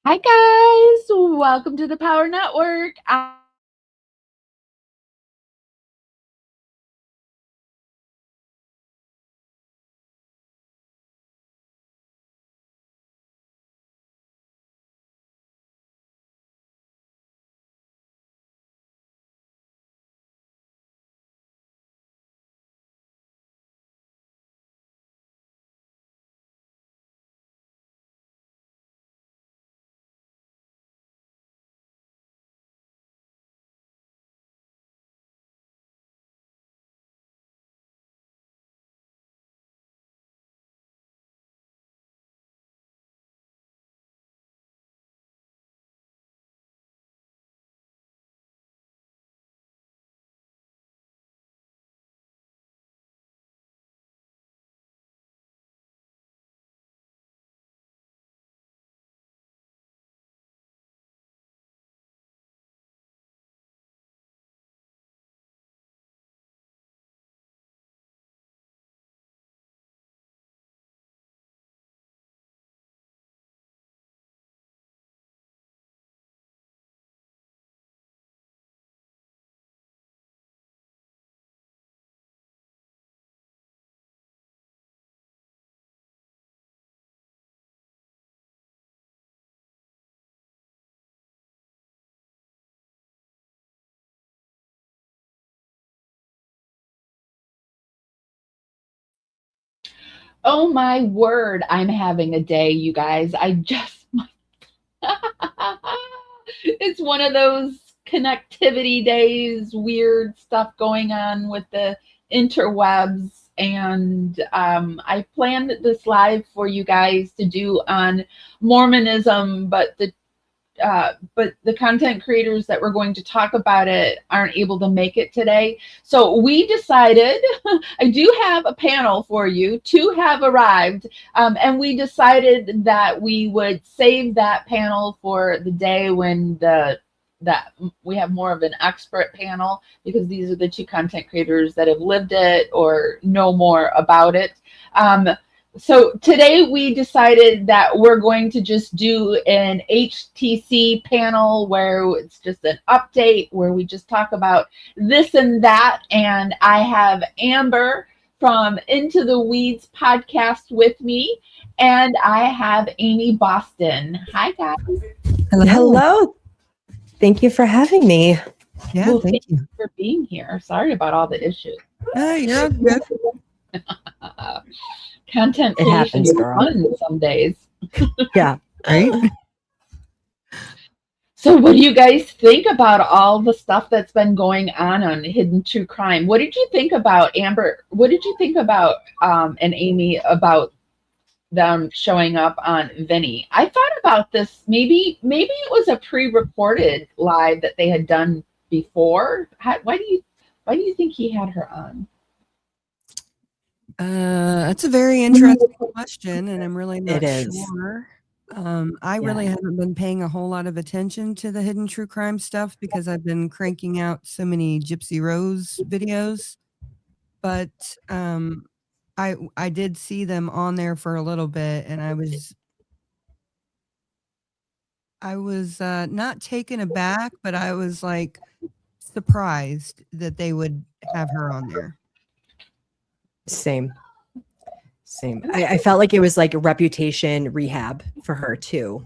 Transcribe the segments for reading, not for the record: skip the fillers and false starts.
Hi, guys. Welcome to the Power Network. Oh my word, I'm having a day, you guys. It's one of those connectivity days, weird stuff going on with the interwebs. And I planned this live for you guys to do on Mormonism, but the content creators that were going to talk about it aren't able to make it today. So we decided, I do have a panel for you. Two have arrived, and we decided that we would save that panel for the day when that we have more of an expert panel, because these are the two content creators that have lived it or know more about it. So today we decided that we're going to just do an HTC panel where it's just an update where we just talk about this and that. And I have Amber from Into the Weeds podcast with me, and I have Amy Boston. Hi, guys. Hello. Thank you for having me. Yeah, Well, thank you. for being here. Sorry about all the issues. You're all good. Content It creation happens, is girl. fun some days. Yeah. Right? So, what do you guys think about all the stuff that's been going on Hidden True Crime? What did you think about Amber? What did you think about and Amy about them showing up on Vinny? I thought about this. Maybe it was a pre-recorded live that they had done before. Why do you think he had her on? That's a very interesting question, and I'm really not It is. sure. I really haven't been paying a whole lot of attention to the hidden true crime stuff because I've been cranking out so many Gypsy Rose videos. But I did see them on there for a little bit, and I was not taken aback, but I was like surprised that they would have her on there. Same. I felt like it was like a reputation rehab for her too.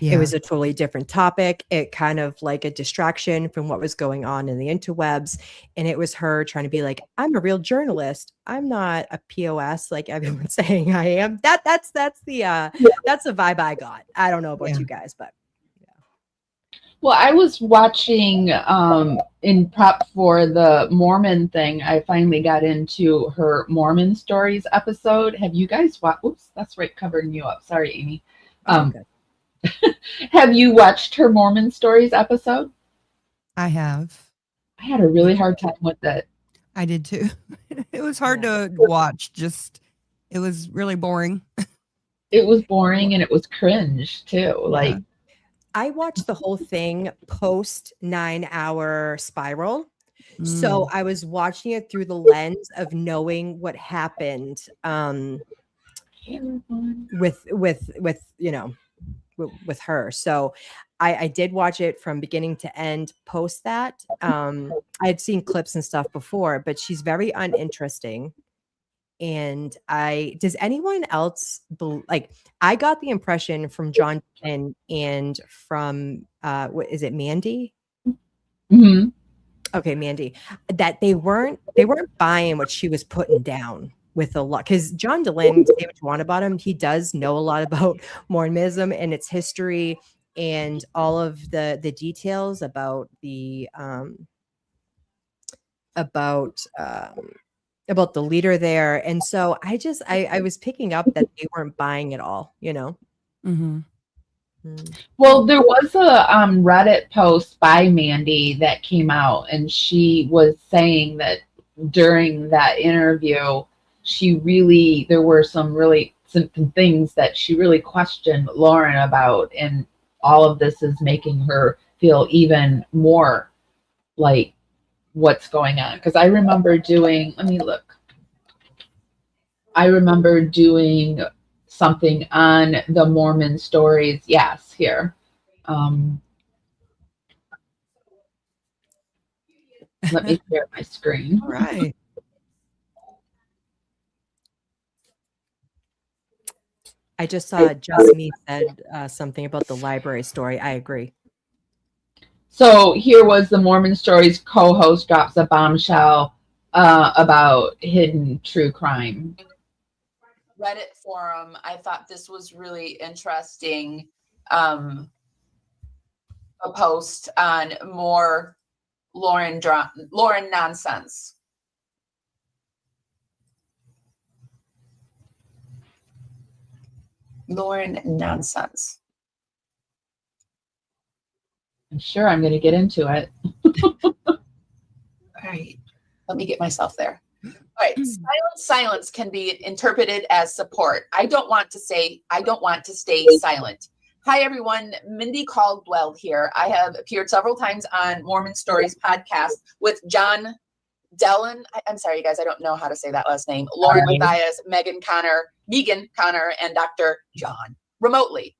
Yeah. It was a totally different topic. It kind of like a distraction from what was going on in the interwebs. And it was her trying to be like, I'm a real journalist. I'm not a POS like everyone's saying I am. That's the vibe I got. I don't know about you guys, but Well, I was watching in prep for the Mormon thing. I finally got into her Mormon stories episode. Have you guys watched? Oops, that's right, covering you up. Sorry, Amy. Have you watched her Mormon stories episode? I have. I had a really hard time with it. I did too. It was hard to watch. It was really boring. It was boring and it was cringe too. Like, I watched the whole thing post 9-hour spiral. So I was watching it through the lens of knowing what happened with with her. So I did watch it from beginning to end post that. I had seen clips and stuff before, but she's very uninteresting. And does anyone else like, I got the impression from John and from what is it, Mandy? Mm-hmm. Okay, Mandy, that they weren't buying what she was putting down with a lot, because John Dehlin, say what you want about him, he does know a lot about Mormonism and its history and all of the details about the about the leader there. And so I was picking up that they weren't buying it all, you know. Mm-hmm. Well, there was a Reddit post by Mandy that came out, and she was saying that during that interview, there were some things that she really questioned Lauren about, and all of this is making her feel even more like what's going on. Because I remember doing something on the Mormon stories. Yes, here. Let me share my screen. All right. I just saw Just Me said something about the library story. I agree. So here was the Mormon Stories co-host drops a bombshell about hidden true crime. Reddit forum. I thought this was really interesting. A post on more Lauren nonsense. Lauren nonsense. I'm sure I'm going to get into it. All right. Let me get myself there. All right. Silence can be interpreted as support. I don't want to stay silent. Hi, everyone. Mindy Caldwell here. I have appeared several times on Mormon Stories podcast with John Dehlin. I'm sorry, you guys. I don't know how to say that last name. Lauren Matthias, Megan Connor, and Dr. John remotely.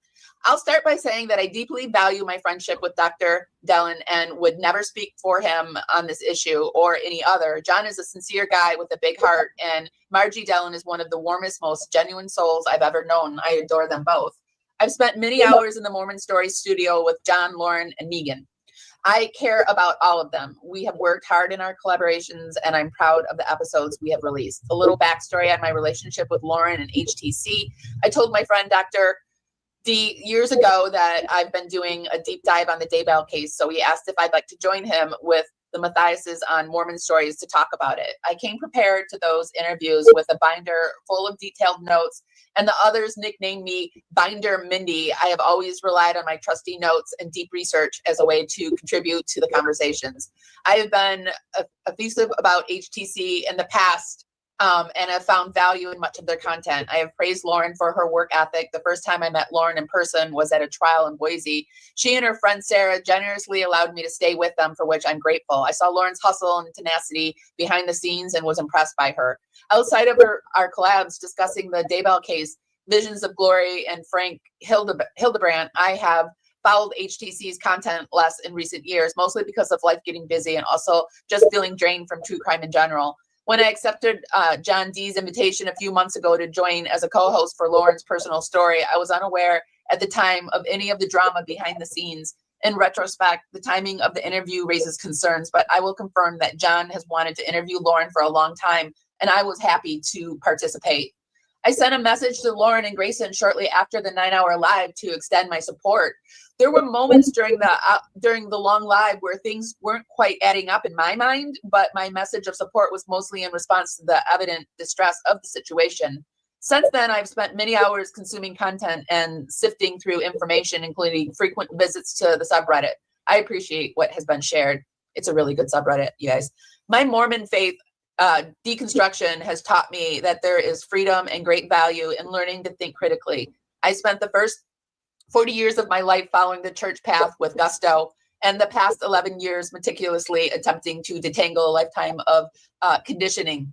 I'll start by saying that I deeply value my friendship with Dr. Dehlin and would never speak for him on this issue or any other. John is a sincere guy with a big heart, and Margie Dehlin is one of the warmest, most genuine souls I've ever known. I adore them both. I've spent many hours in the Mormon Stories studio with John, Lauren, and Megan. I care about all of them. We have worked hard in our collaborations, and I'm proud of the episodes we have released. A little backstory on my relationship with Lauren and HTC. I told my friend Dr. D years ago that I've been doing a deep dive on the Daybell case, so he asked if I'd like to join him with the Matthiases on Mormon Stories to talk about it. I came prepared to those interviews with a binder full of detailed notes, and the others nicknamed me Binder Mindy. I have always relied on my trusty notes and deep research as a way to contribute to the conversations. I have been effusive about HTC in the past, and have found value in much of their content. I have praised Lauren for her work ethic. The first time I met Lauren in person was at a trial in Boise. She and her friend Sarah generously allowed me to stay with them, for which I'm grateful. I saw Lauren's hustle and tenacity behind the scenes and was impressed by her. Outside of our collabs discussing the Daybell case, Visions of Glory, and Frank Hildebrandt, I have followed HTC's content less in recent years, mostly because of life getting busy and also just feeling drained from true crime in general. When I accepted John D's invitation a few months ago to join as a co-host for Lauren's personal story, I was unaware at the time of any of the drama behind the scenes. In retrospect, the timing of the interview raises concerns, but I will confirm that John has wanted to interview Lauren for a long time, and I was happy to participate. I sent a message to Lauren and Grayson shortly after the 9-hour live to extend my support. There were moments during the long live where things weren't quite adding up in my mind, but my message of support was mostly in response to the evident distress of the situation. Since then, I've spent many hours consuming content and sifting through information, including frequent visits to the subreddit. I appreciate what has been shared. It's a really good subreddit, you guys. My Mormon faith deconstruction has taught me that there is freedom and great value in learning to think critically. I spent the first 40 years of my life following the church path with gusto, and the past 11 years meticulously attempting to detangle a lifetime of conditioning.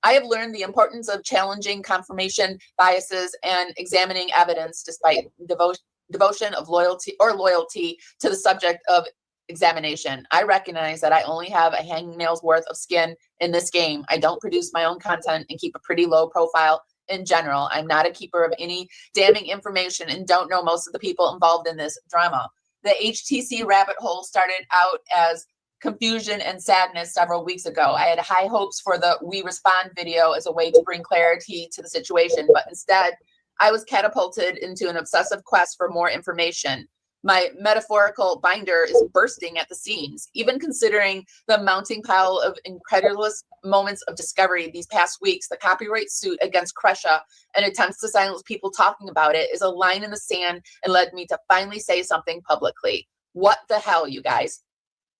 I have learned the importance of challenging confirmation biases and examining evidence despite devotion of loyalty to the subject of examination. I recognize that I only have a hangnail's worth of skin in this game. I don't produce my own content and keep a pretty low profile in general. I'm not a keeper of any damning information and don't know most of the people involved in this drama. The HTC rabbit hole started out as confusion and sadness several weeks ago. I had high hopes for the We Respond video as a way to bring clarity to the situation, but instead I was catapulted into an obsessive quest for more information. My metaphorical binder is bursting at the seams, even considering the mounting pile of incredulous moments of discovery these past weeks. The copyright suit against Kresha and attempts to silence people talking about it is a line in the sand and led me to finally say something publicly. What the hell, you guys?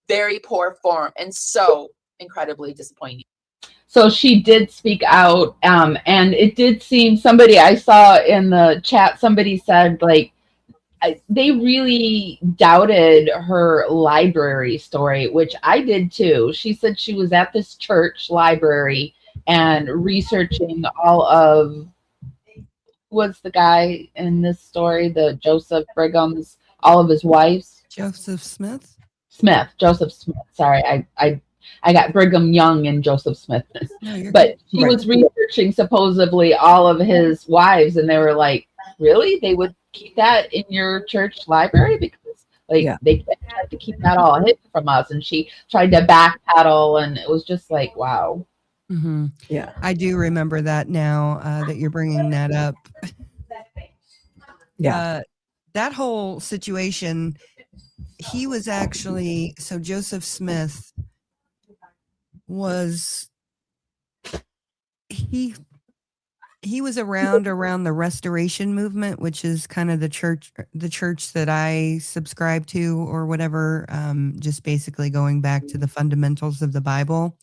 Very poor form and so incredibly disappointing. So she did speak out, and it did seem, somebody I saw in the chat, somebody said, like, they really doubted her library story, which I did too. She said she was at this church library and researching all of, what's the guy in this story, the Joseph Brigham's, all of his wives? Joseph Smith. Joseph Smith. Sorry, I got Brigham Young and Joseph Smith. No, but she was researching supposedly all of his wives, and they were like, really? They would keep that in your church library? Because they tried to keep that all hidden from us. And she tried to backpedal, and it was just like, wow. Mm-hmm. Yeah, I do remember that now that you're bringing that up. Yeah, that whole situation. He was actually, so Joseph Smith was, he was around the Restoration movement, which is kind of the church that I subscribe to or whatever, just basically going back to the fundamentals of the Bible.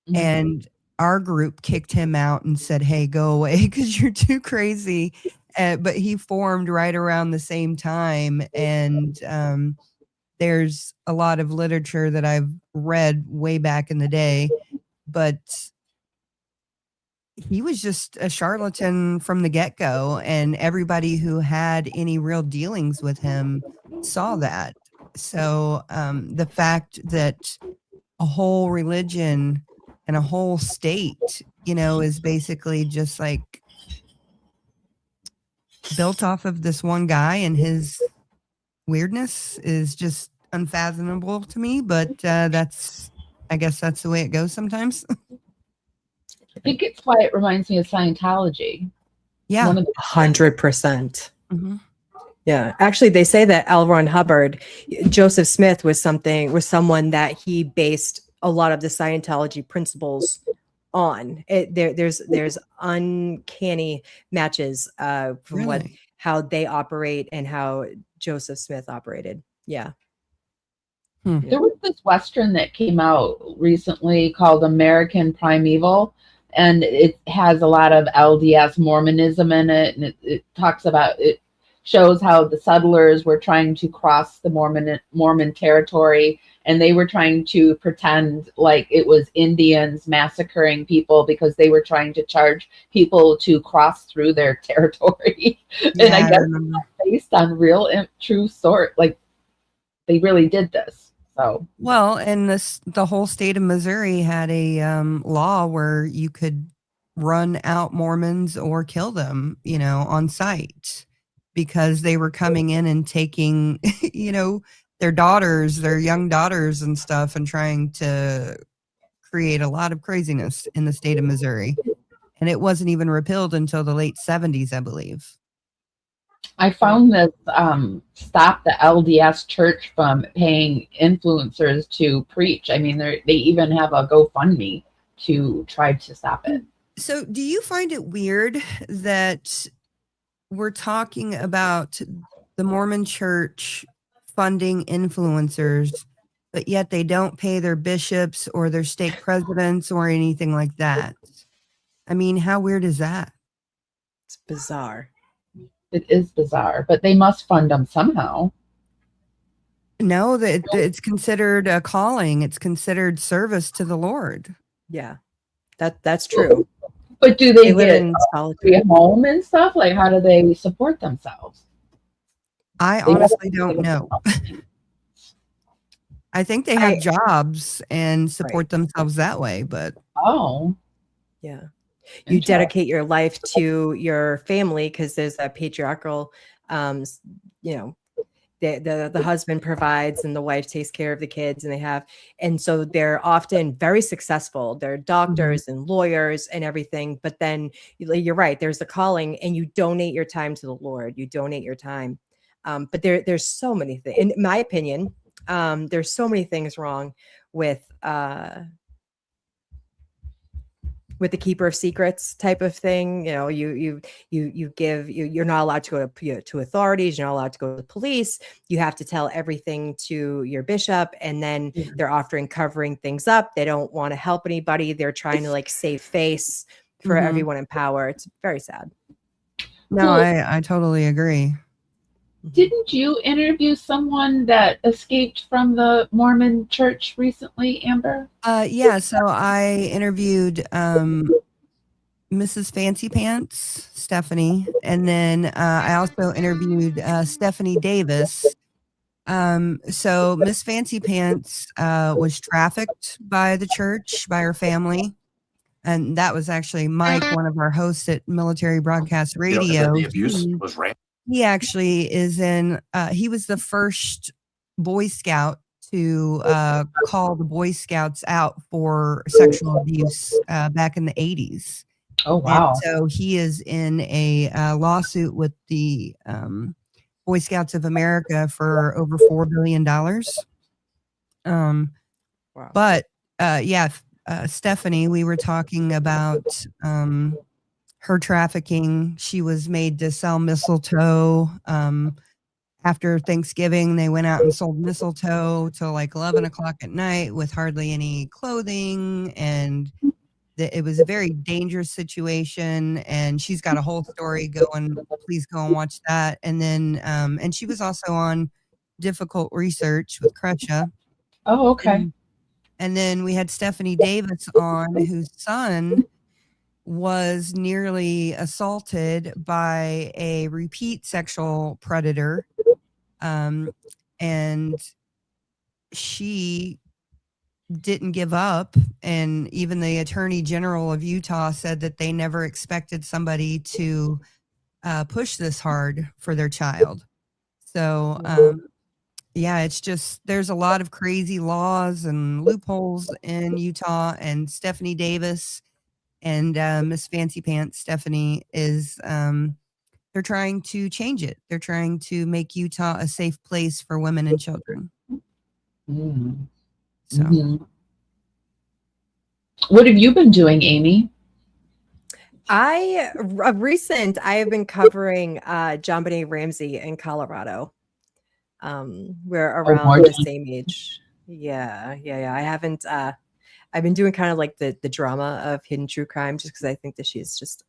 Mm-hmm. And our group kicked him out and said, hey, go away because you're too crazy. But he formed right around the same time. And there's a lot of literature that I've read way back in the day, but he was just a charlatan from the get-go, and everybody who had any real dealings with him saw that. So the fact that a whole religion and a whole state, is basically just like built off of this one guy and his weirdness is just unfathomable to me, but I guess that's the way it goes sometimes. I think it's why it reminds me of Scientology. Yeah, 100%. Mm-hmm. Yeah, actually, they say that L. Ron Hubbard, Joseph Smith was someone that he based a lot of the Scientology principles on. There's uncanny matches from how they operate and how Joseph Smith operated. Yeah. There was this Western that came out recently called American Primeval, and it has a lot of LDS Mormonism in it, and it talks about, it shows how the settlers were trying to cross the Mormon territory, and they were trying to pretend like it was Indians massacring people because they were trying to charge people to cross through their territory. And I guess it's based on real true sort, like they really did this. So well, and the whole state of Missouri had a law where you could run out Mormons or kill them, on sight, because they were coming in and taking, their young daughters and stuff, and trying to create a lot of craziness in the state of Missouri. And it wasn't even repealed until the late 70s, I believe. I found this stop the LDS church from paying influencers to preach. I mean, they even have a GoFundMe to try to stop it. So do you find it weird that we're talking about the Mormon church funding influencers, but yet they don't pay their bishops or their stake presidents or anything like that? I mean, how weird is that? It's bizarre. It is bizarre, but they must fund them somehow. No, it's considered a calling. It's considered service to the Lord. Yeah, that's true. But do they live get in free home and stuff? Like, how do they support themselves? I honestly don't know. I think they have jobs and support themselves that way, but Oh, yeah. You dedicate your life to your family because there's that patriarchal, you know, the husband provides and the wife takes care of the kids, and so they're often very successful. They're doctors and lawyers and everything. But then you're right, there's the calling, and you donate your time to the Lord. You donate your time. But there's so many things, in my opinion, there's so many things wrong with the keeper of secrets type of thing. You know, you're not allowed to go to authorities. You're not allowed to go to the police. You have to tell everything to your bishop, and then they're often covering things up. They don't want to help anybody. They're trying to like save face for everyone in power. It's very sad. No, I totally agree. Didn't you interview someone that escaped from the Mormon church recently, Amber? Yeah, so I interviewed Mrs. Fancy Pants, Stephanie, and then I also interviewed Stephanie Davis. So Miss Fancy Pants was trafficked by the church, by her family. And that was actually Mike, one of our hosts at Military Broadcast Radio. The abuse was rampant. He actually he was the first Boy Scout to call the Boy Scouts out for sexual abuse back in the 80s. Oh, wow. And so he is in a lawsuit with the Boy Scouts of America for over $4 billion. Wow. But Stephanie, we were talking about her trafficking. She was made to sell mistletoe. After Thanksgiving, they went out and sold mistletoe till like 11 o'clock at night with hardly any clothing. And it was a very dangerous situation. And she's got a whole story going. Please go and watch that. And then, and she was also on Difficult Research with Kresha. Oh, okay. And then we had Stephanie Davis on, whose son was nearly assaulted by a repeat sexual predator. And she didn't give up. And even the Attorney General of Utah said that they never expected somebody to push this hard for their child. So, yeah, it's just, there's a lot of crazy laws and loopholes in Utah, and Stephanie Davis and Miss Fancy Pants Stephanie is, they're trying to change it. They're trying to make Utah a safe place for women and children. So, what have you been doing, Amy? I have been covering John Benet Ramsey in Colorado. We're around the same age. Yeah. I haven't. I've been doing kind of like the drama of hidden true crime, just because I think that she's just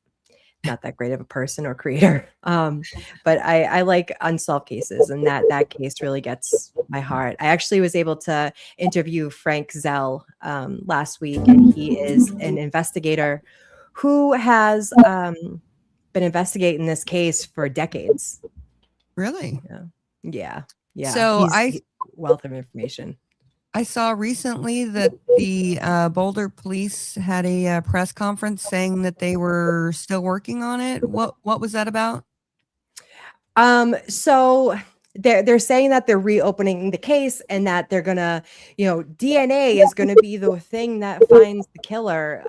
not that great of a person or creator. But I like unsolved cases, and that case really gets my heart. I actually was able to interview Frank Zell last week, and he is an investigator who has been investigating this case for decades. Really? Yeah. So he's wealth of information. I saw recently that the Boulder police had a press conference saying that they were still working on it. What was that about? So they're saying that they're reopening the case, and that they're gonna, DNA is gonna be the thing that finds the killer.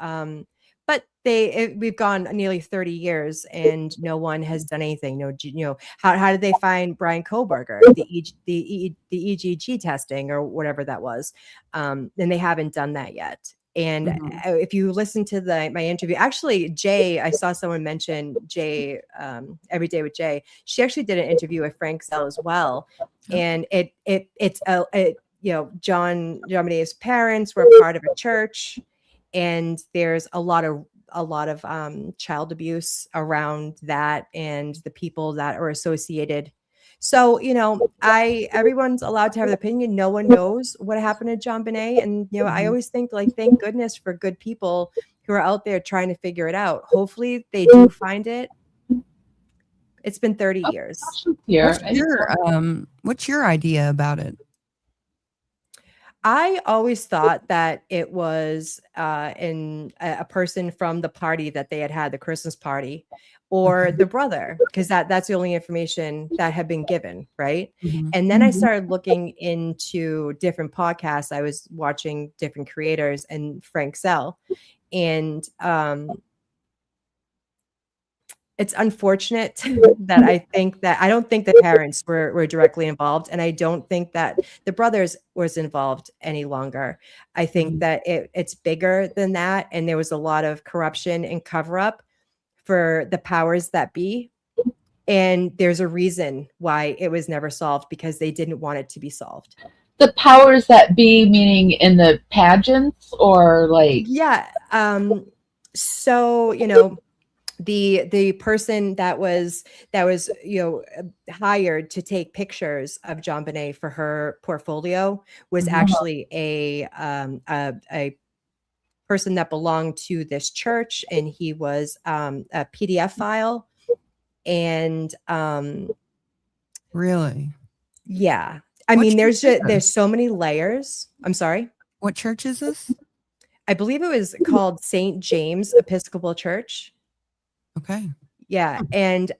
But we've gone nearly 30 years and no one has done anything. How did they find Brian Koberger? The EGG testing or whatever that was. And they haven't done that yet. And if you listen to my interview, actually, Jay, I saw someone mention Jay, Every Day with Jay. She actually did an interview with Frank Zell as well. And John Benet's parents were part of a church. And there's a lot of child abuse around that and the people that are associated. So, everyone's allowed to have an opinion. No one knows what happened to John Benet. And, I always think, thank goodness for good people who are out there trying to figure it out. Hopefully they do find it. It's been 30 years. Here. What's your idea about it? I always thought that it was a person from the party that they had the Christmas party, or the brother, because that's the only information that had been given, right? Mhm. And then I started looking into different podcasts. I was watching different creators and Frank Zell, and it's unfortunate that I don't think the parents were directly involved, and I don't think that the brothers was involved any longer. I think that it's bigger than that, and there was a lot of corruption and cover up for the powers that be. And there's a reason why it was never solved, because they didn't want it to be solved. The powers that be, meaning in the pageants, or like? Yeah. So, the person that was hired to take pictures of JonBenet for her portfolio was actually a person that belonged to this church, and he was a PDF file. And Really? yeah, I mean, there's so many layers. I'm sorry, what church is this? I believe it was called St. James Episcopal Church. Okay. Yeah. And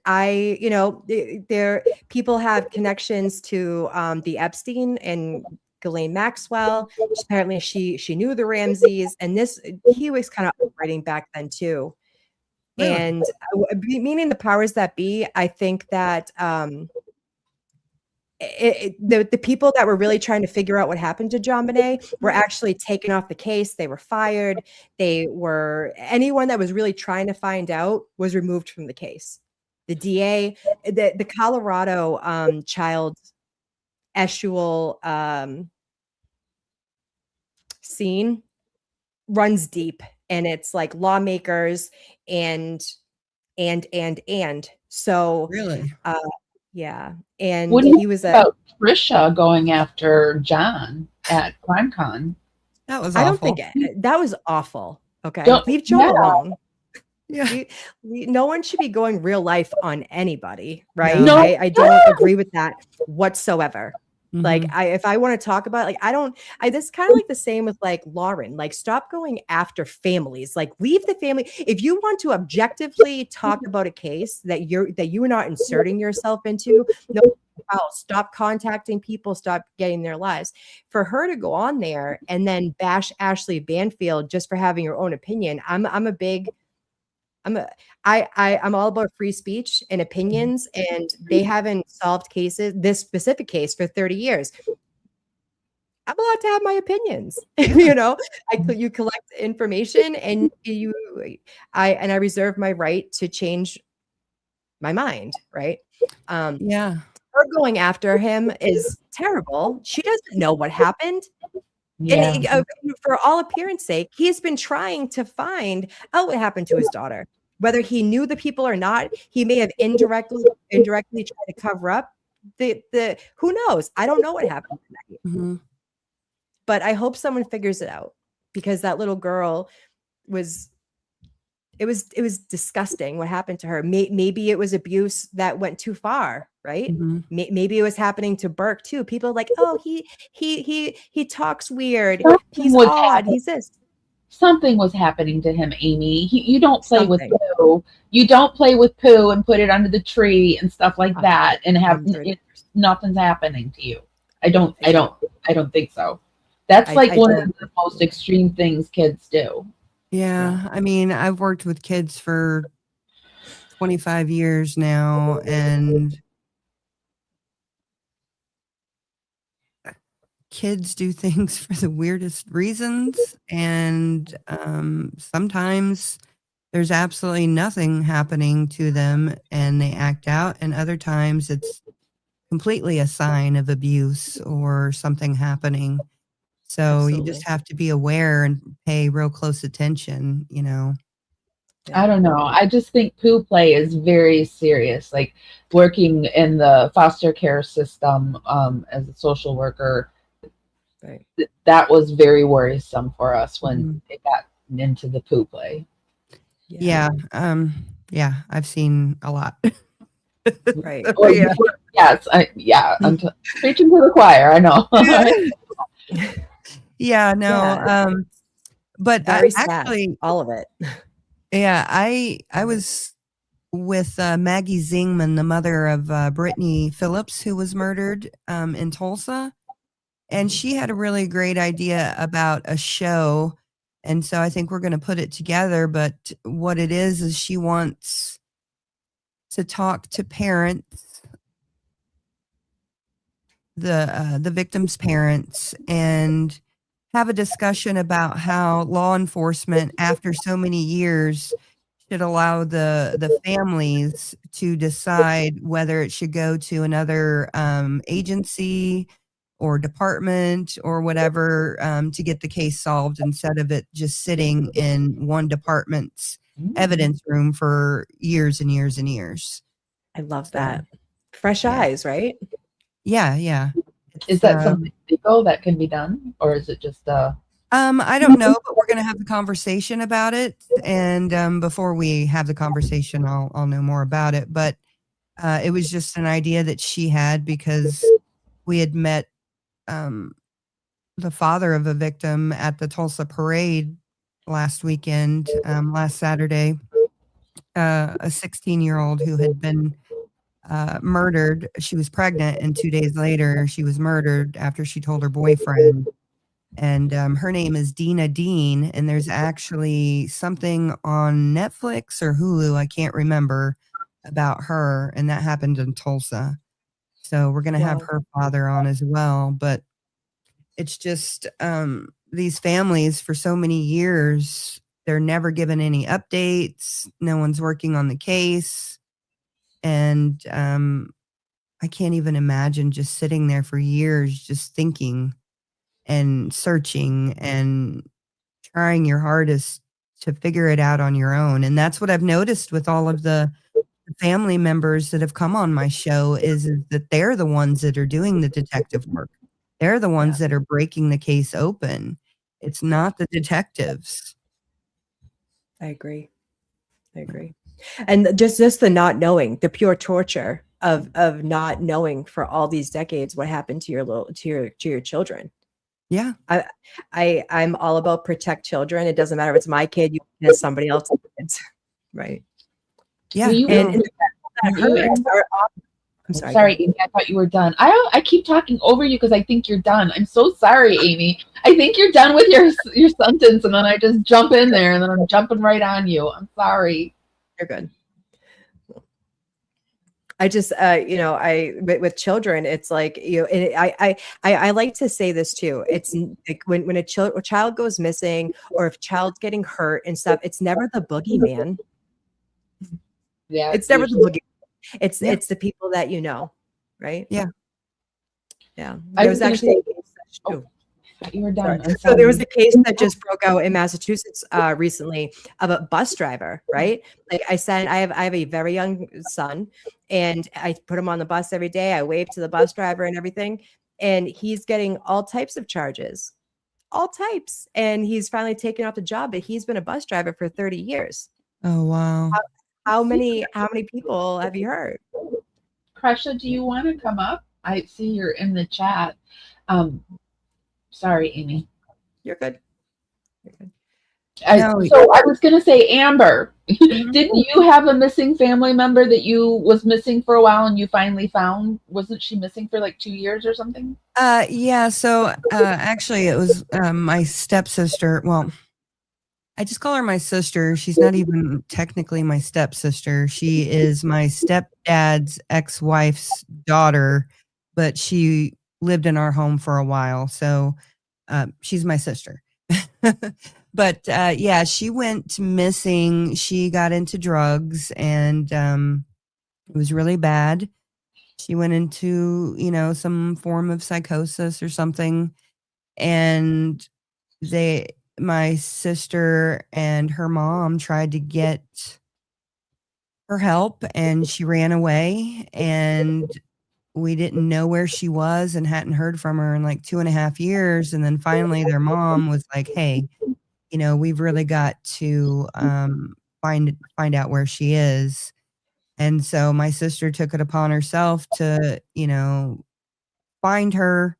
there people have connections to the Epstein and Ghislaine Maxwell. Apparently she knew the Ramseys, and he was kind of operating back then too. Really? And meaning the powers that be, I think that the people that were really trying to figure out what happened to JonBenet were actually taken off the case. They were fired. Anyone that was really trying to find out was removed from the case. The DA, the Colorado child estual scene runs deep, and it's like lawmakers and so Really? yeah. And What do you he was think about Kresha going after John at CrimeCon? That was I awful. don't think that was awful. Okay. Don't- Leave Joe yeah. alone. Yeah. No one should be going real life on anybody, right? No. I don't agree with that whatsoever. Like, Mhm. if I want to talk about it, like, this kind of like the same with like Lauren, like, stop going after families, like, leave the family. If you want to objectively talk about a case that you're not inserting yourself into, no, stop contacting people, stop getting their lives. For her to go on there and then bash Ashley Banfield just for having her own opinion, I'm all about free speech and opinions, and they haven't solved this specific case for 30 years. I'm allowed to have my opinions. You collect information, and I reserve my right to change my mind, right? Yeah. Her going after him is terrible. She doesn't know what happened. Yeah. And for all appearance sake, he's been trying to find out what happened to his daughter. Whether he knew the people or not, he may have indirectly tried to cover up the who knows? I don't know what happened tonight. Mhm. But I hope someone figures it out, because that little girl was disgusting what happened to her. Maybe it was abuse that went too far, right? Mhm. Maybe it was happening to Burke too. People are like, oh, he talks weird. Something He's was odd. happening. He's this. Something was happening to him, Amy. You don't play with Something. poo. You don't play with poo and put it under the tree and stuff like that, and have nothing's happening to you. I don't think so. That's like one of the most extreme things kids do. Yeah. I mean, I've worked with kids for 25 years now, and kids do things for the weirdest reasons, and sometimes there's absolutely nothing happening to them and they act out, and other times it's completely a sign of abuse or something happening. So you just have to be aware and pay real close attention, I don't know. I just think poo play is very serious. Like, working in the foster care system as a social worker, Right. That was very worrisome for us when it got into the poo play. Yeah. Yeah. I've seen a lot. Right. So, Or yeah. yes, I'm preaching to the choir. I know. Yeah, no. Yeah. But Very sad. actually, All of it. yeah, I was with Maggie Zingman, the mother of Brittany Phillips, who was murdered in Tulsa. And she had a really great idea about a show. And so I think we're going to put it together. But what it is she wants to talk to parents, the victim's parents, and have a discussion about how law enforcement, after so many years, should allow the families to decide whether it should go to another agency or department or whatever to get the case solved, instead of it just sitting in one department's evidence room for years and years and years. I love So, that. Fresh yeah. eyes, right? Yeah. Is that something legal that can be done, or is it just I don't know, but we're going to have the conversation about it. And before we have the conversation, I'll know more about it. But it was just an idea that she had because we had met the father of a victim at the Tulsa parade last weekend, last Saturday, a 16-year-old who had been murdered. She was pregnant, and 2 days later, she was murdered after she told her boyfriend. And her name is Dina Dean, and there's actually something on Netflix or Hulu, I can't remember, about her, and that happened in Tulsa. So we're going to have her father on as well. But it's just these families for so many years, they're never given any updates. No one's working on the case. And I can't even imagine just sitting there for years, just thinking and searching and trying your hardest to figure it out on your own. And that's what I've noticed with all of the family members that have come on my show is that they're the ones that are doing the detective work. They're the ones that are breaking the case open. It's not the detectives. I agree. And just the not knowing, the pure torture of not knowing for all these decades what happened to your children. Yeah. I'm all about protect children. It doesn't matter if it's my kid, you can somebody else's kids. Right. Yeah. I'm sorry, Amy, I thought you were done. I keep talking over you because I think you're done. I'm so sorry, Amy. I think you're done with your sentence, and then I just jump in there, and then I'm jumping right on you. I'm sorry. You're good. I just, with children, it's like, I like to say this too. It's like when a child goes missing, or if child's getting hurt and stuff, it's never the boogeyman. Yeah, it's never the boogeyman. It's the people that you know, right? Yeah. There was actually you were done. So there was a case that just broke out in Massachusetts recently of a bus driver, right? Like I said, I have a very young son, and I put him on the bus every day. I wave to the bus driver and everything, and he's getting all types of charges, all types. And he's finally taken off the job, but he's been a bus driver for 30 years. Oh, wow. How many people have you heard? Kresha, do you want to come up? I see you're in the chat. Sorry, Amy. You're good. So I was going to say, Amber, didn't you have a missing family member that you was missing for a while and you finally found? Wasn't she missing for like 2 years or something? Yeah. So actually, it was my stepsister. Well, I just call her my sister. She's not even technically my stepsister. She is my stepdad's ex-wife's daughter, but she lived in our home for a while. So she's my sister. But yeah, she went missing. She got into drugs, and it was really bad. She went into, some form of psychosis or something. And my sister and her mom tried to get her help, and she ran away, and we didn't know where she was and hadn't heard from her in like 2.5 years. And then finally their mom was like, hey, we've really got to find out where she is. And so my sister took it upon herself to, find her.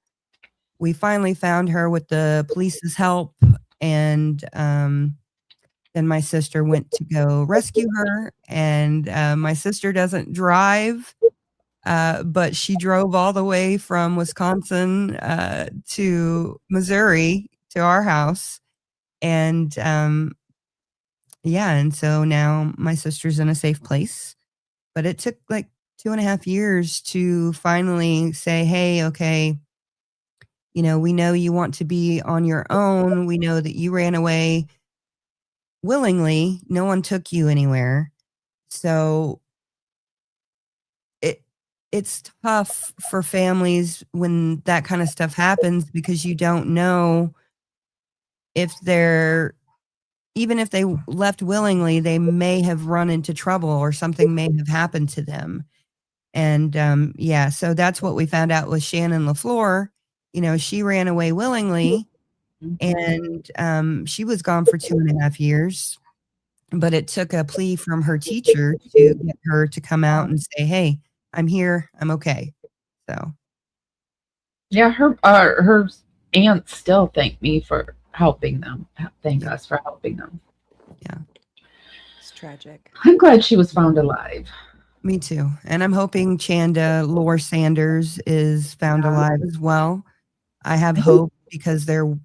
We finally found her with the police's help. And then my sister went to go rescue her. And my sister doesn't drive, but she drove all the way from Wisconsin to Missouri to our house. And and so now my sister's in a safe place. But it took like 2.5 years to finally say, hey, okay, we know you want to be on your own. We know that you ran away willingly. No one took you anywhere. So it's tough for families when that kind of stuff happens, because you don't know if even if they left willingly, they may have run into trouble or something may have happened to them. And so that's what we found out with Shannon LaFleur. She ran away willingly, and she was gone for 2.5 years. But it took a plea from her teacher to get her to come out and say, hey, I'm here. I'm okay. So. Yeah, her aunts still thank me for helping them. Thank us for helping them. Yeah. It's tragic. I'm glad she was found alive. Me too. And I'm hoping Chanda Lore Sanders is found alive as well. I have hope, because there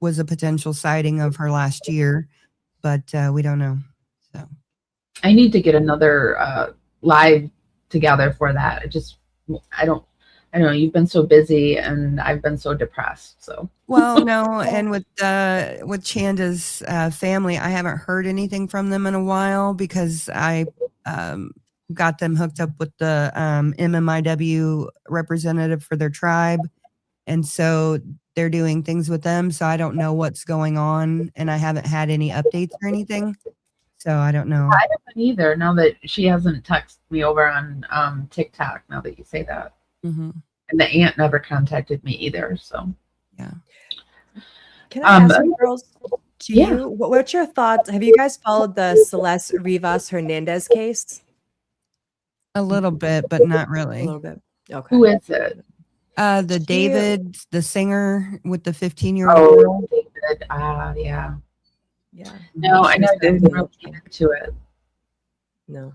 was a potential sighting of her last year, but we don't know. So I need to get another live together for that. I don't know. You've been so busy and I've been so depressed. So well, no, and with Chanda's family, I haven't heard anything from them in a while, because I got them hooked up with the MMIW representative for their tribe, and so they're doing things with them. So I don't know what's going on, and I haven't had any updates or anything. So I don't know. I haven't either. Now that she hasn't texted me over on TikTok. Now that you say that, and the aunt never contacted me either. So yeah. Can I ask you, girls? What's your thoughts? Have you guys followed the Celeste Rivas Hernandez case? A little bit, but not really. A little bit. Okay. Who is it? David, the singer with the 15-year-old girl. David. Yeah. Yeah. No, I didn't really get into it. No.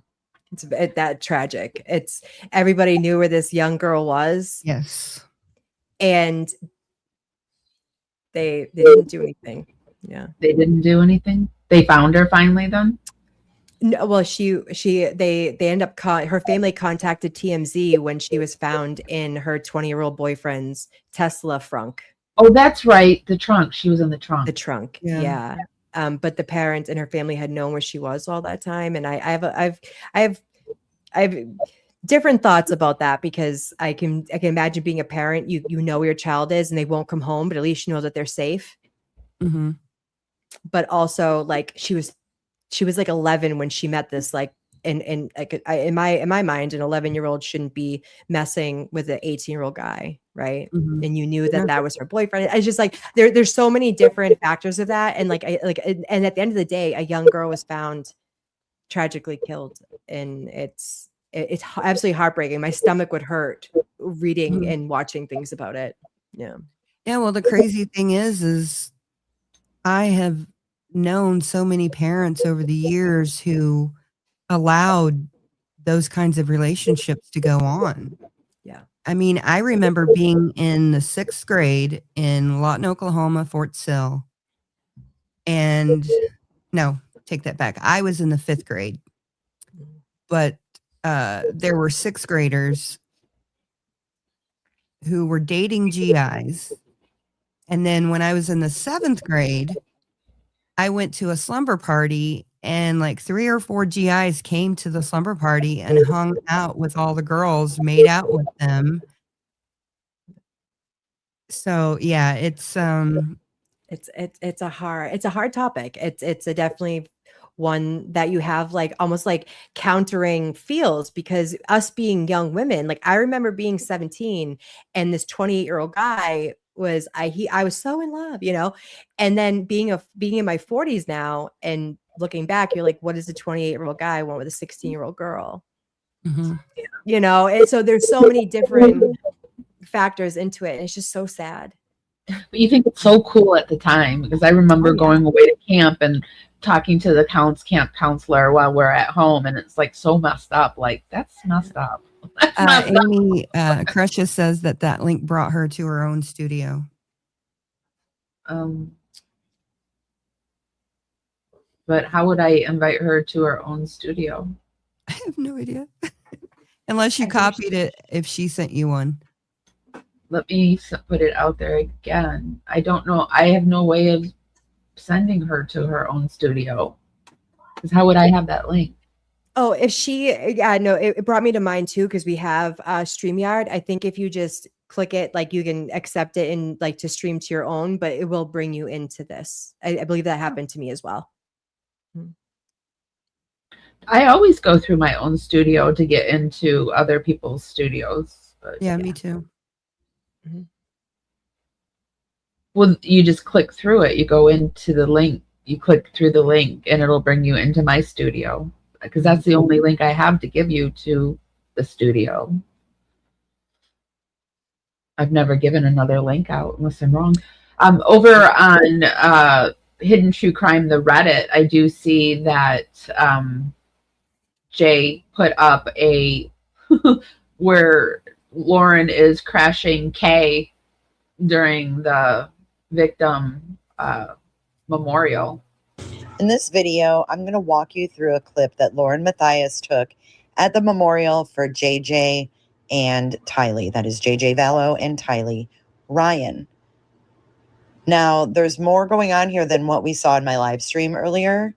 It's that tragic. It's everybody knew where this young girl was. Yes. And they didn't do anything. Yeah. They didn't do anything. They found her finally then? No, well, they end up her family contacted TMZ when she was found in her 20-year-old boyfriend's Tesla frunk. Oh, that's right. The trunk. She was in the trunk. The trunk. Yeah. But the parents and her family had known where she was all that time. And I have different thoughts about that, because I can imagine being a parent, you know where your child is and they won't come home, but at least you know that they're safe. Mm-hmm. But also, like, she was like 11 when she met this, like, and like, in my mind, an 11-year-old shouldn't be messing with an 18-year-old guy, right? Mm-hmm. And you knew that was her boyfriend. It's just like there's so many different factors of that, and and at the end of the day, a young girl was found tragically killed, and it's absolutely heartbreaking. My stomach would hurt reading and watching things about it. Yeah. Well, the crazy thing is I have known so many parents over the years who allowed those kinds of relationships to go on. Yeah. I mean, I remember being in the 6th grade in Lawton, Oklahoma, Fort Sill. And no, take that back. I was in the 5th grade, but there were 6th graders who were dating GIs. And then when I was in the 7th grade, I went to a slumber party, and like 3 or 4 GIs came to the slumber party and hung out with all the girls, made out with them. So yeah, it's a hard topic. It's a definitely one that you have like almost like countering feels, because us being young women, like I remember being 17 and this 28-year-old guy was I was so in love, and then being in my 40s now and looking back, you're like, what does a 28-year-old guy want with a 16-year-old girl? Mhm. You know, and so there's so many different factors into it, and it's just so sad. But you think it's so cool at the time, because I remember going away to camp and talking to the camp counselor while we're at home, and it's like so messed up. Like, that's messed up. That's messed up. Amy, Kresha says that link brought her to her own studio. But how would I invite her to her own studio? I have no idea. Unless you copied it, if she sent you one. Let me put it out there again. I don't know. I have no way of sending her to her own studio. Because how would I have that link? Oh, if she, no, it brought me to mind too, because we have StreamYard. I think if you just click it, like you can accept it and like to stream to your own, but it will bring you into this. I believe that happened to me as well. I always go through my own studio to get into other people's studios. But yeah, me too. Mm-hmm. Well, you just click through it. You go into the link. You click through the link, and it'll bring you into my studio. Because that's the only link I have to give you to the studio. I've never given another link out unless I'm wrong. Over on Hidden True Crime, the Reddit, I do see that Jay put up a where Lauren is crashing Kay during the victim memorial. In this video, I'm going to walk you through a clip that Lauren Matthias took at the memorial for JJ and Tylee. That is JJ Vallow and Tylee Ryan. Now, there's more going on here than what we saw in my live stream earlier,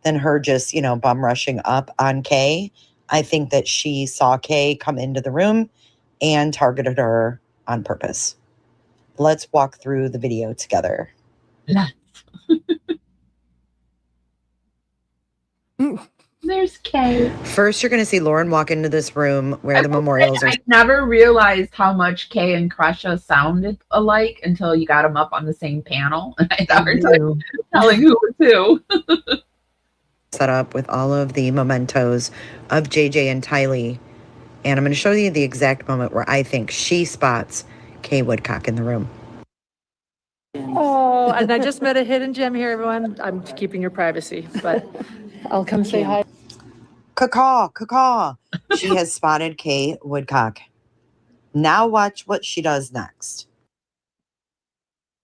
than her just, bum rushing up on Kay. I think that she saw Kay come into the room and targeted her on purpose. Let's walk through the video together. There's Kay. First, you're going to see Lauren walk into this room where the memorials are. I never realized how much Kay and Kresha sounded alike until you got them up on the same panel. And I thought telling who was who. Set up with all of the mementos of JJ and Tylee. And I'm going to show you the exact moment where I think she spots Kay Woodcock in the room. Oh, and I just met a hidden gem here, everyone. I'm keeping your privacy, but I'll come say hi. Caw. She has spotted Kay Woodcock. Now watch what she does next.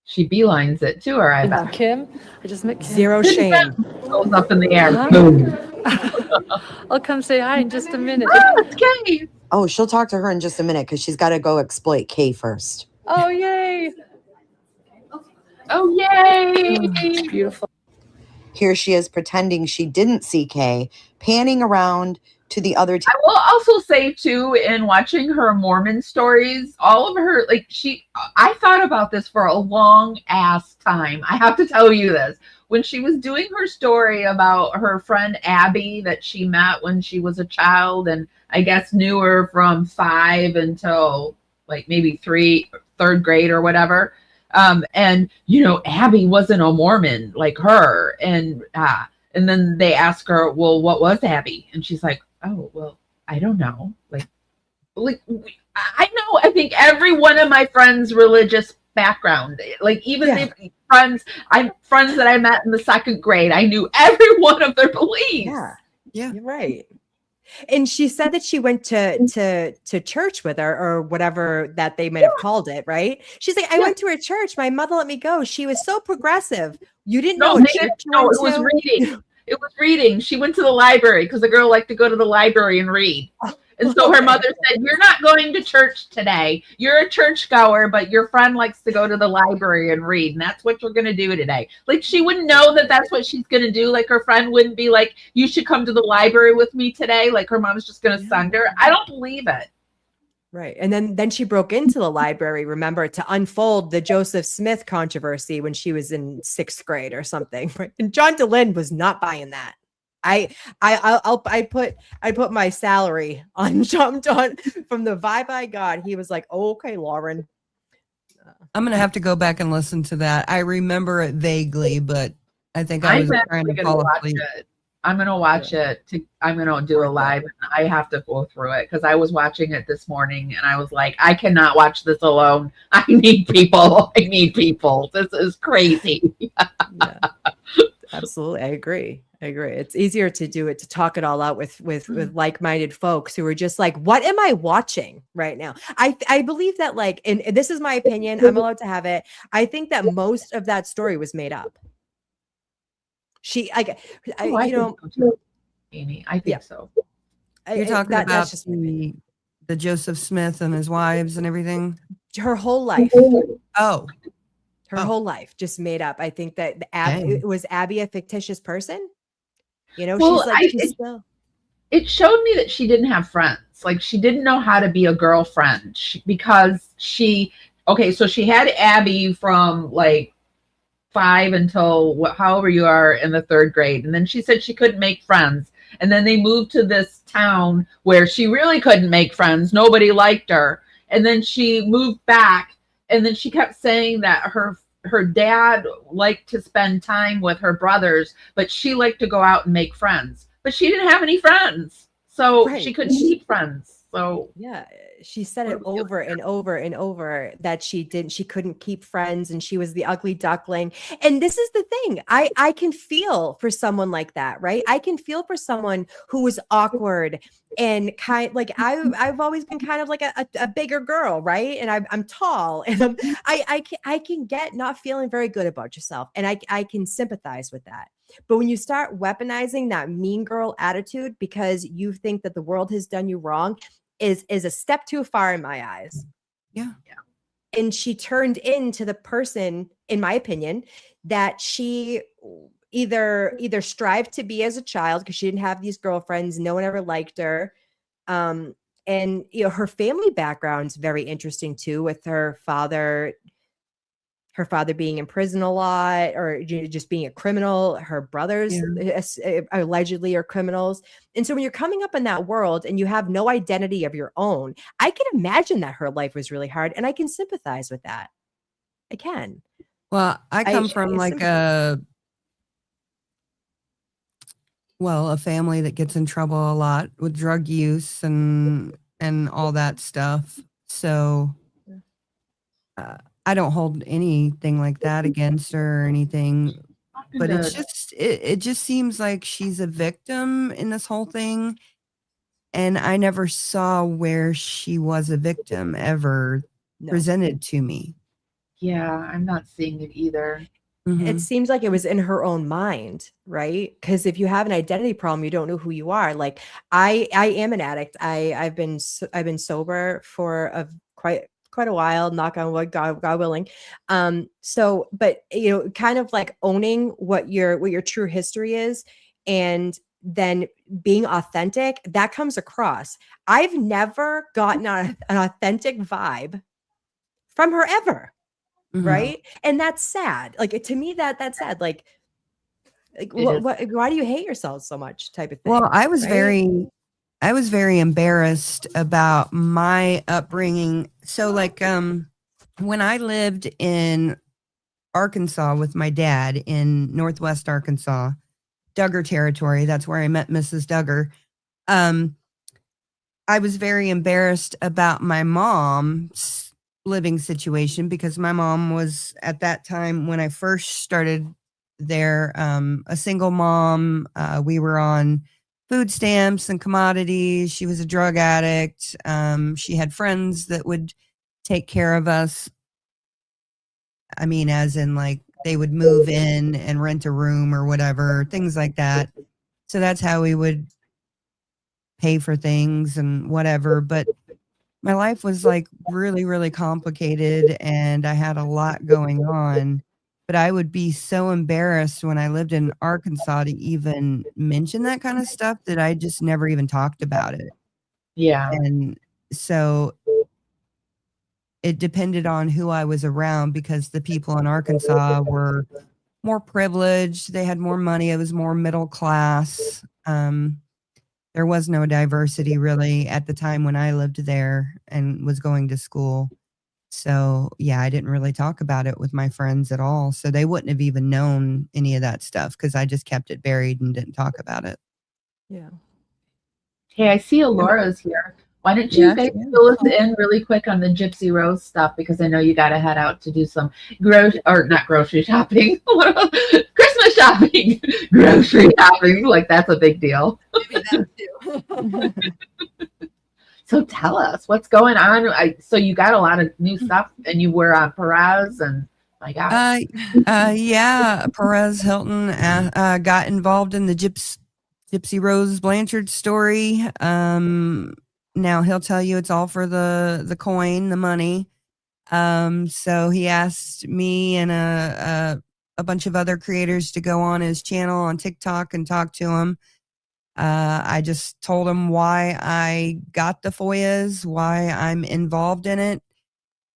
She beelines it to her, I bet. Kim, I just met Kim. Zero shame. Goes up in the air. Boom. I'll come say hi in just a minute. Oh, it's Kay. Oh, she'll talk to her in just a minute because she's got to go exploit Kay first. Oh, yay. Oh, yay. It's beautiful. Here she is pretending she didn't see Kay, panning around to the other. I will also say, too, in watching her Mormon stories, all of her, I thought about this for a long ass time. I have to tell you this. When she was doing her story about her friend Abby that she met when she was a child, and I guess knew her from 5 until maybe 3rd grade or whatever. And Abby wasn't a Mormon like her. And then they ask her, well, what was Abby? And she's like, oh, well, I don't know. I think every one of my friends' religious background, if friends that I met in the 2nd grade, I knew every one of their beliefs. Yeah, you're right. And she said that she went to church with her, or whatever that they might have called it, right? She's like, I went to her church. My mother let me go. She was so progressive. You didn't know. No, it was reading. It was reading. She went to the library because the girl liked to go to the library and read. And so her mother said, you're not going to church today. You're a churchgoer, but your friend likes to go to the library and read. And that's what you're going to do today. She wouldn't know that that's what she's going to do. Her friend wouldn't be like, you should come to the library with me today. Her mom's just going to send her. I don't believe it. Right. And then she broke into the library, remember, to unfold the Joseph Smith controversy when she was in 6th grade or something. Right? And John DeLynn was not buying that. I put my salary on John from the vibe I got. He was like, oh, okay, Lauren. I'm going to have to go back and listen to that. I remember it vaguely, but I think I was trying to fall asleep. I'm gonna watch it. I'm gonna do a live. I have to go through it because I was watching it this morning and I was like, I cannot watch this alone. I need people. I need people. This is crazy. Yeah, absolutely. I agree. It's easier to do it, to talk it all out with like-minded folks who are just like, what am I watching right now? I believe that, like, and this is my opinion, I'm allowed to have it. I think that most of that story was made up. I think so too, Amy. I think so. You're talking about that's just the Joseph Smith and his wives and everything. Her whole life. Her whole life just made up. I think that was Abby a fictitious person? You know, well, it showed me that she didn't have friends. Like, she didn't know how to be a girlfriend because so she had Abby from like 5 until however you are in the 3rd grade. And then she said she couldn't make friends. And then they moved to this town where she really couldn't make friends. Nobody liked her. And then she moved back. And then she kept saying that her dad liked to spend time with her brothers, but she liked to go out and make friends. But she didn't have any friends. So she couldn't keep friends. So yeah, she said it over and over and over that she couldn't keep friends and she was the ugly duckling. And this is the thing. I can feel for someone like that, right? I can feel for someone who was awkward and kind, like I've always been kind of like a bigger girl, right? And I'm tall and I can get not feeling very good about yourself. And I can sympathize with that. But when you start weaponizing that mean girl attitude because you think that the world has done you wrong, is a step too far in my eyes. Yeah. And she turned into the person, in my opinion, that she either strived to be as a child because she didn't have these girlfriends, no one ever liked her. And her family background's very interesting too, with her father being in prison a lot, or just being a criminal. Her brothers allegedly are criminals. And so when you're coming up in that world and you have no identity of your own, I can imagine that her life was really hard, and I can sympathize with that. I can. Well, I come from like a family that gets in trouble a lot with drug use and all that stuff. So I don't hold anything like that against her or anything, but it just seems like she's a victim in this whole thing. And I never saw where she was a victim ever presented to me. Yeah, I'm not seeing it either. Mm-hmm. It seems like it was in her own mind, right? Because if you have an identity problem, you don't know who you are. Like I am an addict. I've been sober for quite a while, knock on wood, God willing. But kind of like owning what your true history is, and then being authentic, that comes across. I've never gotten an authentic vibe from her ever. Mm-hmm. Right. And that's sad. Like, to me, that's sad. Like why do you hate yourself so much, type of thing? Well, I was very embarrassed about my upbringing. So like, when I lived in Arkansas with my dad in Northwest Arkansas, Duggar territory, that's where I met Mrs. Duggar. I was very embarrassed about my mom's living situation because my mom was, at that time when I first started there, a single mom. We were on food stamps and commodities. She was a drug addict. She had friends that would take care of us. I mean, as in like they would move in and rent a room or whatever, things like that. So that's how we would pay for things and whatever. But my life was like really, really complicated and I had a lot going on. But I would be so embarrassed when I lived in Arkansas to even mention that kind of stuff that I just never even talked about it. Yeah. And so it depended on who I was around, because the people in Arkansas were more privileged. They had more money. It was more middle class. There was no diversity really at the time when I lived there and was going to school. So yeah, I didn't really talk about it with my friends at all. So they wouldn't have even known any of that stuff because I just kept it buried and didn't talk about it. Yeah. Hey, I see Alora's here. Why don't you Yeah, guys yeah. fill us in really quick on the Gypsy Rose stuff, because I know you got to head out to do some not grocery shopping, Christmas shopping, grocery shopping. Like that's a big deal. Maybe that too. So tell us what's going on. So you got a lot of new stuff, and you were on Perez, and my God. Yeah, Perez Hilton got involved in the Gypsy Rose Blanchard story. Now he'll tell you it's all for the coin, the money. So he asked me and a bunch of other creators to go on his channel on TikTok and talk to him. I just told him why I got the FOIAs, why I'm involved in it.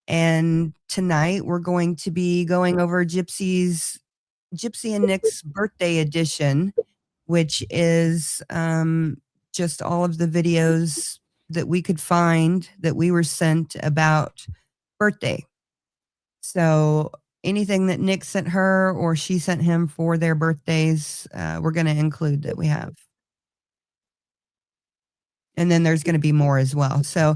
And tonight we're going to be going over Gypsy and Nick's birthday edition, which is just all of the videos that we could find that we were sent about birthday. So anything that Nick sent her or she sent him for their birthdays, we're going to include that we have. And then there's going to be more as well. So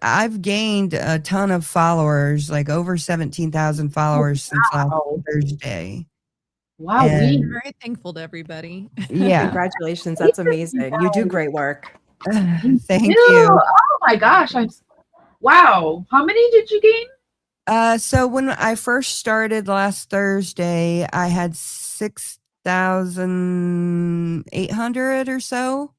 I've gained a ton of followers, like over 17,000 followers since last Thursday. Wow, I'm very thankful to everybody. Yeah. Congratulations. That's amazing. You do great work. Thank you. Oh my gosh. Wow. How many did you gain? So when I first started last Thursday, I had 6,800 or so.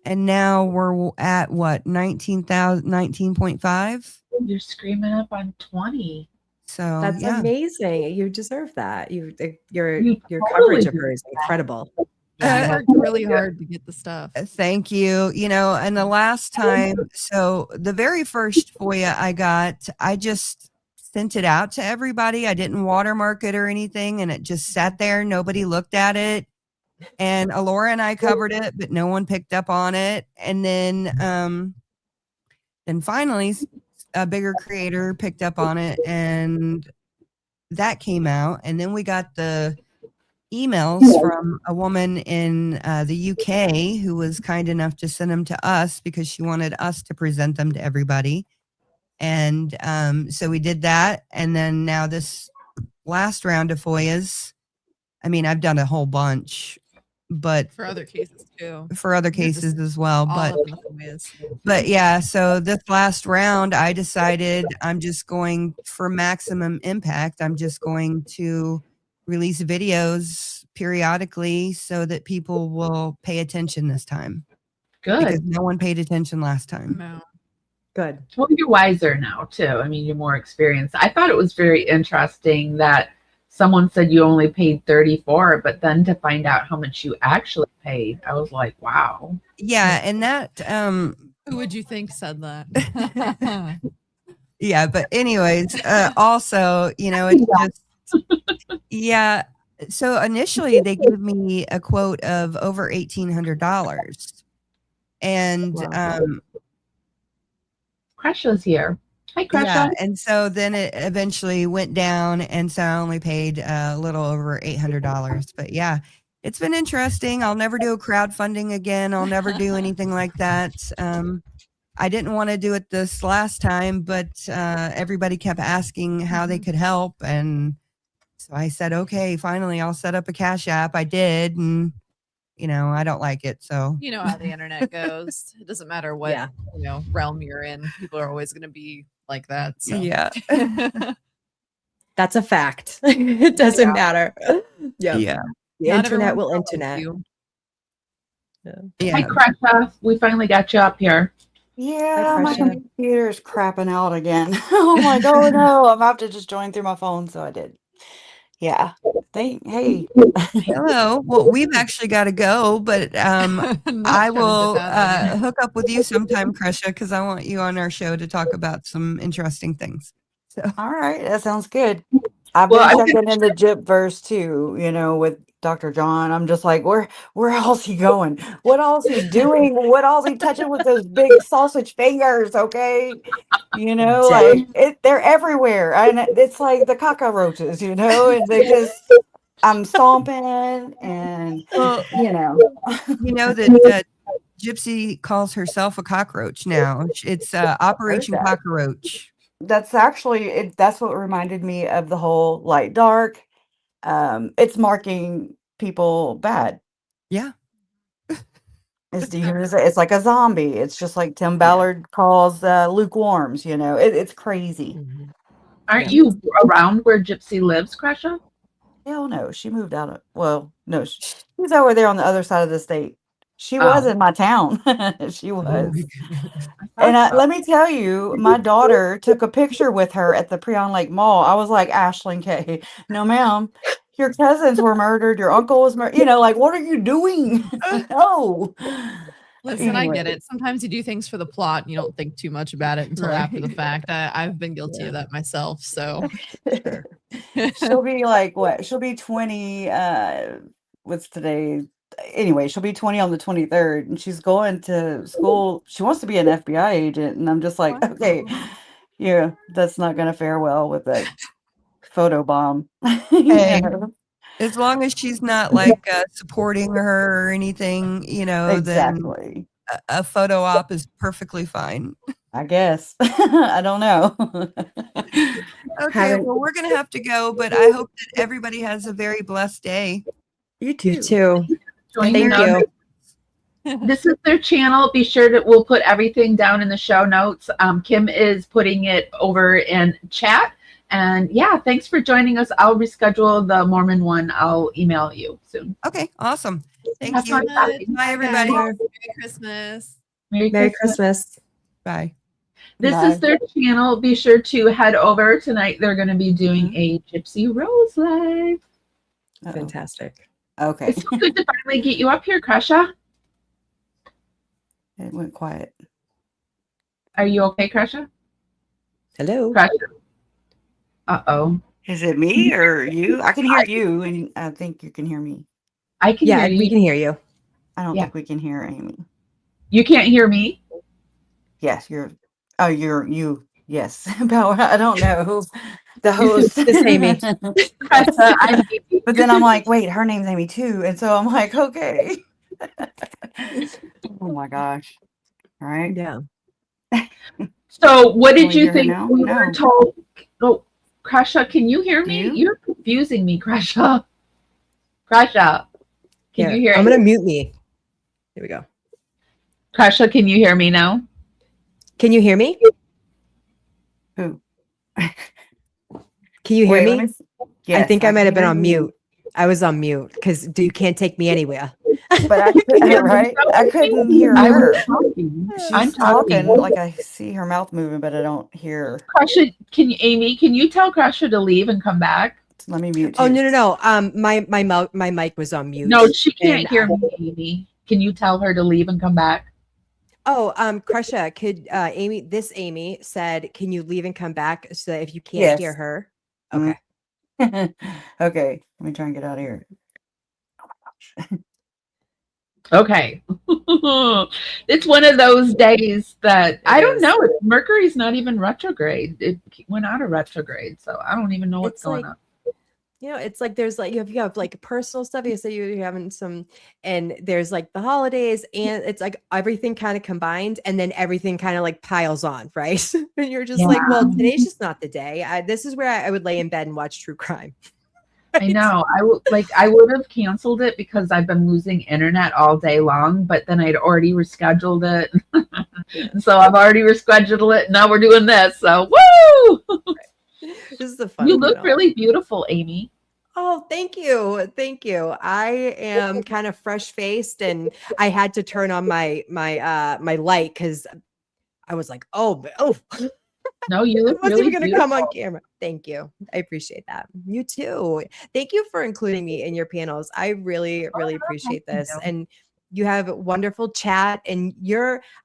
And now we're at what, 19.5? You're screaming up on 20. So That's yeah. amazing. You deserve that. Your You coverage totally of her is incredible. I worked really hard to get the stuff. Thank you. And the last time, so the very first FOIA I got, I just sent it out to everybody. I didn't watermark it or anything, and it just sat there. Nobody looked at it. And Alora and I covered it, but no one picked up on it. And then finally a bigger creator picked up on it, and that came out. And then we got the emails from a woman in the UK who was kind enough to send them to us because she wanted us to present them to everybody. And so we did that. And then now this last round of FOIAs, I mean, I've done a whole bunch, but For other cases too. for other cases as well. All But of the FOIAs. but yeah, so this last round, I decided I'm just going for maximum impact. I'm just going to release videos periodically so that people will pay attention this time. Because Good. no one paid attention last time. No. Good. Well, you're wiser now, too. I mean, you're more experienced. I thought it was very interesting that someone said you only paid 34, but then to find out how much you actually paid, I was like, wow. Yeah, and that Who would you think said that? yeah, but anyways, also, it's just yeah. So initially they gave me a quote of over $1,800. And Wow. Kresha's here. Hi, Kresha. yeah, and so then it eventually went down, and so I only paid a little over $800. But yeah, it's been interesting. I'll never do a crowdfunding again. I'll never do anything like that. I didn't want to do it this last time, but everybody kept asking how they could help, and so I said, okay, finally, I'll set up a Cash App. I did, and I don't like it, so You know how the internet goes. It doesn't matter what Yeah. realm you're in. People are always going to be like that. So. yeah, That's a fact. It doesn't matter. Yeah. yeah, The Not internet everyone will follows internet. you. Hi, yeah. Kresha. We finally got you up here. Yeah, my Kresha. computer is crapping out again. I'm like, oh no, I'm about to just join through my phone, so I did. Yeah. Hey. Hello. Well, we've actually got to go, but Not I Kevin will did that. hook up with you sometime, Kresha, because I want you on our show to talk about some interesting things. So All right, that sounds good. I've Well, been checking in the Gyp verse too, with Dr. John. I'm just like, where else he going? What else he doing? What else he touching with those big sausage fingers? Okay. Dead. They're everywhere. And it's like the cockroaches, and they just, I'm stomping and, Well, you know, you know that Gypsy calls herself a cockroach now. It's heard Operation that. Cockroach. That's actually, that's what reminded me of the whole light dark. It's marking people bad. Yeah. It's like a zombie. It's just like Tim Ballard calls lukewarms, it's crazy. Mhm. Aren't Yeah. you around where Gypsy lives, Kresha? Hell no, she moved out of, well, no, she's over there on the other side of the state. She was Oh, in my town. She Oh was. my goodness. I And thought so. let me tell you, my daughter took a picture with her at the Preon Lake Mall. I was like, Ashlyn K, no, ma'am, your cousins were murdered. Your uncle was murdered. Like, what are you doing? No. Listen, I get Anyway. it. Sometimes you do things for the plot and you don't think too much about it until after the Right. fact. I've been guilty of that myself. So Sure. She'll be like, what? She'll be 20. What's today? Anyway, she'll be 20 on the 23rd, and she's going to school. She wants to be an FBI agent, and I'm just like, okay, yeah, that's not going to fare well with that photo bomb. Hey, as long as she's not like supporting her or anything, then Exactly. a photo op is perfectly fine. I guess. I don't know. Okay, Haven't- well, we're going to have to go, but I hope that everybody has a very blessed day. You too. You too. Join Thank them. you. This is their channel. Be sure that we'll put everything down in the show notes. Kim is putting it over in chat. And yeah, thanks for joining us. I'll reschedule the Mormon one. I'll email you soon. Okay, awesome. Thank Have you. fun. Bye, everybody. Merry Christmas. Merry Merry Christmas. Christmas. Bye. This Bye. is their channel. Be sure to head over tonight. They're going to be doing a Gypsy Rose live. Uh-oh. Fantastic. Okay. It's so good to finally get you up here, Kresha. It went quiet. Are you okay, Kresha? Hello. Kresha. Uh-oh. Is it me or you? I can hear you, and I think you can hear me. I can Yeah, hear you. we can hear you. I don't Yeah. think we can hear Amy. You can't hear me? Yes, you're you. Yes. Power. I don't know. The host. It's Amy. Kresha, I'm Amy. But then I'm like, wait, her name's Amy too. And so I'm like, okay. Oh my gosh. All right. Yeah. So what Can did we you hear her think now? we No. were told? Oh, Kresha, can you hear me? You? You're confusing me, Kresha. Kresha, can you hear I'm gonna mute me. Here we go. Kresha, can you hear me now? Can you hear me? Who? Can you hear Wait, me? let me I yes, think I might can have been hear on you. mute. I was on mute because you can't take me anywhere. But I couldn't, right? I couldn't hear I her. was talking. I'm She's talking talking. like I see her mouth moving, but I don't hear her. Kresha, Amy, can you tell Kresha to leave and come back? Let me mute Oh you. no. My mic was on mute. No, she can't And, hear me, Amy. Can you tell her to leave and come back? Kresha, could Amy said, can you leave and come back so that if you can't hear Yes. her? Mhm. Okay. Okay, let me try and get out of here. Okay. It's one of those days that I don't know. Mercury's not even retrograde. It went out of retrograde, so I don't even know what's It's going like- on. It's like there's like you have like personal stuff. You say you're having some, and there's like the holidays, and it's like everything kind of combined, and then everything kind of like piles on, right? And you're just like, well, today's just not the day. This is where I would lay in bed and watch true crime. I know. I would have canceled it because I've been losing internet all day long, but then I'd already rescheduled it. So I've already rescheduled it. Now we're doing this. So woo! This is the fun. You look really beautiful, Amy. Oh, thank you. Thank you. I am kind of fresh faced, and I had to turn on my light because I was like, oh. No, you I look wasn't really even going to beautiful. come on camera. Thank you. I appreciate that. You too. Thank you for including me in your panels. I really, really appreciate this. And You have a wonderful chat, and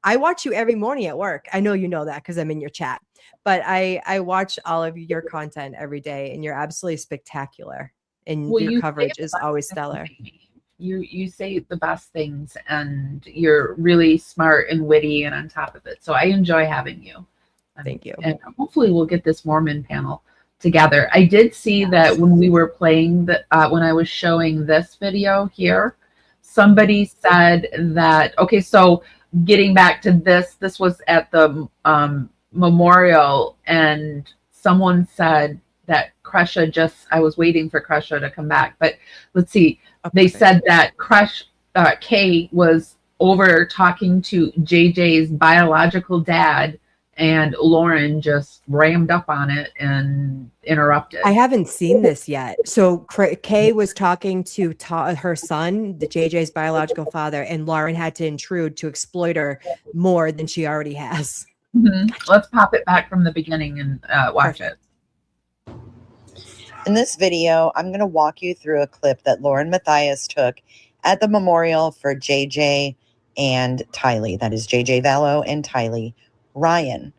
I watch you every morning at work. I know you know that because I'm in your chat, but I watch all of your content every day, and you're absolutely spectacular. And Well, your you say coverage the is best always things, stellar. Amy. You say the best things, and you're really smart and witty and on top of it. So I enjoy having you. Thank you. And hopefully we'll get this Mormon panel together. I did see that when we were playing when I was showing this video here, somebody said that, okay, so getting back to this was at the memorial, and someone said that Kresha I was waiting for Kresha to come back, but let's see. They said that Kay was over talking to JJ's biological dad, and Lauren just rammed up on it and interrupted. I haven't seen this yet. So Kay was talking to her son, the JJ's biological father, and Lauren had to intrude to exploit her more than she already has. Mm-hmm. Let's pop it back from the beginning and watch it. In this video, I'm going to walk you through a clip that Lauren Matthias took at the memorial for JJ and Tylee. That is JJ Vallow and Tylee Ryan.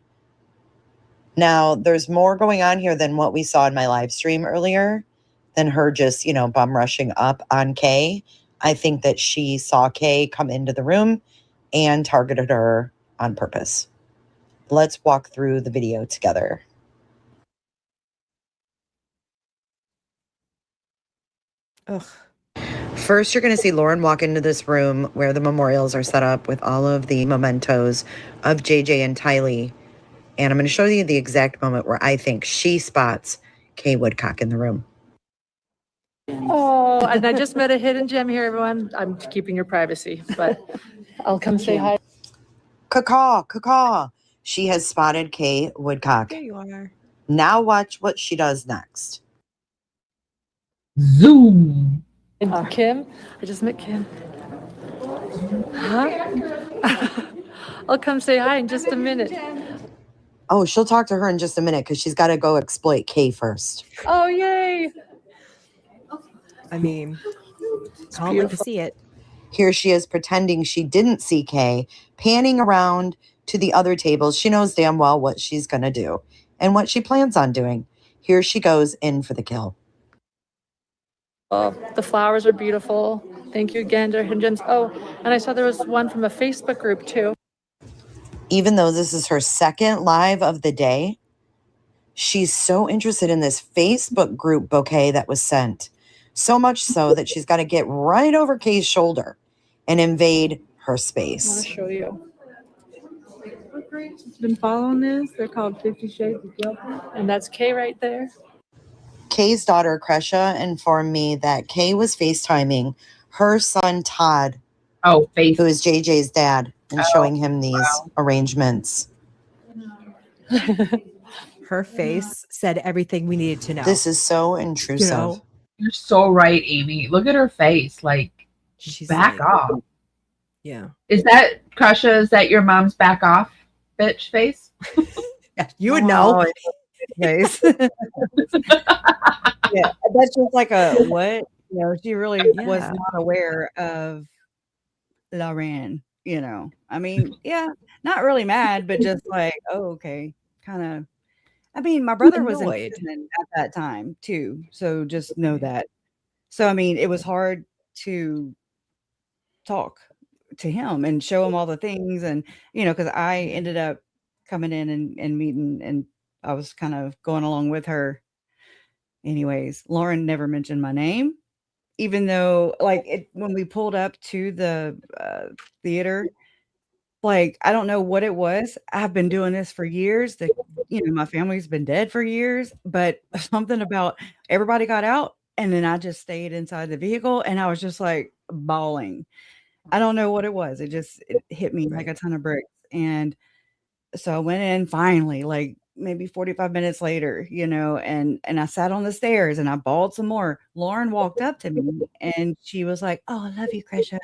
Now, there's more going on here than what we saw in my live stream earlier, than her just, bum rushing up on Kay. I think that she saw Kay come into the room and targeted her on purpose. Let's walk through the video together. Ugh. First, you're going to see Lauren walk into this room where the memorials are set up with all of the mementos of JJ and Tylee. And I'm going to show you the exact moment where I think she spots Kay Woodcock in the room. Oh, and I just met a hidden gem here, everyone. I'm keeping your privacy, but I'll come say hi. Caw, caw. She has spotted Kay Woodcock. There you are. Now watch what she does next. Zoom. And Kim, I just met Kim. Huh? I'll come say hi in just a minute. Oh, she'll talk to her in just a minute because she's got to go exploit Kay first. Oh, yay. I mean, can't wait to see it. Here she is pretending she didn't see Kay, panning around to the other tables. She knows damn well what she's going to do and what she plans on doing. Here she goes in for the kill. Oh, the flowers are beautiful. Thank you again, dear hidden gems. Oh, and I saw there was one from a Facebook group too. Even though this is her second live of the day, she's so interested in this Facebook group bouquet that was sent. So much so that she's got to get right over Kay's shoulder and invade her space. I want to show you. Been following this. They're called 50 Shades of Guilty. And that's Kay right there. Kay's daughter, Kresha, informed me that Kay was FaceTiming her son, Todd, who is JJ's dad, and showing him these arrangements. Her face said everything we needed to know. This is so intrusive. You're so right, Amy. Look at her face. Like, she's back off. Yeah. Is that, Kresha, is that your mom's back off bitch face? You would know. Face. Yeah, that's just like a what? She really was not aware of Lauren, I mean, not really mad, but just like, oh, okay, kind of. I mean, my brother was in prison at that time too, so just know that. So I mean, it was hard to talk to him and show him all the things, and because I ended up coming in and meeting, and I was kind of going along with her. Anyways, Lauren never mentioned my name, even though when we pulled up to the theater, I don't know what it was. I've been doing this for years. My family's been dead for years, but something about everybody got out, and then I just stayed inside the vehicle, and I was just like bawling. I don't know what it was. It hit me like a ton of bricks. And so I went in finally, maybe 45 minutes later, and I sat on the stairs and I bawled some more. Lauren walked up to me and she was like, "Oh, I love you, Kresha."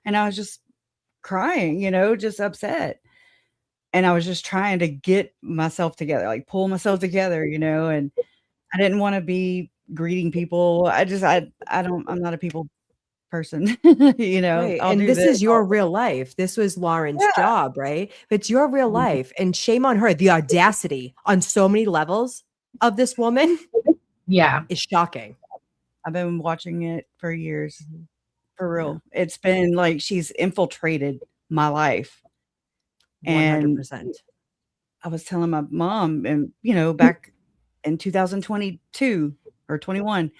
And I was just crying, just upset. And I was just trying to get myself together, pull myself together, and I didn't want to be greeting people. I'm not a people person. You know, Right. I'll And do this this. is your real life. This was Lauren's Yeah. job, right? But it's your real Mhm. life. And shame on her. The audacity on so many levels of this woman Yeah. is shocking. I've been watching it for years. Mhm. For real. It's been like she's infiltrated my life. And 100%. I was telling my mom, and you know, back in 2022 or 21,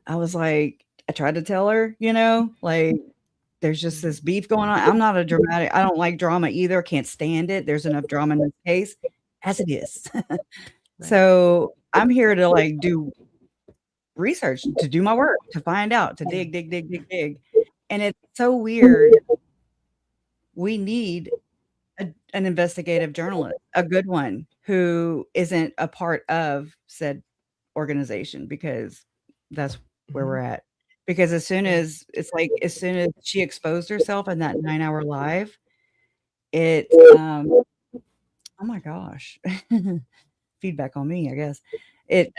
I was like, I tried to tell her, you know, like there's just this beef going on. I'm not a dramatic, I don't like drama either. Can't stand it. There's enough drama in this case as it is. Right. So I'm here to like do research, to do my work, to find out, to Yeah. dig. And it's so weird. We need an investigative journalist, a good one who isn't a part of said organization, because that's where we're Mhm. at. Because as soon Yeah. as it's like, as soon as she exposed herself in that 9-hour live, it, oh my gosh, feedback on me, I guess. It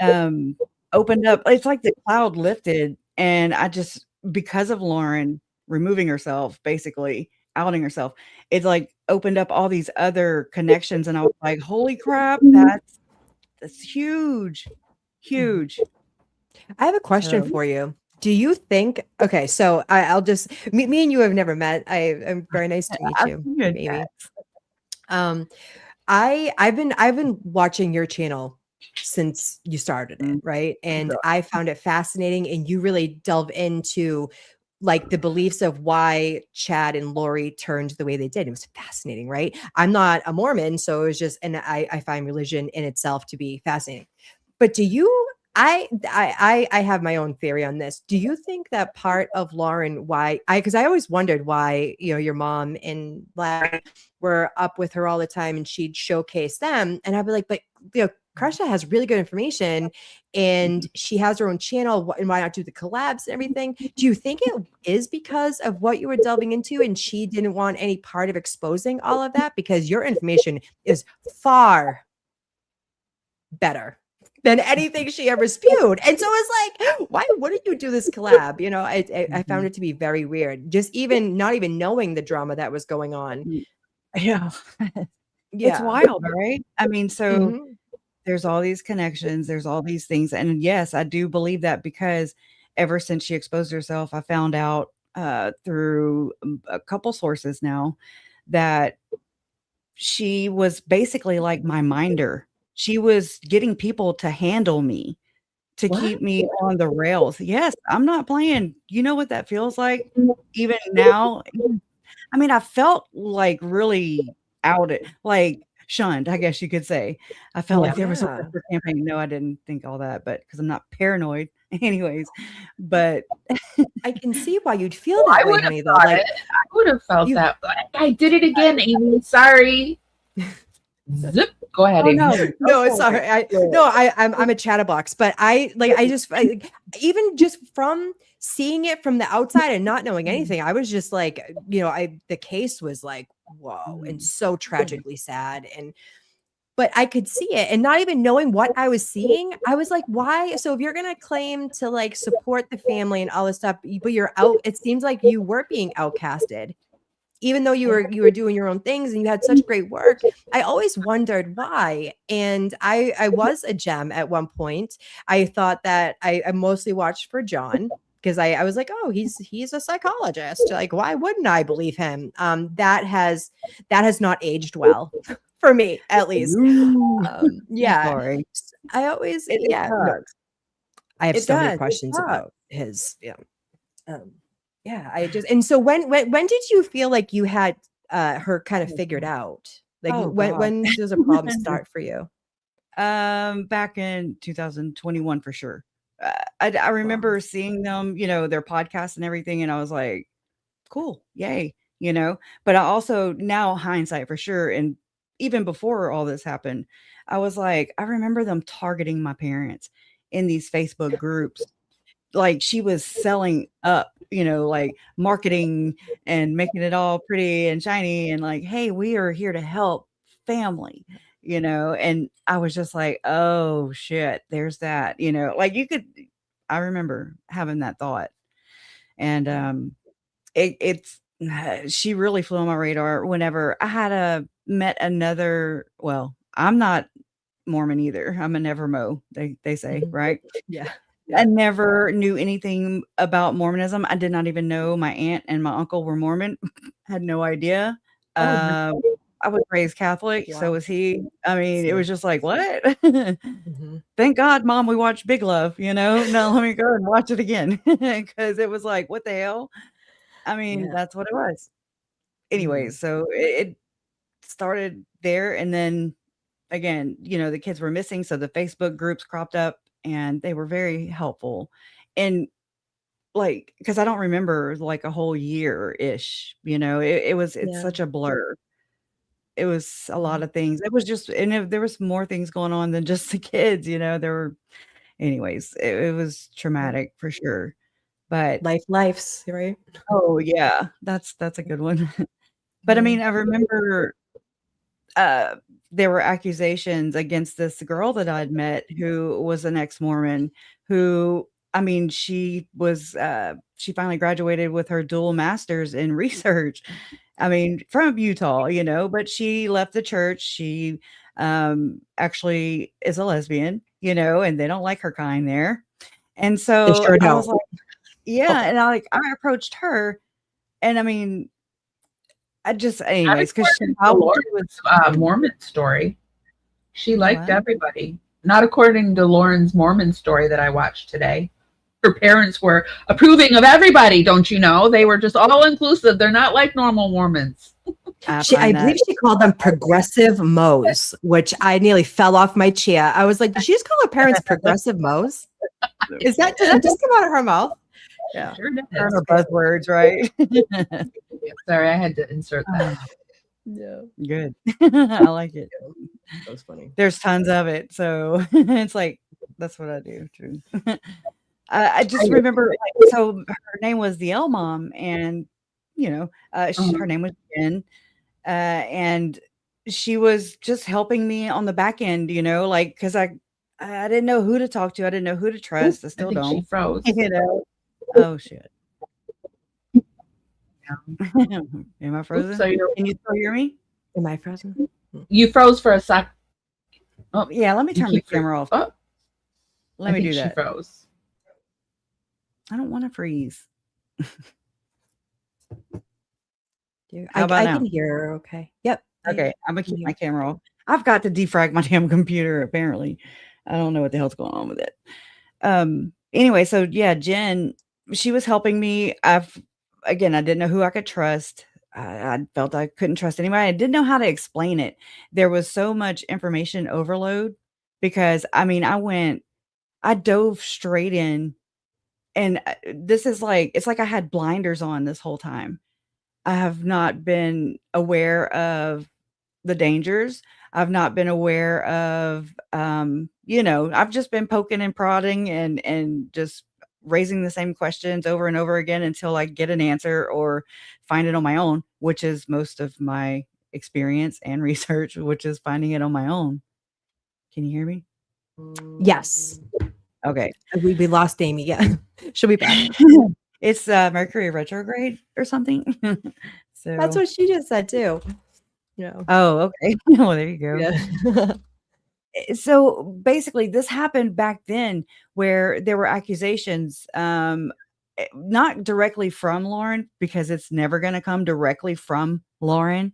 opened up, it's like the cloud lifted, and I just, because of Lauren removing herself, basically outing herself, it's like opened up all these other connections, and I was like, holy crap, that's huge, huge. I have a question So for you. Do you think, okay, so I'll just, me and you have never met. I'm very nice to meet I've you, seen it. Amy. Um, I've been watching your channel since you started it, right? And I found it fascinating, and you really delve into like the beliefs of why Chad and Lori turned the way they did. It was fascinating, right? I'm not a Mormon, so it was just, and I find religion in itself to be fascinating. But do you? I have my own theory on this. Do you think that part of Lauren, why because I always wondered why, your mom and Larry were up with her all the time and she'd showcase them. And I'd be like, but Kresha has really good information and she has her own channel. And why not do the collabs and everything? Do you think it is because of what you were delving into and she didn't want any part of exposing all of that? Because your information is far better than anything she ever spewed. And so it's like, why wouldn't you do this collab? I found it to be very weird. Just even not even knowing the drama that was going on. Yeah. It's Yeah. wild, right? I mean, so Mhm. there's all these connections, there's all these things. And yes, I do believe that, because ever since she exposed herself, I found out through a couple sources now that she was basically like my minder. She was getting people to handle me, to What? keep me on the rails. Yes, I'm not playing. You know what that feels like? Even now, I mean, I felt like really outed, like shunned, I guess you could say. I felt like there was a Yeah. whisper campaign. No, I didn't think all that, but because I'm not paranoid, anyways. But I can see why you'd feel I that way, would have honey, though. thought Like it. I would have felt you that. I did it again, Amy. Sorry. Zip. Go ahead, oh Amy. no, no, go it's for not. it. Do it. I'm a chatterbox, but I just even just from seeing it from the outside and not knowing anything, I was just like, the case was like, whoa, and so tragically sad, but I could see it, and not even knowing what I was seeing, I was like, why? So if you're gonna claim to like support the family and all this stuff, but you're out, it seems like you were being outcasted even though you were doing your own things and you had such great work. I always wondered why. And I was a gem at one point. I thought that I mostly watched for John because I was like, oh, he's a psychologist. Like, why wouldn't I believe him? That has not aged well for me, at least. I'm Yeah. sorry. I always, It yeah. No, sucks. I have It so many does. It questions sucks. about his, yeah, I just, and so when did you feel like you had her kind of figured out? Like Oh when God. when does a problem start for you? Back in 2021 for sure. I remember seeing them, their podcast and everything, and I was like, cool, yay, But I also, now hindsight for sure, and even before all this happened, I was like, I remember them targeting my parents in these Facebook groups. Like she was selling up, like marketing and making it all pretty and shiny and like, hey, we are here to help family, and I was just like, oh shit, there's that, like I remember having that thought. And it's she really flew on my radar whenever I had met another. Well, I'm not Mormon either. I'm a never Mo. They say, right? Yeah. I never knew anything about Mormonism. I did not even know my aunt and my uncle were Mormon. Had no idea. I was raised Catholic, so Wow. was he. I mean, it was just like, what? Mhm. Thank God, Mom, we watched Big Love, Now let me go and watch it again because it was like, what the hell? I mean, Yeah. that's what it was. Anyway, so it started there, and then again, the kids were missing, so the Facebook groups cropped up, and they were very helpful. And like, because I don't remember like a whole year-ish, it's Yeah. such a blur. It was a lot of things. It was just, and there was more things going on than just the kids, there were, anyways, it was traumatic for sure. But Life's, right? oh yeah, that's a good one. But I mean, I remember uh, there were accusations against this girl that I'd met who was an ex-Mormon who, I mean, she finally graduated with her dual masters in research. I mean, from Utah, but she left the church. She actually is a lesbian, and they don't like her kind there. And They so sure I was don't. like, yeah, Okay. and I approached her, and I mean, I just, Not anyways, because according to all she Lauren's was. Mormon story. She liked What? everybody. Not according to Lauren's Mormon story that I watched today. Her parents were approving of everybody, don't you know? They were just all inclusive. They're not like normal Mormons. I I find believe that she called them progressive Moes, which I nearly fell off my chair. I was like, did she just call her parents progressive Moes? Did that just come out of her mouth? Yeah. Sure did. her buzzwords, right? Sorry, I had to insert that. Yeah. Good. I like it. That was funny. There's tons of it. So it's like, that's what I do too. I just remember, like, so her name was the L Mom, and her name was Jen, and she was just helping me on the back end, like, because I didn't know who to talk to, I didn't know who to trust. I still I think don't. she froze. Oh shit. Am I frozen? Oops, so Can you still hear me? Am I frozen? you froze for a sec. Oh, Yeah, let me turn my camera off. Oh, Let me do she that. froze. I don't want to freeze. I about now? can hear her okay. Yep. Okay, I'm gonna keep my camera off. I've got to defrag my damn computer, apparently. I don't know what the hell's going on with it. Anyway, so yeah, Jen, she was helping me. I didn't know who I could trust. I felt I couldn't trust anybody. I didn't know how to explain it. There was so much information overload because I dove straight in, and this is like, it's like I had blinders on this whole time. I have not been aware of the dangers. I've not been aware of, I've just been poking and prodding and just raising the same questions over and over again until I get an answer or find it on my own, which is most of my experience and research, which is finding it on my own. Can you hear me? Yes. Okay. We lost Amy. Yeah. She'll be back. It's Mercury retrograde or something. So That's what she just said too. Yeah. Oh, okay. Well, there you go. Yeah. So basically this happened back then where there were accusations, not directly from Lauren, because it's never going to come directly from Lauren.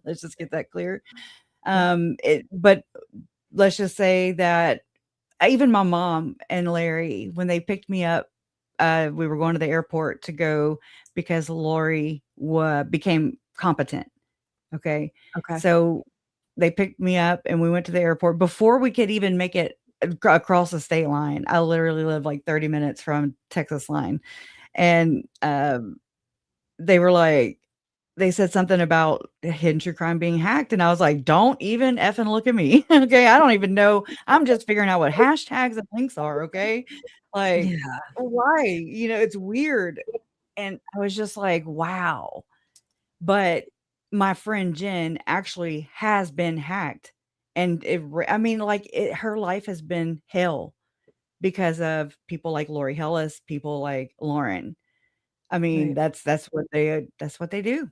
Let's just get that clear. But let's just say that even my mom and Larry, when they picked me up, we were going to the airport to go because Lori became competent. Okay. So they picked me up and we went to the airport before we could even make it across the state line. I literally live like 30 minutes from Texas line. And they were like, they said something about hidden true crime being hacked. And I was like, don't even effing look at me. Okay. I don't even know. I'm just figuring out what hashtags and links are. Okay. Like, why? It's weird. And I was just like, wow. But my friend Jen actually has been hacked. And her life has been hell because of people like Lori Hellis, people like Lauren. I mean, Right. that's what they do.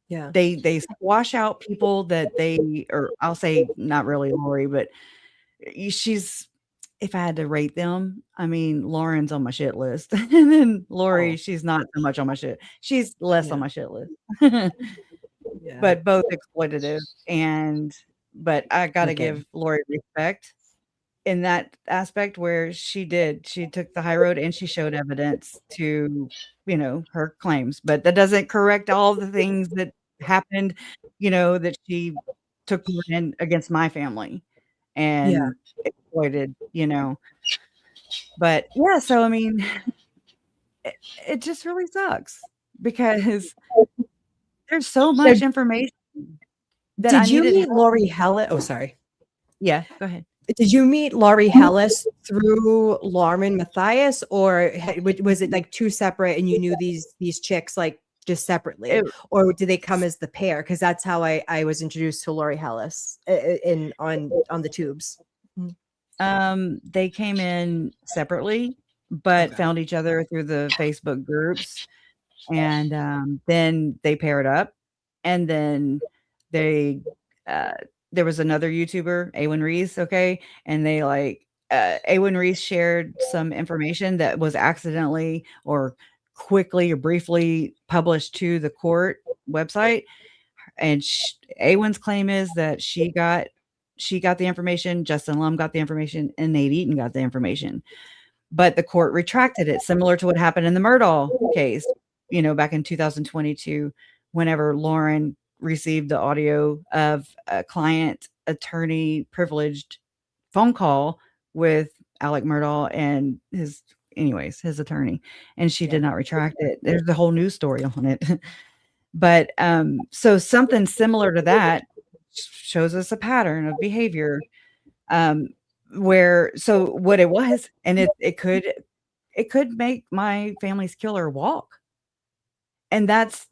Yeah. They squash out people that they, or I'll say not really Lori, but she's, if I had to rate them, I mean, Lauren's on my shit list. And then Lori, Oh, she's not so much on my shit. She's less on yeah. my shit list. Yeah. But both exploitative, but I gotta Okay. give Lori respect in that aspect where she took the high road and she showed evidence to, her claims, but that doesn't correct all the things that happened, that she took part in against my family Yeah. and exploited, but yeah, so I mean, it just really sucks because there's so So much information that I did you needed meet help. Lori Hellis? Oh, sorry. Yeah, go ahead. Did you meet Laurie Hellis through Lauren Matthias, or was it like two separate and you knew these chicks like just separately, It, or did they come as the pair? Because that's how I was introduced to Laurie Hellis on the tubes. they came in separately, but Okay. found each other through the Facebook groups, and then they paired up, and then they uh, there was another YouTuber, Awen Reese, okay, and they Awen Reese shared some information that was accidentally or quickly or briefly published to the court website, and Awen's claim is that she got the information, Justin Lum got the information, and Nate Eaton got the information. But the court retracted it, similar to what happened in the Murdaugh case, back in 2022, whenever Lauren received the audio of a client attorney privileged phone call with Alec Murdaugh and his attorney, and she did not retract it. There's a whole news story on it. But so something similar to that shows us a pattern of behavior, where, so what it was, and it could make my family's killer walk. And that's,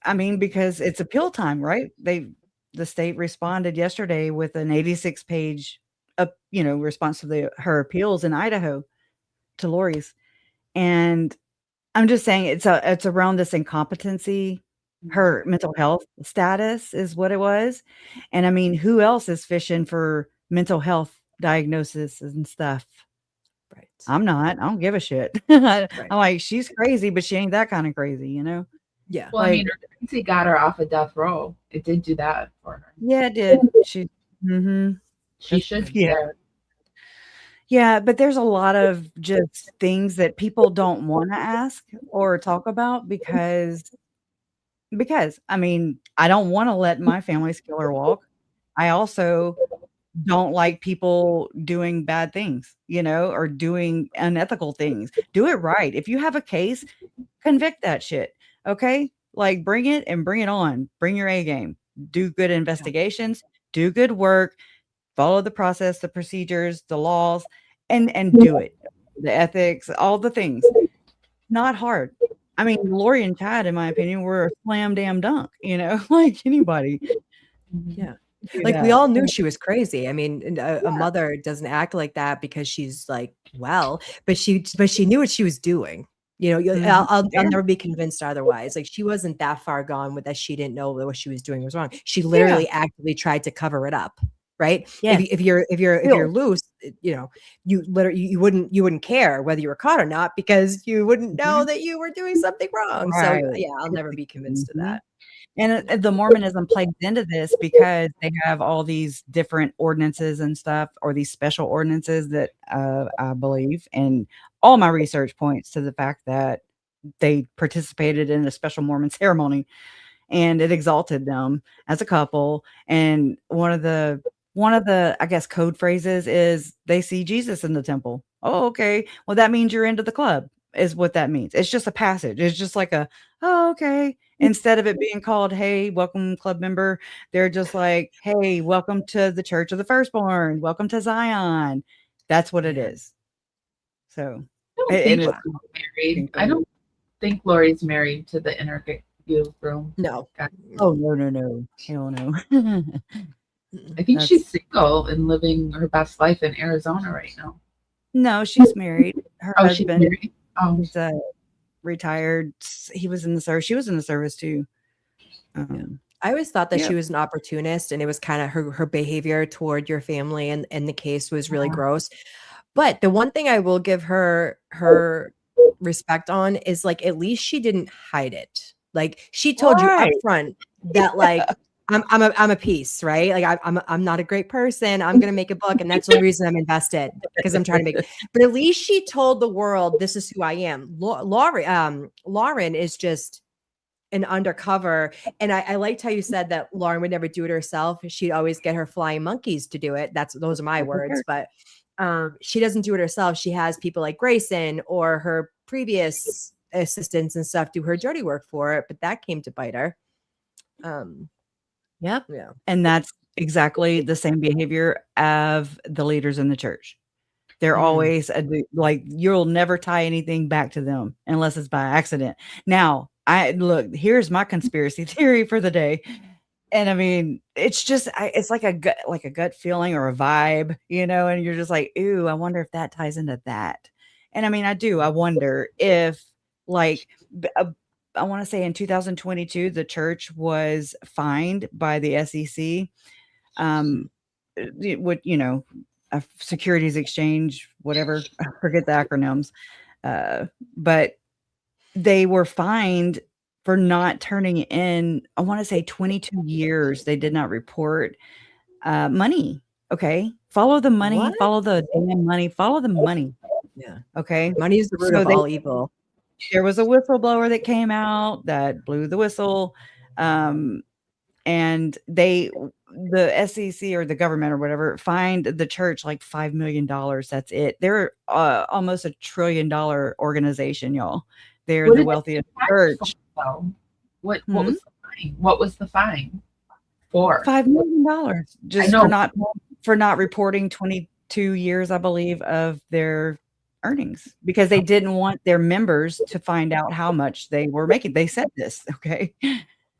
I mean, because it's appeal time, right? The state responded yesterday with an 86-page response to her appeals in Idaho to Lori's. And I'm just saying it's around this incompetency. Her mental health status is what it was. And I mean, who else is fishing for mental health diagnosis and stuff? Right. I'm not. I don't give a shit. I'm Right. like, she's crazy, but she ain't that kind of crazy, Yeah. Well, I mean, her pregnancy got her off of death row. It did do that for her. Yeah, it did. She should yeah. care. Yeah, but there's a lot of just things that people don't want to ask or talk about because I mean, I don't want to let my family's killer walk. I also don't like people doing bad things, or doing unethical things. Do it right. If you have a case, convict that shit. Okay? Like, bring it and bring it on. Bring your A game. Do good investigations, do good work, follow the process, the procedures, the laws, and do it. The ethics, all the things. Not hard. I mean, Lori and Chad, in my opinion, were a slam damn dunk, like anybody. Yeah. Do Like, we that. all knew she was crazy. I mean, a mother doesn't act like that because she's like, well, but she knew what she was doing. I'll Yeah. never be convinced otherwise. Like, she wasn't that far gone with that. She didn't know that what she was doing was wrong. She Yeah. literally actively tried to cover it up. Right. Yeah. If you're loose, you wouldn't care whether you were caught or not, because you wouldn't know that you were doing something wrong. Right. So yeah, I'll never be convinced of that. And the Mormonism plays into this because they have all these different ordinances and stuff, or these special ordinances that I believe, and all my research points to the fact that they participated in a special Mormon ceremony, and it exalted them as a couple. And one of the I guess code phrases is they see Jesus in the temple. Oh, okay. Well, that means you're into the club, is what that means. It's just a passage. It's just like oh, okay. Instead of it being called, hey, welcome club member, they're just like, hey, welcome to the Church of the Firstborn. Welcome to Zion. That's what it is. So, I don't think Lori's married to the interview room. No. Oh, no. Hell no. I think she's single and living her best life in Arizona right now. No, she's married. Her husband she's married. is a retired. He was in the service. She was in the service too. I always thought that Yeah. she was an opportunist, and it was kind of her behavior toward your family and the case was really gross. But the one thing I will give her respect on is, like, at least she didn't hide it. Like, she told you up Right. front that, like, I'm a piece, right? Like, I'm not a great person. I'm gonna make a book, and that's the only reason I'm invested, because I'm trying to make. But at least she told the world, this is who I am. Lauren is just an undercover. And I liked how you said that Lauren would never do it herself. She'd always get her flying monkeys to do it. Those are my words, but she doesn't do it herself. She has people like Grayson or her previous assistants and stuff do her dirty work for it, but that came to bite her. Yep. Yeah. And that's exactly the same behavior of the leaders in the church. They're always like, you'll never tie anything back to them unless it's by accident. Now, here's my conspiracy theory for the day. And I mean, it's just, it's like a gut feeling or a vibe, and you're just like, ooh, I wonder if that ties into that. And I mean, I wonder if, like, I want to say in 2022, the church was fined by the SEC, a securities exchange, whatever, I forget the acronyms. But they were fined for not turning in, I want to say 22 years. They did not report money. Okay. Follow the money, What? follow the damn money, follow the money. Yeah. Okay. Money is the root of all evil. There was a whistleblower that came out that blew the whistle. And the SEC or the government or whatever fined the church like $5 million. That's it. They're almost $1 trillion organization, y'all. They're the wealthiest church. What was the fine? What was the fine for? $5 million just for not reporting 22 years, I believe, of their earnings, because they didn't want their members to find out how much they were making. They said this, okay?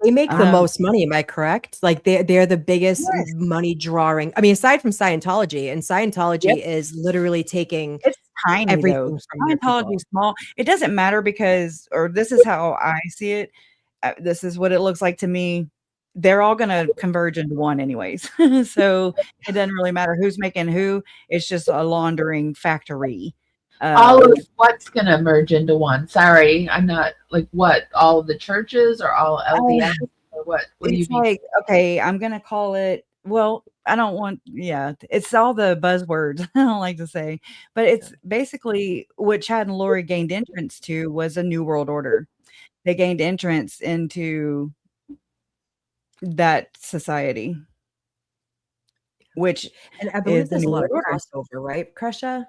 They make the most money, am I correct? Like, they're the biggest money drawing. I mean, aside from Scientology, and Scientology is literally taking tiny everything though. from your Scientology is small. It doesn't matter because, or this is how I see it. This is what it looks like to me. They're all going to converge into one anyways. So it doesn't really matter who's making who. It's just a laundering factory. All of what's going to merge into one? Sorry, I'm not like what? All of the churches or all LDS or what? What do you mean? Like, okay, I'm going to call it. Well, I don't want. Yeah, it's all the buzzwords I don't like to say, but it's basically what Chad and Lori gained entrance to was a new world order. They gained entrance into that society, which and I believe there's a lot of crossover, right, Kresha?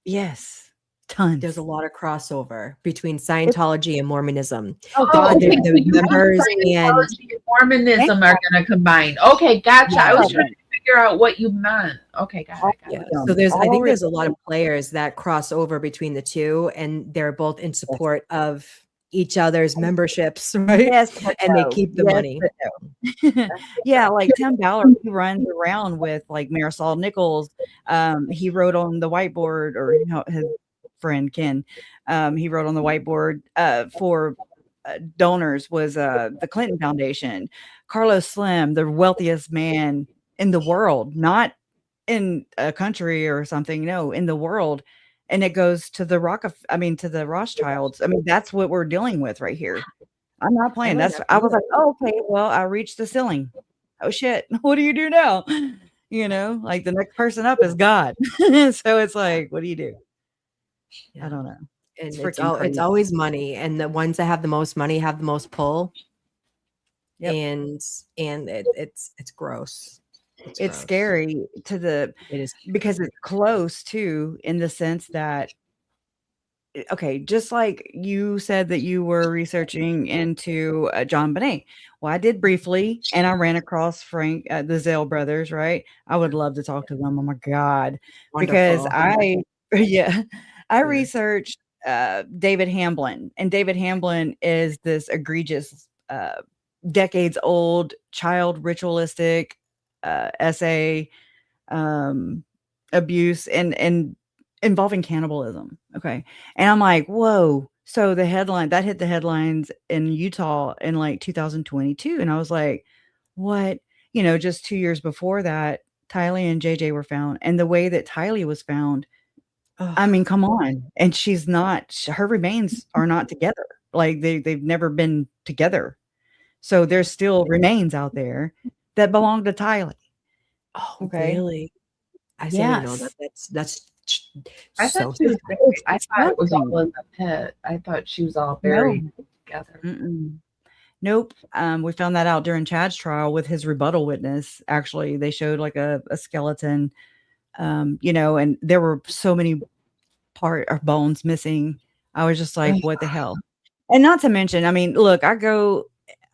Yes, tons. There's a lot of crossover between Scientology and Mormonism. The members and Mormonism are going to combine. Okay, gotcha. I was trying to figure out what you meant. Okay, got it. So I think there's a lot of players that cross over between the two, and they're both in support of each other's memberships, right? Yes, and they keep the money. Yeah, like Tim Ballard, he runs around with like Marisol Nichols. He wrote on the whiteboard, or his friend Ken. He wrote on the whiteboard for donors was the Clinton Foundation. Carlos Slim, the wealthiest man in the world, not in a country or something, no, in the world. And it goes to the to the Rothschilds. I mean, that's what we're dealing with right here. I'm not playing. I was like, oh, okay, well, I reached the ceiling. Oh shit. What do you do now? Like the next person up is God. So it's like, what do you do? I don't know. And it's always money. And the ones that have the most money have the most pull. Yep. And it's gross. It's scary because it's close too, in the sense that, okay, just like you said that you were researching into John Bonet. Well, I did briefly, and I ran across Frank, the Zale brothers, right? I would love to talk to them. Oh my God. Wonderful. Because I researched David Hamblin, and David Hamblin is this egregious, decades old child ritualistic essay, abuse and involving cannibalism. Okay. And I'm like, whoa, So the headline that hit the headlines in Utah in like 2022. And I was like, what? Just 2 years before that, Tylee and JJ were found. And the way that Tylee was found, I mean, come on. And she's not, her remains are not together. Like they've never been together. So there's still remains out there that belong to Tylee. Oh, Okay. really? I didn't know that. Yes. That's I so thought she was sad. buried. I thought it was all in the pit. I thought she was all buried together. Mm-mm. Nope. We found that out during Chad's trial with his rebuttal witness. Actually, they showed like a skeleton, and there were so many part or bones missing. I was just like, what the hell? And not to mention, I mean, look, I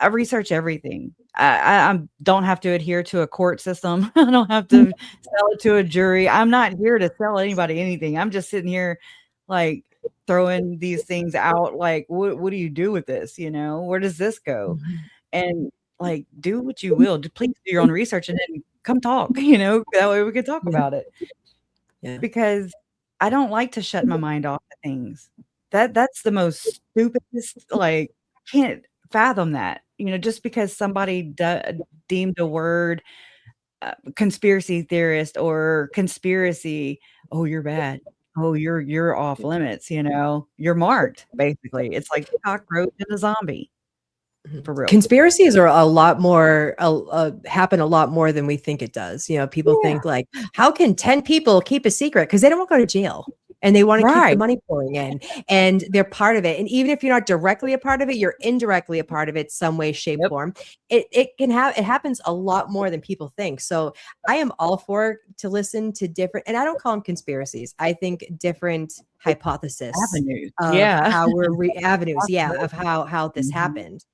research everything. I don't have to adhere to a court system. I don't have to sell it to a jury. I'm not here to sell anybody anything. I'm just sitting here like throwing these things out. Like, what do you do with this? Where does this go? And like, do what you will. Please do your own research and then come talk, that way we can talk about it. Yeah. Because I don't like to shut my mind off to things. That's the most stupidest, like, I can't fathom that, just because somebody deemed a word conspiracy theorist or conspiracy, oh, you're bad. Oh, you're off limits, you're marked, basically. It's like a cockroach and a zombie. For real. Conspiracies are a lot more happen a lot more than we think it does. People think like, how can 10 people keep a secret? Because they don't want to go to jail and they want to keep the money pouring in and they're part of it. And even if you're not directly a part of it, you're indirectly a part of it some way, shape, form. It happens a lot more than people think. So I am all for to listen to different, and I don't call them conspiracies. I think different hypotheses avenues. Of how we're avenues. Yeah. Of how this happened.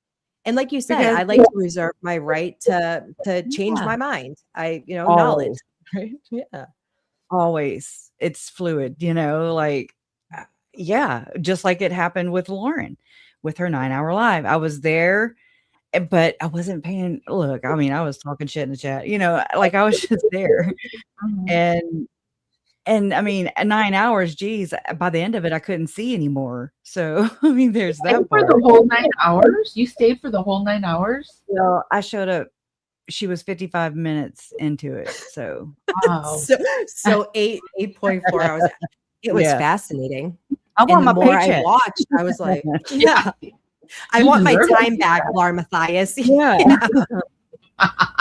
And like you said, I like to reserve my right to change my mind. Knowledge. Right? Yeah. Always. It's fluid, like, just like it happened with Lauren with her 9-hour live. I was there, but I wasn't paying. Look, I mean, I was talking shit in the chat, like I was just there. And I mean, 9 hours, geez, by the end of it, I couldn't see anymore. So, I mean, there's that for the whole 9 hours? You stayed for the whole 9 hours? Well, I showed up. She was 55 minutes into it. So, wow. so 8.4 hours. It was fascinating. I want my paycheck. I watched, I was like, yeah, I want my time back, Lauren Matthias. Yeah.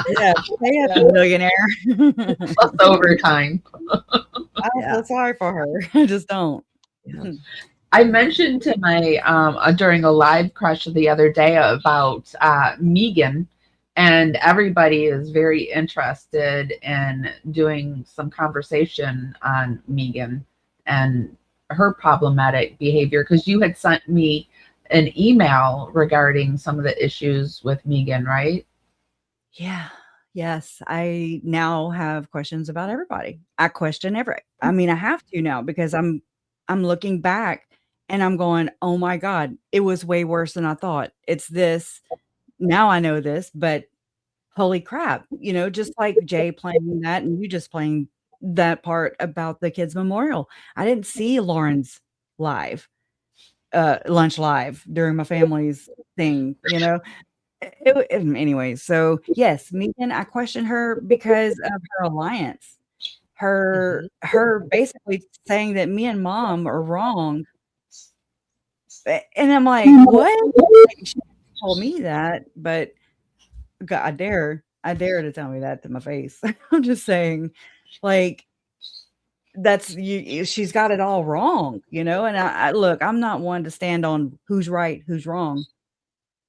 Yeah, pay a millionaire. Plus overtime. I don't feel sorry for her. I just don't. Yeah. I mentioned to my during a live Kresha the other day about Megan, and everybody is very interested in doing some conversation on Megan and her problematic behavior, because you had sent me an email regarding some of the issues with Megan, right? Yeah. Yes. I now have questions about everybody. I question I mean, I have to now because I'm looking back and I'm going, oh my God, it was way worse than I thought. It's this. Now I know this, but holy crap, just like Jay playing that and you just playing that part about the kids' memorial. I didn't see Lauren's lunch live during my family's thing, anyway. So yes, Megan, I question her because of her alliance, her basically saying that me and mom are wrong. And I'm like, what? She told me that, but God, I dare to tell me that to my face. I'm just saying, like, that's you. She's got it all wrong, And I look, I'm not one to stand on who's right, who's wrong.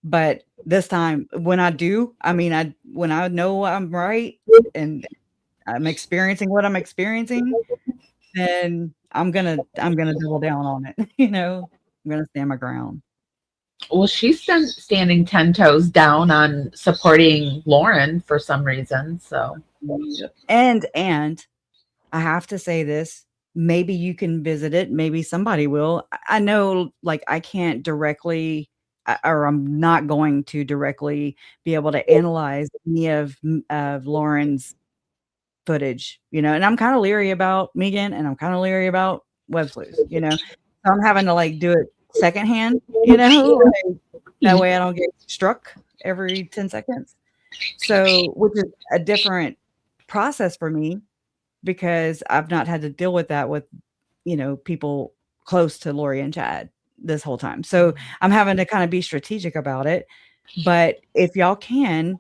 But this time, when I do, I mean, when I know I'm right and I'm experiencing what I'm experiencing, then I'm gonna double down on it. I'm gonna stand my ground. Well, she's standing 10 toes down on supporting Lauren for some reason. So, and I have to say this. Maybe you can visit it. Maybe somebody will. I know, like, I can't directly, or I'm not going to directly be able to analyze any of Lauren's footage, and I'm kind of leery about Megan and I'm kind of leery about Web Sleuth, so I'm having to like do it secondhand, you know, like, that way I don't get struck every 10 seconds. So, which is a different process for me because I've not had to deal with that with, people close to Lori and Chad this whole time. So I'm having to kind of be strategic about it. But if y'all can,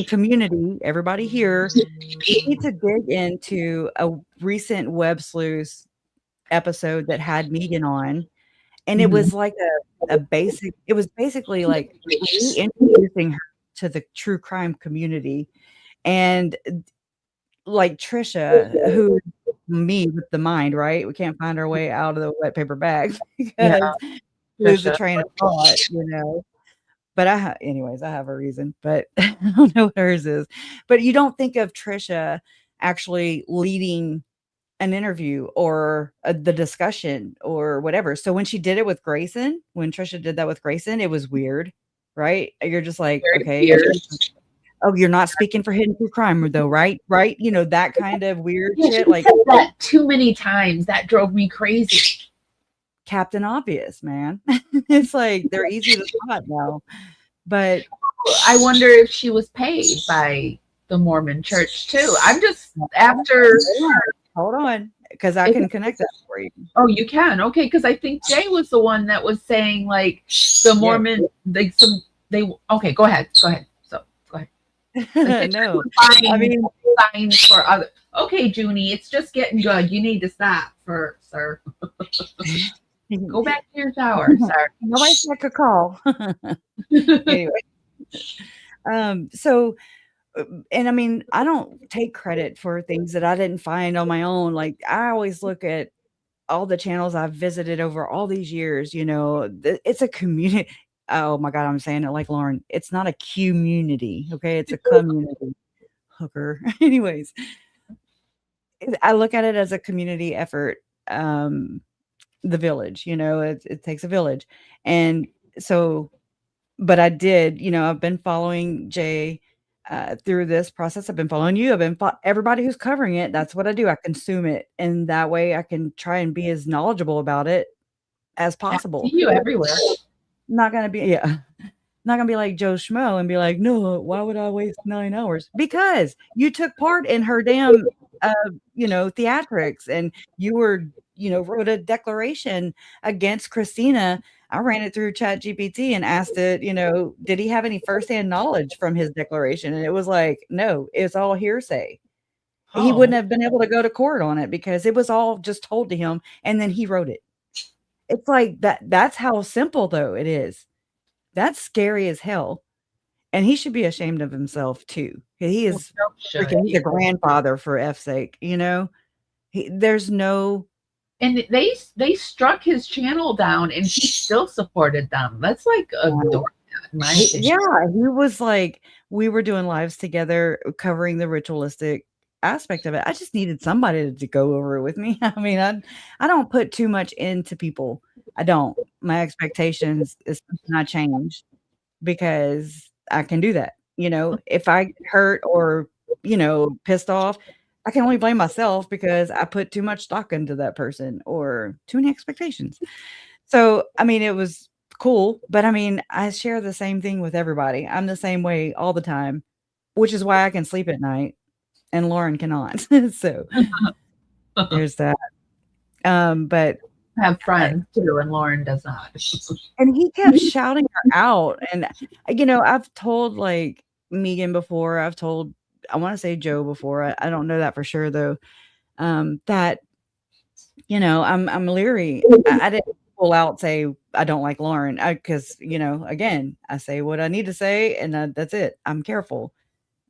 community, everybody here, we need to dig into a recent Web Sleuth episode that had Megan on. And it was like it was basically like reintroducing her to the true crime community. And like Kresha, who me with the mind, right? We can't find our way out of the wet paper bag because lose the train of thought. But anyways, I have a reason, but I don't know what hers is. But you don't think of Trisha actually leading an interview or the discussion or whatever. So when she did it with Grayson, when Trisha did that with Grayson, it was weird, right? You're just like, okay. Oh, you're not speaking for Hidden True Crime though, right? Right? That kind of weird shit. Like that too many times. That drove me crazy. Captain Obvious, man. It's like they're easy to spot now. But I wonder if she was paid by the Mormon church too. I'm just after. Hold on, because I can connect that for you. Oh, you can? Okay, because I think Jay was the one that was saying like the Mormon, okay, go ahead. So go ahead. Like, no, signs for other. Okay, Junie, it's just getting good. You need to stop, sir. Go back to your shower, sir. Nobody took a call. Anyway, so. And I don't take credit for things that I didn't find on my own. Like I always look at all the channels I've visited over all these years, it's a community. Oh my God, I'm saying it like Lauren. It's not a community. Okay. It's a community hooker. Anyways, I look at it as a community effort. The village, it takes a village. And so, but I did, I've been following Jay through this process. I've been following you. I've been everybody who's covering it. That's what I do. I consume it, and that way I can try and be as knowledgeable about it as possible. I see you everywhere. Not gonna be like Joe Schmo and be like, no, why would I waste 9 hours? Because you took part in her damn, theatrics, and you were, wrote a declaration against Christina. I ran it through ChatGPT and asked it, did he have any firsthand knowledge from his declaration? And it was like, no, it's all hearsay. He wouldn't have been able to go to court on it because it was all just told to him. And then he wrote it. It's like that. That's how simple though it is. That's scary as hell. And he should be ashamed of himself too. He is freaking the grandfather for F's sake, there's no. And they struck his channel down, and he still supported them. That's like a yeah. He was like, we were doing lives together, covering the ritualistic aspect of it. I just needed somebody to go over it with me. I don't put too much into people. I don't. My expectations is something I change because I can do that. If I get hurt or pissed off, I can only blame myself because I put too much stock into that person or too many expectations. So, it was cool, but I share the same thing with everybody. I'm the same way all the time, which is why I can sleep at night and Lauren cannot. So there's that. But I have friends too, and Lauren does not. And he kept shouting her out. And, I've told like Megan before, I want to say Joe before. I don't know that for sure though. That, I'm leery. I didn't pull out, say, I don't like Lauren because, again, I say what I need to say and that's it. I'm careful.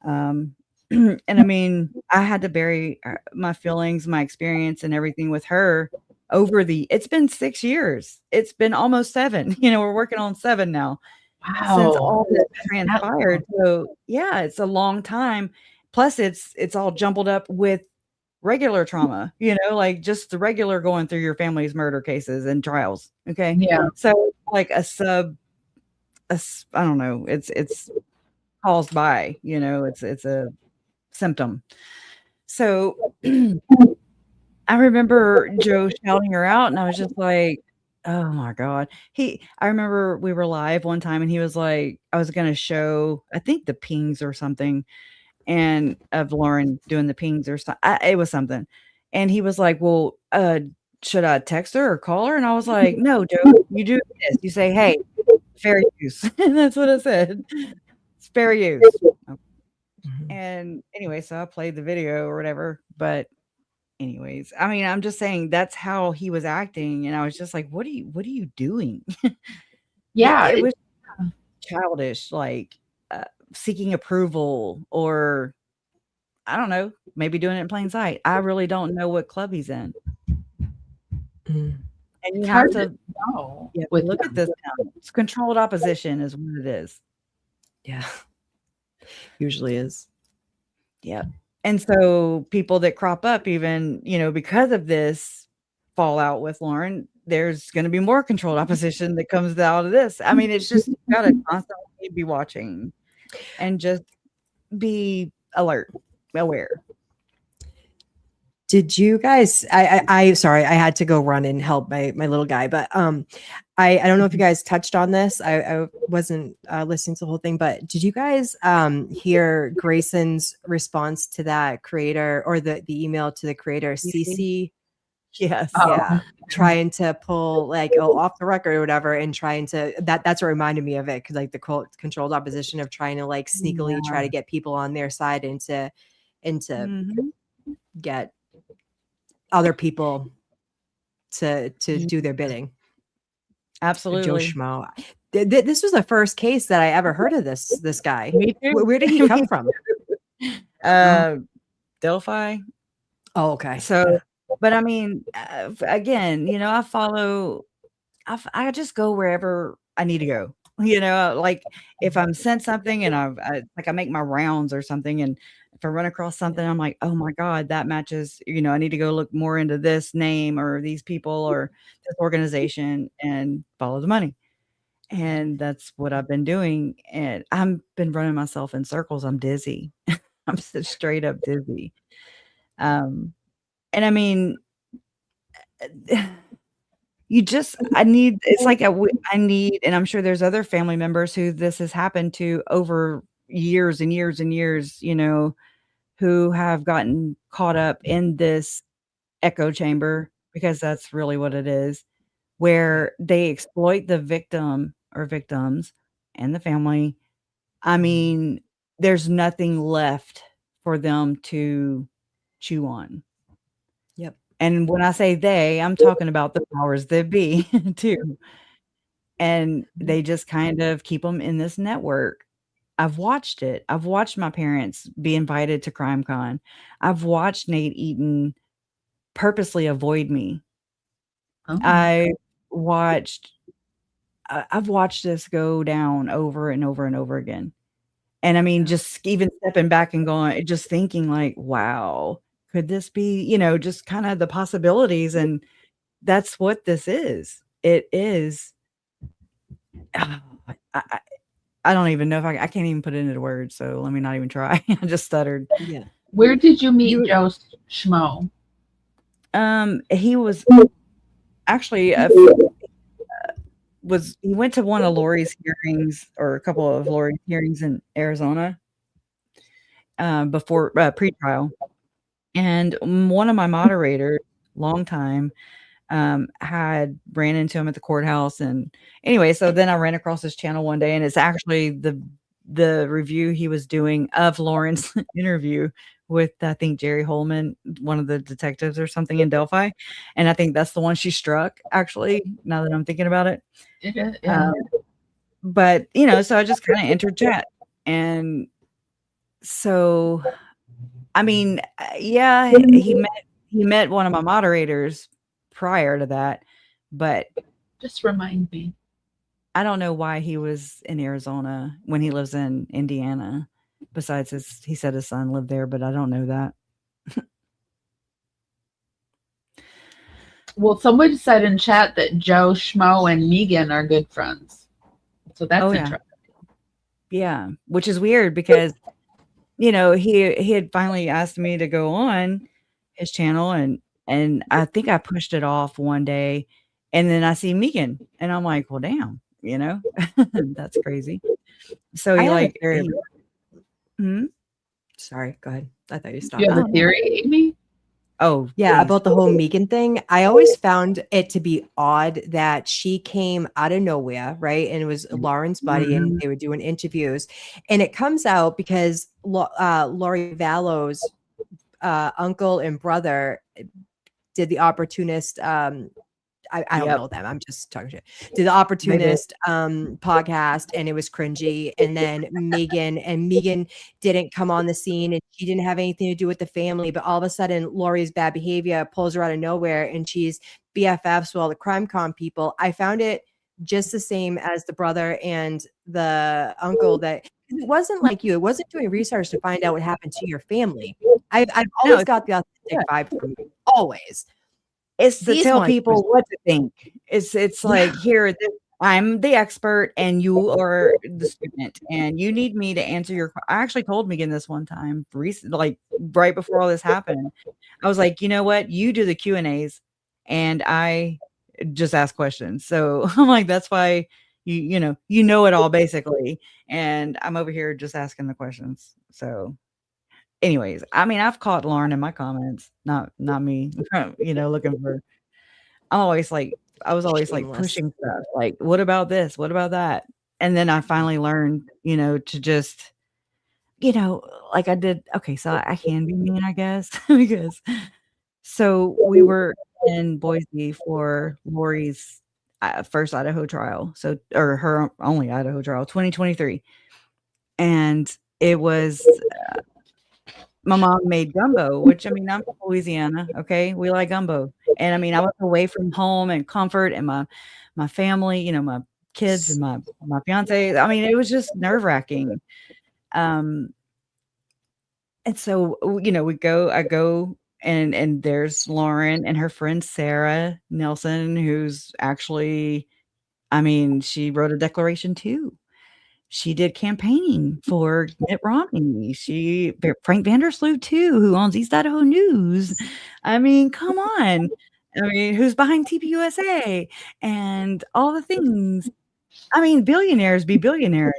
And I had to bury my feelings, my experience and everything with her it's been 6 years. It's been almost 7, we're working on 7 now. Wow. Since all this transpired. So yeah, it's a long time. Plus it's all jumbled up with regular trauma, like just the regular going through your family's murder cases and trials. Okay. Yeah. So like I don't know, it's caused by, it's a symptom. So I remember Joe shouting her out and I was just like, Oh my God. I remember we were live one time and he was like, I was going to show, I think the pings or something, and of Lauren doing the pings or something. It was something. And he was like, well, should I text her or call her? And I was like, no, Joe, you do this. You say, hey, fair use. And that's what I said. It's fair use. And anyway, so I played the video or whatever. But anyways, I mean, I'm just saying that's how he was acting. And I was just like, what are you doing? Yeah. It was childish, like seeking approval, or I don't know, maybe doing it in plain sight. I really don't know what club he's in. And you have to know. Look at this now. It's controlled opposition is what it is. Yeah. Usually is. Yeah. And so people that crop up, even, because of this fallout with Lauren, there's going to be more controlled opposition that comes out of this. I mean, it's just, you got to constantly be watching and just be aware. Did you guys, I sorry, I had to go run and help my little guy, but I don't know if you guys touched on this. I wasn't listening to the whole thing, but did you guys hear Grayson's response to that creator, or the email to the creator, CC? Yes. Yeah. Trying to pull off the record or whatever, and trying to, that's what reminded me of it. Cause the controlled opposition of trying to sneakily try to get people on their side and to get other people to do their bidding. Absolutely. Joe Schmo. This was the first case that I ever heard of this guy. Me too. Where did he come from? Delphi. Oh, okay. So, but I mean, again, I just go wherever I need to go. If I'm sent something and I make my rounds or something, and if I run across something, I'm like, oh my God, that matches, I need to go look more into this name or these people or this organization and follow the money. And that's what I've been doing. And I've been running myself in circles. I'm dizzy. I'm straight up dizzy. And I mean, I need, and I'm sure there's other family members who this has happened to over years and years and years, who have gotten caught up in this echo chamber, because that's really what it is, where they exploit the victim or victims and the family. I mean, there's nothing left for them to chew on. Yep. And when I say they, I'm talking about the powers that be too. And they just kind of keep them in this network. I've watched it. I've watched my parents be invited to CrimeCon. I've watched Nate Eaton purposely avoid me. Oh. I've watched this go down over and over and over again. And I mean, just even stepping back and going, just thinking wow, could this be, just kind of the possibilities. And that's what this is. It is. I don't even know if I can't even put it into words. So let me not even try. I just stuttered. Yeah. Where did you meet Joe Schmo? He was actually he went to one of Lori's hearings, or a couple of Lori's hearings in Arizona before pre-trial. And one of my moderators, long time, had ran into him at the courthouse. And anyway, so then I ran across his channel one day, and it's actually the review he was doing of Lauren's interview with, I think, Jerry Holman, one of the detectives or something in Delphi. And I think that's the one she struck, actually, now that I'm thinking about it. Yeah. But, so I just kind of entered chat. And so, I mean, yeah, he met one of my moderators prior to that, but just remind me. I don't know why he was in Arizona when he lives in Indiana. Besides, he said his son lived there, but I don't know that. Well, somebody said in chat that Joe Schmo and Megan are good friends. So that's interesting. Yeah, which is weird because, he had finally asked me to go on his channel, and I think I pushed it off one day, And then I see Megan, and I'm like, well, damn, that's crazy. So I he have a like, theory. Hmm? Sorry, go ahead. I thought you Do stopped. you have Oh, a no. theory, Amy? Oh, Yeah, please. about the whole Megan thing. I always found it to be odd that she came out of nowhere, right? And it was Lauren's buddy, and Mhm. they were doing interviews. And it comes out because Lori Vallow's uncle and brother did the opportunist. I don't Yep, know them. I'm just talking shit. Did the they did. opportunist podcast, and it was cringy. And then Megan didn't come on the scene, and she didn't have anything to do with the family. But all of a sudden, Lori's bad behavior pulls her out of nowhere, and she's BFFs with all the crime com people. I found it just the same as the brother and the uncle. That it wasn't like you. It wasn't doing research to find out what happened to your family. I've No, always got the yeah. authentic vibe from you. Always. It's to These tell ones were people what to think. It's yeah. like, here, I'm the expert and you are the student, and you need me to answer your. I actually told Megan this one time, like right before all this happened. I was like, you know what? You do the Q&As, and I just ask questions. So I'm like, that's why you know it all basically, and I'm over here just asking the questions. So. Anyways, I mean, I've caught Lauren in my comments, not me, looking for. I was always like Shameless. pushing stuff, like, what about this? What about that? And then I finally learned, to just, like I did. Okay, so I can be mean, I guess, because so we were in Boise for Lori's first Idaho trial, or her only Idaho trial, 2023, and it was. My mom made gumbo, which, I mean, I'm from Louisiana, okay? We like gumbo. And, I mean, I was away from home and comfort and my family, my kids and my fiancé. I mean, it was just nerve-wracking. And so, I go and there's Lauren and her friend Sarah Nelson, who's actually, I mean, she wrote a declaration too. She did campaigning for Mitt Romney. Frank Vandersloot too, who owns East Idaho News. I mean, come on. I mean, who's behind TPUSA and all the things. I mean, billionaires be billionaires,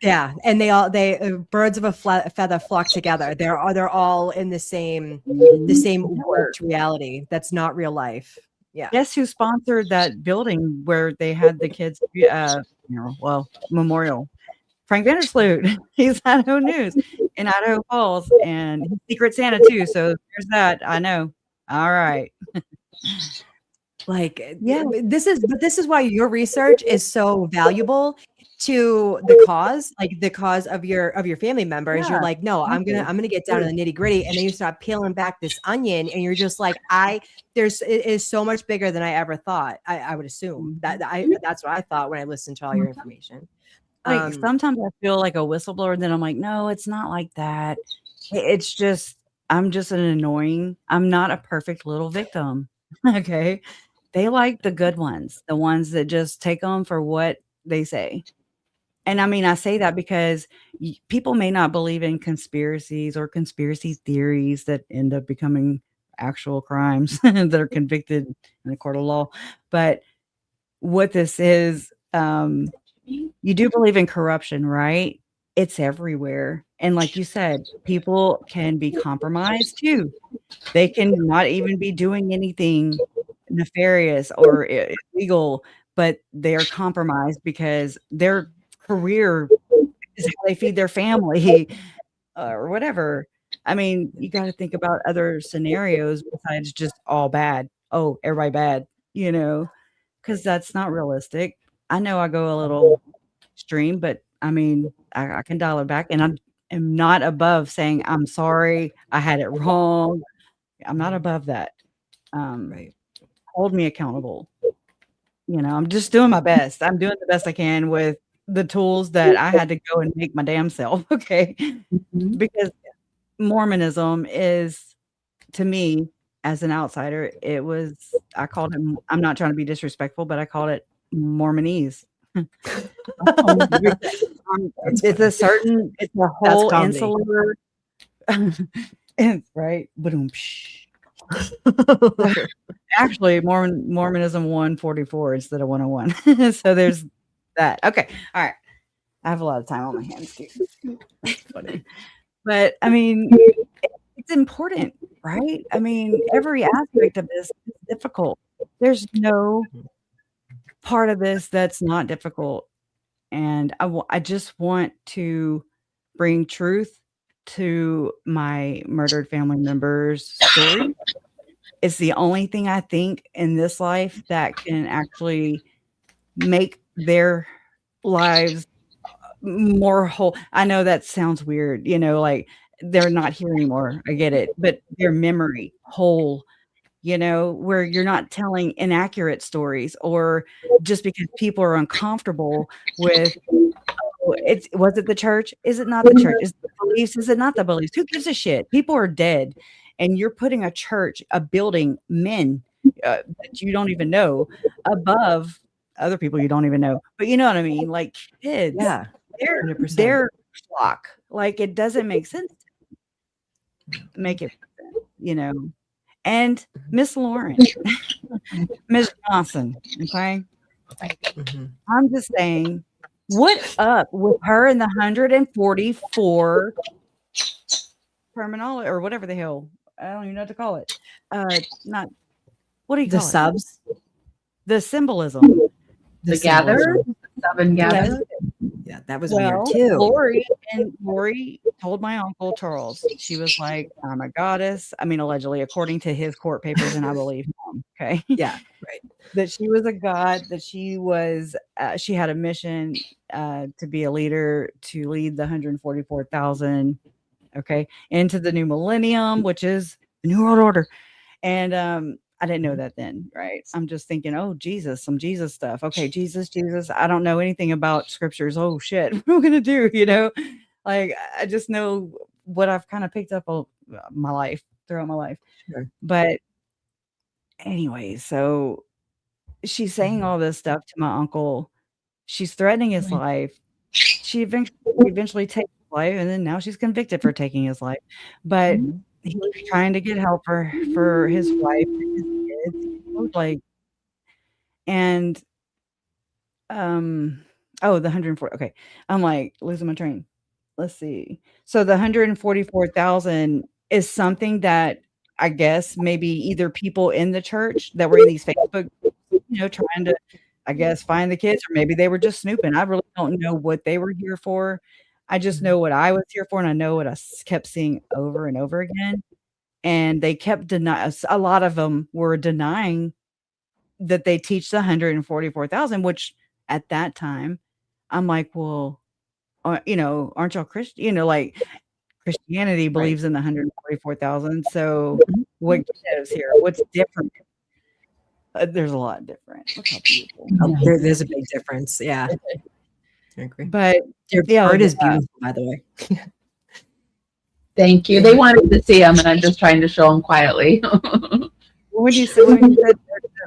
Yeah, and they birds of a feather flock together. They're all in the same warped reality. That's not real life. Yeah. Guess who sponsored that building where they had the kids, memorial? Frank Vandersloot. He's Idaho News in Idaho Falls, and he's Secret Santa too. So there's that. I know. All right. Like, Yeah. this is why your research is so valuable to the cause, like the cause of your family members. You're like, no, I'm gonna get down to the nitty gritty, and then you start peeling back this onion, and you're just like, it is so much bigger than I ever thought. I would assume that's what I thought when I listened to all your information. Like, sometimes I feel like a whistleblower, then I'm like, no, it's not like that. It's just, I'm just I'm not a perfect little victim. Okay. They like the good ones, the ones that just take them for what they say. And I mean, I say that because people may not believe in conspiracies or conspiracy theories that end up becoming actual crimes that are convicted in the court of law. But what this is, you do believe in corruption, right? It's everywhere. And like you said, people can be compromised too. They can not even be doing anything nefarious or illegal, but they are compromised because their career is how they feed their family or whatever. I mean, you got to think about other scenarios besides just all bad. Oh, everybody bad, because that's not realistic. I know I go a little extreme, but I mean, I can dial it back, and I am not above saying, I'm sorry, I had it wrong. I'm not above that. Right. Hold me accountable. I'm just doing my best. I'm doing the best I can with the tools that I had to go and make my damn self. Okay. Because Mormonism is, to me, as an outsider, I called it, I'm not trying to be disrespectful, but I called it Mormonese. It's a whole insular, right? Actually, Mormonism 144 instead of 101. So there's that. Okay. All right. I have a lot of time on my hands too. Funny. But I mean, it's important, right? I mean, every aspect of this is difficult. There's no part of this that's not difficult. And I just want to bring truth to my murdered family members' story. It's the only thing I think in this life that can actually make their lives more whole. I know that sounds weird, like they're not here anymore. I get it, but their memory whole, where you're not telling inaccurate stories or just because people are uncomfortable with was it the church? Is it not the church? Is it the beliefs? Is it not the beliefs? Who gives a shit? People are dead, and you're putting a church, a building, men that you don't even know above other people you don't even know. But you know what I mean? Like kids, Yeah, they're flock. Like it doesn't make sense. Make it, And Miss Lauren, Miss Johnson, okay. I'm just saying. What up with her and the 144 terminology or whatever the hell? I don't even know what to call it. Not what do you call the subs, the symbolism, the gather, 7 gather. Yeah, that was weird too. Lori told my uncle Charles, she was like, I'm a goddess. I mean, allegedly, according to his court papers, and I believe him. Okay. Yeah, right. That she was a god, that she was, she had a mission to be a leader, to lead the 144,000, okay, into the new millennium, which is the New World Order. And I didn't know that then, right? I'm just thinking, oh, Jesus, some Jesus stuff. Okay, Jesus. I don't know anything about scriptures. Oh, shit. What am I going to do? Like, I just know what I've kind of picked up all my life, throughout my life. Sure. But anyway, so she's saying all this stuff to my uncle. She's threatening his life. She eventually takes his life, and then now she's convicted for taking his life. But he was trying to get help for his wife and his kids. Like, and the 104. Okay, I'm like losing my train. Let's see. So the 144,000 is something that I guess maybe either people in the church that were in these Facebook, trying to, I guess, find the kids, or maybe they were just snooping. I really don't know what they were here for. I just know what I was here for, and I know what I kept seeing over and over again. And they kept denying. A lot of them were denying that they teach the 144,000, which at that time, I'm like, well, aren't y'all Christian? Like Christianity believes in the 144,000. So what gives here? What's different? There's a lot different. Look how beautiful. There's a big difference. Yeah. I agree. But your art is beautiful, by the way. Thank you. They wanted to see them, and I'm just trying to show them quietly. When you said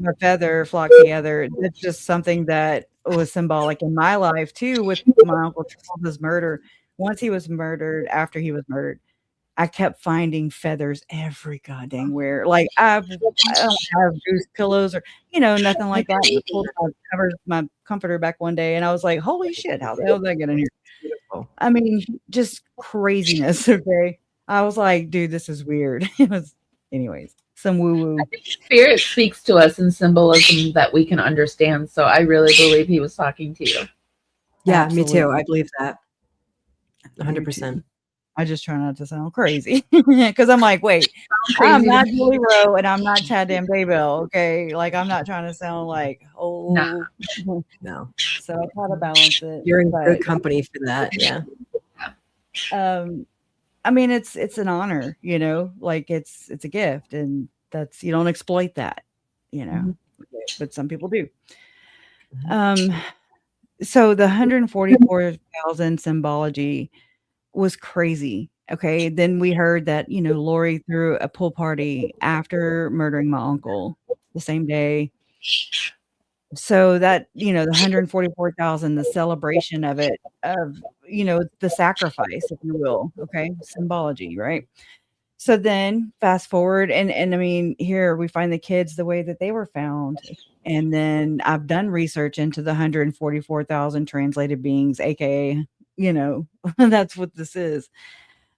a feather flock together, it's just something that was symbolic in my life too, with my uncle Charles's murder. Once he was murdered, after he was murdered, I kept finding feathers every goddamn where. Like I don't have goose pillows or nothing like that. I covered my comforter back one day, and I was like, "Holy shit! How the hell did I get in here?" I mean, just craziness. Okay, I was like, "Dude, this is weird." It was, anyways, some woo woo. I think spirit speaks to us in symbolism that we can understand. So I really believe he was talking to you. Yeah, Absolutely. me too. I believe that. 100%. I just try not to sound crazy because I'm like, wait, I'm not Julie Rowe and I'm not Chad Damn Daybell. Okay. Like, I'm not trying to sound like, no. So I try to balance it. You're in good company for that. Yeah. I mean, it's an honor, like it's a gift, and that's, you don't exploit that, but some people do. So the 144,000 symbology was crazy. Okay. Then we heard that, Lori threw a pool party after murdering my uncle the same day. So that, the 144,000, the celebration of it, of, the sacrifice, if you will. Okay. Symbology, right? So then fast forward and I mean, here we find the kids the way that they were found. And then I've done research into the 144,000 translated beings, aka, that's what this is.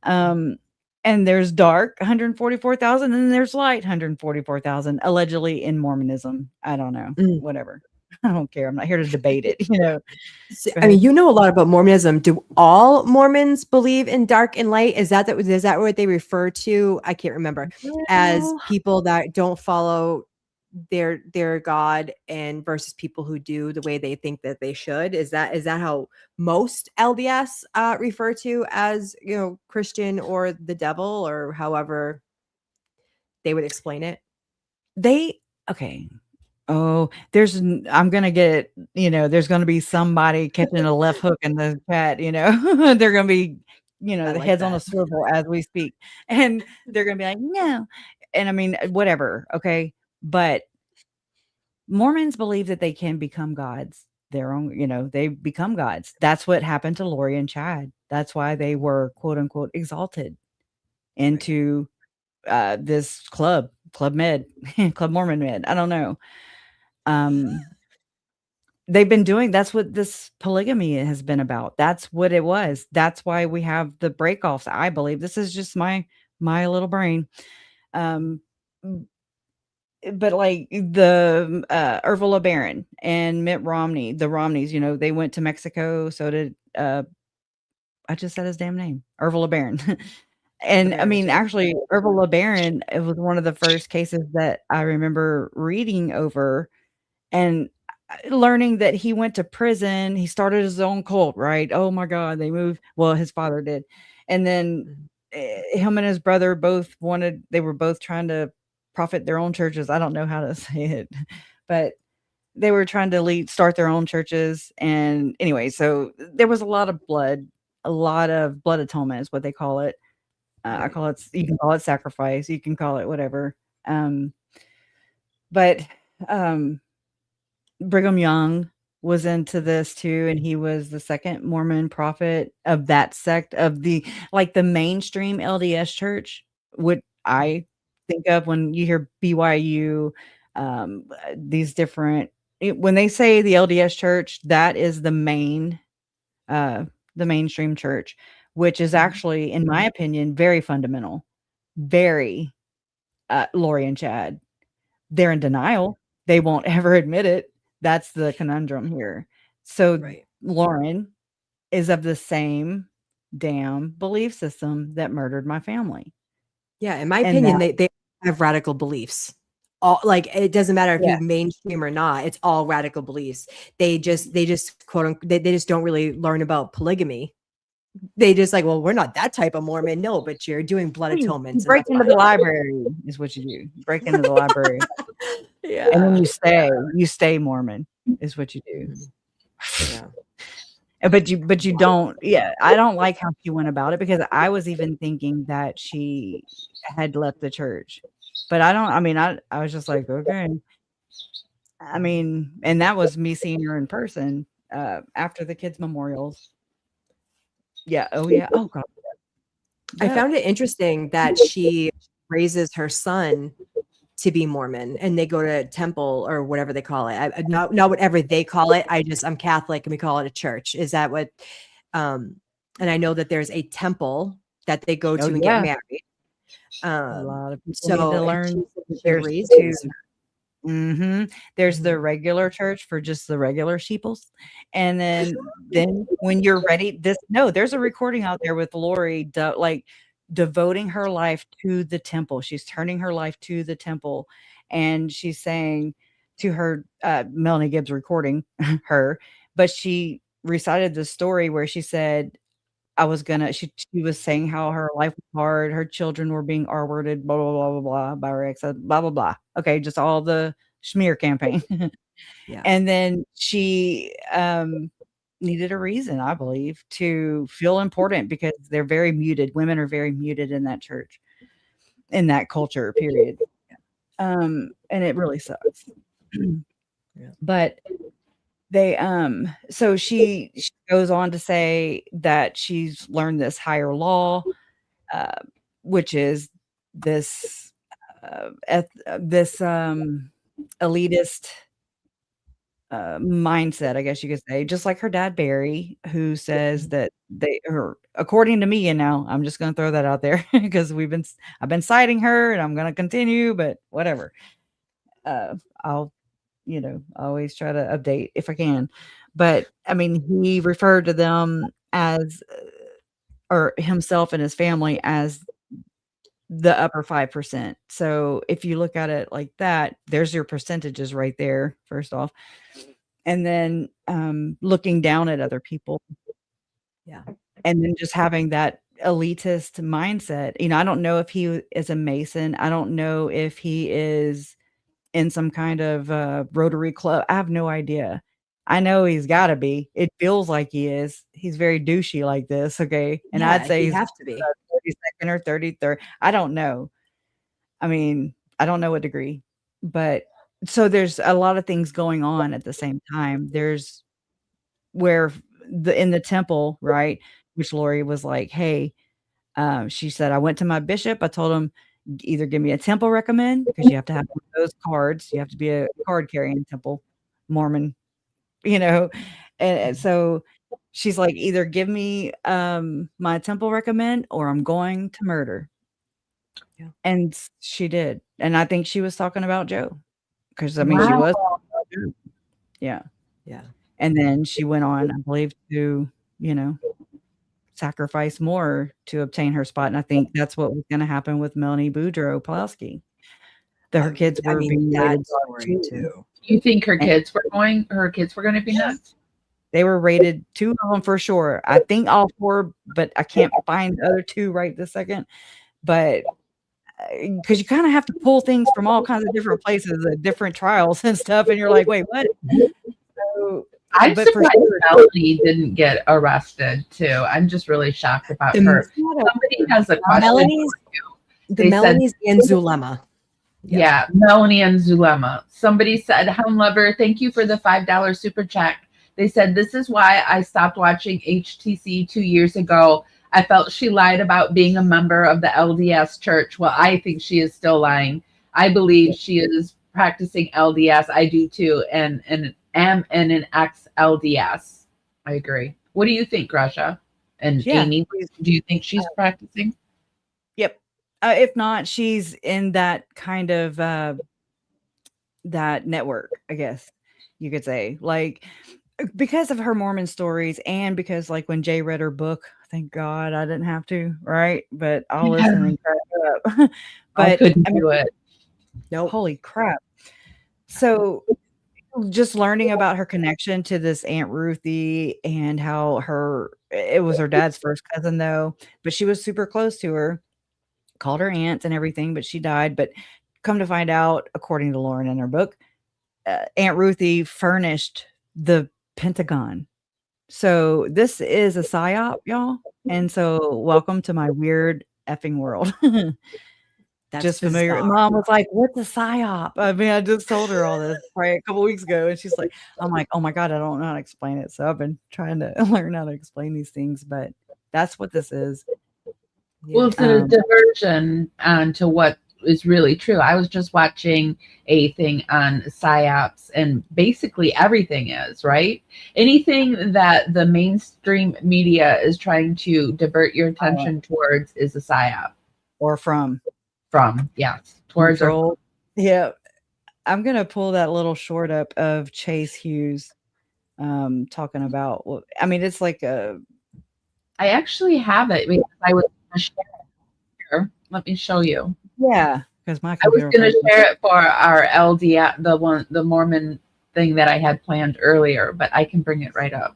And there's dark 144,000 and there's light 144,000 allegedly in Mormonism. I don't know, whatever. I don't care. I'm not here to debate it, I mean, you know a lot about Mormonism. Do all Mormons believe in dark and light? Is that what they refer to? I can't remember, as people that don't follow their God and versus people who do the way they think that they should. Is that how most LDS refer to as, Christian or the devil, or however they would explain it? Okay. Oh, I'm going to get, there's going to be somebody catching a left hook in the chat, they're going to be, the heads on a swivel as we speak. And they're going to be like, no. And I mean, whatever. Okay. But Mormons believe that they can become gods. Their own, they become gods. That's what happened to Lori and Chad. That's why they were quote unquote exalted into this Club Med, Club Mormon Med. I don't know. They've been doing, that's what this polygamy has been about. That's what it was. That's why we have the breakoffs. I believe this is just my little brain. But like the Ursula Barron and Mitt Romney, the Romneys, they went to Mexico. So did I just said his damn name, Ursula Barron. And I mean, actually, Ursula Barron, it was one of the first cases that I remember reading over and learning that he went to prison. He started his own cult, right? Oh my God, they moved. Well, his father did. And then him and his brother they were both trying to profit their own churches. I don't know how to say it, but they were trying to start their own churches. And anyway, so there was a lot of blood atonement is what they call it. I call it, you can call it sacrifice, you can call it whatever. But Brigham Young was into this too, and he was the second Mormon prophet of that sect of the mainstream LDS church. What I think of when you hear BYU, these different, when they say the LDS church, that is the mainstream church, which is actually, in my opinion, very fundamental, very Lori and Chad. They're in denial. They won't ever admit it. That's the conundrum here. So Lauren is of the same damn belief system that murdered my family. Yeah, in my opinion, they have radical beliefs. All, it doesn't matter if you mainstream or not. It's all radical beliefs. They just quote unquote, they just don't really learn about polygamy. They just well, we're not that type of Mormon. No, but you're doing blood atonements. Break into the library is what you do. You break into the library. Yeah. And then you stay Mormon is what you do. Yeah. But you don't, I don't like how she went about it, because I was even thinking that she had left the church. But I was just like, okay. I mean, and that was me seeing her in person after the kids' memorials. Yeah. Oh, yeah. Oh, God. I found it interesting that she raises her son to be Mormon, and they go to temple or whatever they call it. Not whatever they call it. I'm Catholic and we call it a church. Is that what? And I know that there's a temple that they go to and get married. A lot of people need to learn. There's the regular church for just the regular sheeples, and then when you're ready, there's a recording out there with Lori devoting her life to the temple. She's turning her life to the temple, and she's saying to her, Melanie Gibbs recording her, but she recited the story where she said, she was saying how her life was hard, her children were being R-worded, blah, blah, blah, blah, blah, by her ex, blah, blah, blah. Okay, just all the smear campaign. Yeah. And then she needed a reason, I believe, to feel important, because they're very muted. Women are very muted in that church, in that culture, period. And it really sucks. But they so she goes on to say that she's learned this higher law, which is this elitist mindset, I guess you could say, just like her dad Barry, who says that according to me, and now I'm just going to throw that out there because I've been citing her and I'm going to continue, but whatever. I'll always try to update if I can. But I mean, he referred to them as, or himself and his family as, the upper 5%. So if you look at it like that, there's your percentages right there, first off. And then looking down at other people. Yeah. And then just having that elitist mindset. I don't know if he is a Mason. I don't know if he is in some kind of Rotary club. I have no idea. I know he's got to be. It feels like he is. He's very douchey like this, okay? And Yeah, I'd say he'd he's have to be. 32nd or 33rd. I don't know. I mean, I don't know what degree. But so there's a lot of things going on at the same time. There's where in the temple, right? Which Lori was like, hey, she said, I went to my bishop. I told him, either give me a temple recommend, because you have to have one of those cards. You have to be a card carrying temple Mormon, and so she's like, either give me my temple recommend or I'm going to murder. Yeah. And she did. And I think she was talking about Joe, because I mean, she was talking about Joe. Yeah. Yeah. And then she went on, I believe, to sacrifice more to obtain her spot. And I think that's what was going to happen with Melanie Boudreaux Pulaski. That her kids were being rated story too. You think her kids were going to be next? They were rated, 2 of them for sure. I think all 4, but I can't find the other 2 right this second. But because you kind of have to pull things from all kinds of different places, different trials and stuff, and you're like, wait, what? So, I'm surprised Melanie didn't get arrested too. I'm just really shocked about her. Somebody has a question. Melanie's and Zulema. Yeah, Melanie and Zulema. Somebody said, Hound Lover, thank you for the $5 super chat. They said, this is why I stopped watching HTC 2 years ago. I felt she lied about being a member of the LDS church. Well, I think she is still lying. I believe she is practicing LDS. I do too. And am in an ex-LDS. I agree. What do you think, Kresha? And Amy, do you think she's practicing? Yep. If not, she's in that kind of that network, I guess you could say. Like, because of her Mormon stories, and because like when Jay read her book, thank God I didn't have to, right? But I'll listen and crack up. But I couldn't do it. Nope. Holy crap. So just learning about her connection to this Aunt Ruthie, and how it was her dad's first cousin though, but she was super close to her, called her aunt and everything, but she died. But come to find out, according to Lauren in her book, Aunt Ruthie furnished the Pentagon. So this is a psyop, y'all. And so welcome to my weird effing world. That's just familiar. Bizarre. Mom was like, what's a psyop? I mean, I just told her all this probably a couple weeks ago, and she's like, I'm like, oh my God, I don't know how to explain it. So I've been trying to learn how to explain these things, but that's what this is. Well, it's a diversion onto what is really true. I was just watching a thing on psyops, and basically everything is, right? Anything that the mainstream media is trying to divert your attention towards is a psyop. Or from, yes. Towards or yeah. I'm gonna pull that little short up of Chase Hughes talking about, I mean, it's like I actually have it because I was gonna share it here. Let me show you. Yeah, because I was going to share it for our LDS, the Mormon thing that I had planned earlier, but I can bring it right up.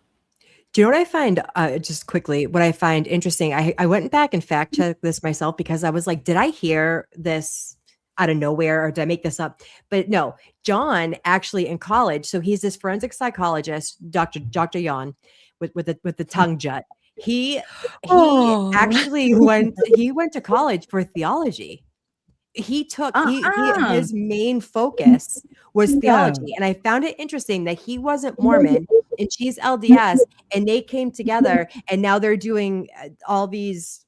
Do you know what I find, just quickly, what I find interesting? I went back and fact checked this myself, because I was like, did I hear this out of nowhere, or did I make this up? But no, John actually in college, so he's this forensic psychologist, Dr. Jan, with the tongue jut. He actually went to college for theology. He took his main focus was theology, and I found it interesting that he wasn't Mormon and she's LDS, and they came together, and now they're doing all these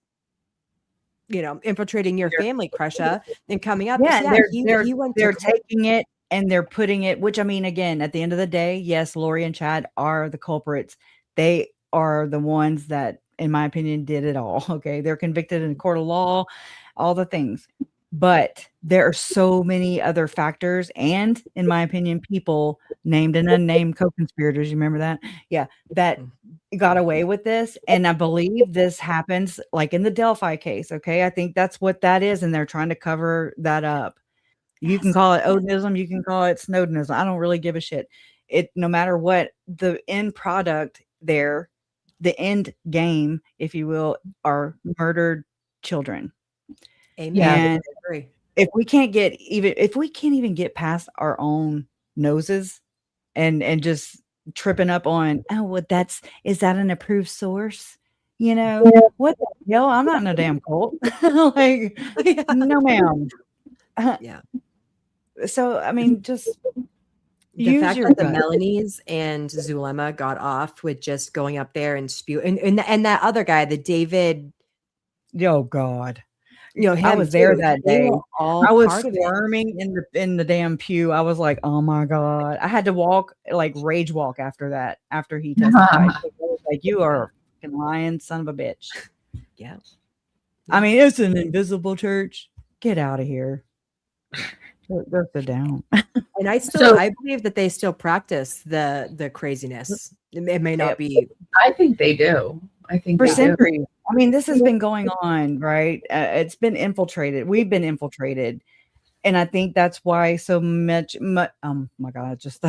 infiltrating your family, Kresha, and coming up. Yeah, He went they're to taking it and they're putting it, which I mean, again, at the end of the day, yes, Lori and Chad are the culprits. They are the ones that, in my opinion, did it all. Okay. They're convicted in a court of law, all the things. But there are so many other factors, and in my opinion, people named and unnamed co-conspirators. You remember that? Yeah, that got away with this. And I believe this happens like in the Delphi case. Okay. I think that's what that is. And they're trying to cover that up. You can call it Odinism, you can call it Snowdenism. I don't really give a shit. It no matter what the end product there, the end game, if you will, are murdered children. Amen. Yeah. And if we can't even get past our own noses and just tripping up on, oh, what is that an approved source? What the hell? I'm not in a damn cult. Like, no, ma'am. Yeah. So, I mean, just The use fact your that the gut. Melanies and Zulema got off with just going up there and spew, and that other guy, the David, Oh God. him I was there too. that They day. were all I was part of it. squirming in the damn pew. I was like, oh my God. I had to walk, like rage walk after that, after he testified. Like, you are a fucking lying son of a bitch. Yeah. I mean, it's an invisible church. Get out of here. Go sit down. And I believe that they still practice the craziness. It may not be. I think they do. I think For they do. centuries. I mean, this has been going on, right? It's been infiltrated. We've been infiltrated. And I think that's why so much, oh my God, just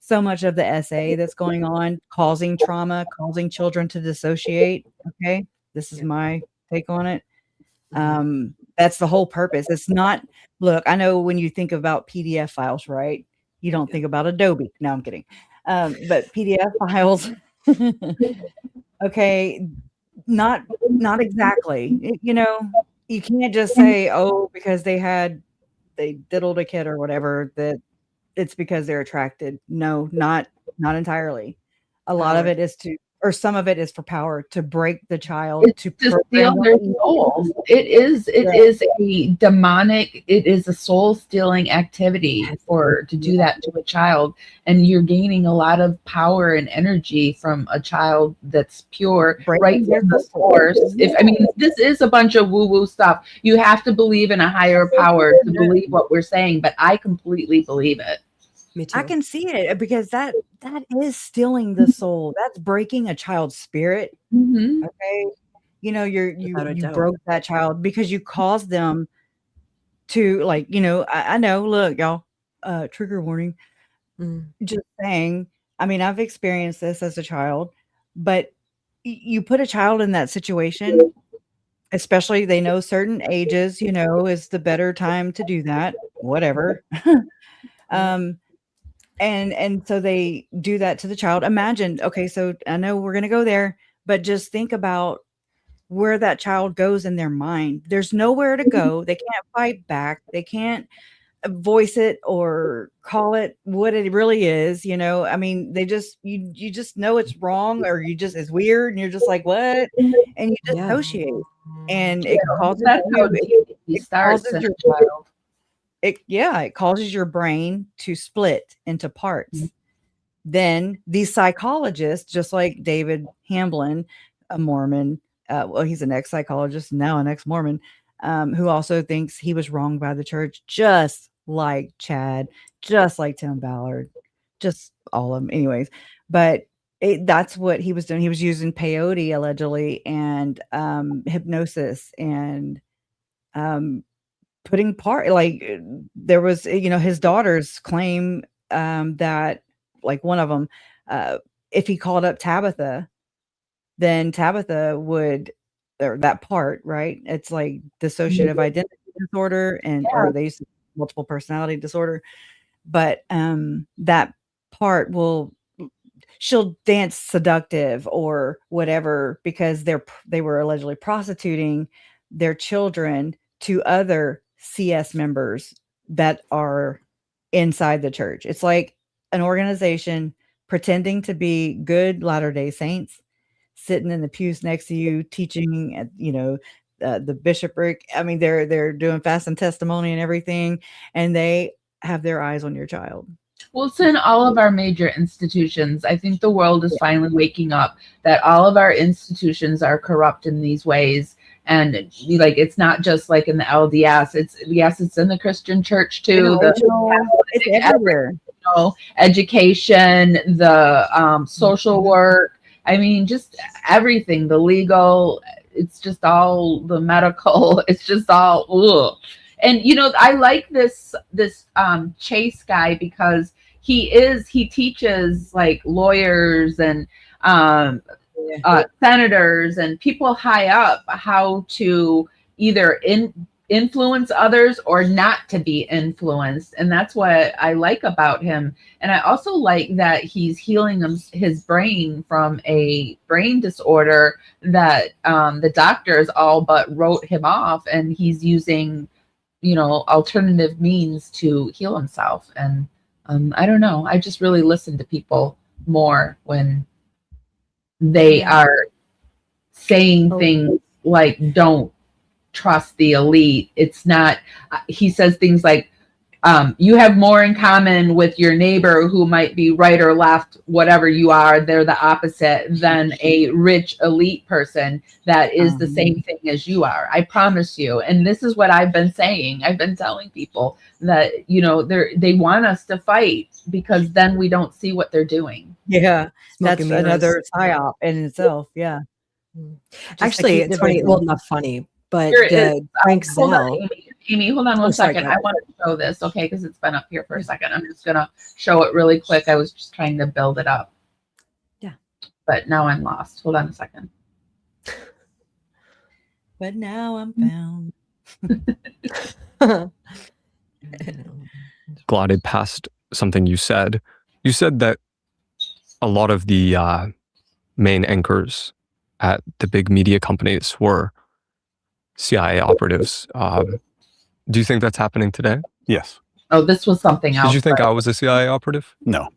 so much of the SA that's going on, causing trauma, causing children to dissociate. Okay. This is my take on it. That's the whole purpose. It's not, look, I know when you think about PDF files, right? You don't think about Adobe. No, I'm kidding. But PDF files, okay, not exactly. You can't just say, oh, because they diddled a kid or whatever, that it's because they're attracted. No, not entirely. A lot of it is some of it is for power, to break the child, It's to steal their soul. It is a demonic, it is a soul stealing activity to do that to a child. And you're gaining a lot of power and energy from a child that's pure, right from the source. This is a bunch of woo-woo stuff. You have to believe in a higher power to believe what we're saying, but I completely believe it. Me too. I can see it, because that is stealing the soul. That's breaking a child's spirit. Mm-hmm. Okay. You broke that child because you caused them to, like, I know, look, y'all, trigger warning. Just saying. I mean, I've experienced this as a child, but you put a child in that situation, especially they know certain ages, is the better time to do that, whatever. And so they do that to the child. Imagine, okay, so I know we're going to go there, but just think about where that child goes in their mind. There's nowhere to go. They can't fight back. They can't voice it or call it what it really is. I mean, they just, you just know it's wrong, or it's weird, and you're just like, what? And you dissociate. And it causes it causes your brain to split into parts. Then these psychologists, just like David Hamblin, a Mormon, he's an ex-psychologist, now an ex-Mormon, who also thinks he was wronged by the church, just like Chad, just like Tim Ballard, just all of them. Anyways, but that's what he was doing. He was using peyote, allegedly, and hypnosis, and putting there was, his daughters claim that, like, one of them, if he called up Tabitha, then Tabitha would, or that part, right? It's like dissociative identity disorder, or they use multiple personality disorder. But that part she'll dance seductive or whatever, because they were allegedly prostituting their children to other CS members that are inside the church. It's like an organization pretending to be good Latter-day Saints, sitting in the pews next to you, teaching, the bishopric. I mean, they're doing fast and testimony and everything, and they have their eyes on your child. Well, it's in all of our major institutions. I think the world is finally waking up that all of our institutions are corrupt in these ways. And like, it's not just like in the LDS. It's in the Christian church too. It's everywhere. Education, the social work. I mean, just everything. The legal. It's just all the medical. It's just all. Ugh. And I like this Chase guy because he teaches like lawyers and senators and people high up how to either influence others or not to be influenced. And that's what I like about him. And I also like that he's healing his brain from a brain disorder that the doctors all but wrote him off, and he's using alternative means to heal himself. And I don't know, I just really listen to people more when they are saying things like, don't trust the elite. It's not, he says things like, you have more in common with your neighbor who might be right or left, whatever you are, they're the opposite, than a rich elite person that is the same thing as you are. I promise you. And this is what I've been saying. I've been telling people that, they want us to fight because then we don't see what they're doing. Yeah. That's another psyop in itself. Yeah. Actually, it's funny. Well, not funny, but Frank Zell. Amy, hold on one second. I want to show this, okay? Because it's been up here for a second. I'm just going to show it really quick. I was just trying to build it up. Yeah. But now I'm lost. Hold on a second. But now I'm found. Glided past something you said. You said that a lot of the main anchors at the big media companies were CIA operatives. Do you think that's happening today? Yes. Oh, this was something else. Did you think I was a CIA operative? No.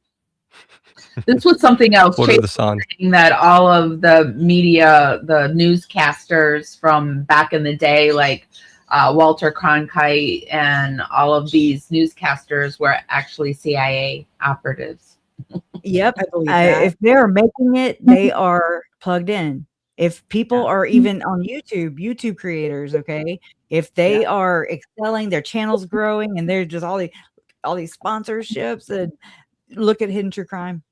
This was something else. What are the signs? That all of the media, the newscasters from back in the day, like Walter Cronkite and all of these newscasters were actually CIA operatives. Yep. I believe that. If they're making it, they are plugged in. If people are even on YouTube creators, okay, if they are excelling, their channel's growing, and they're just all these sponsorships, and look at Hidden True Crime.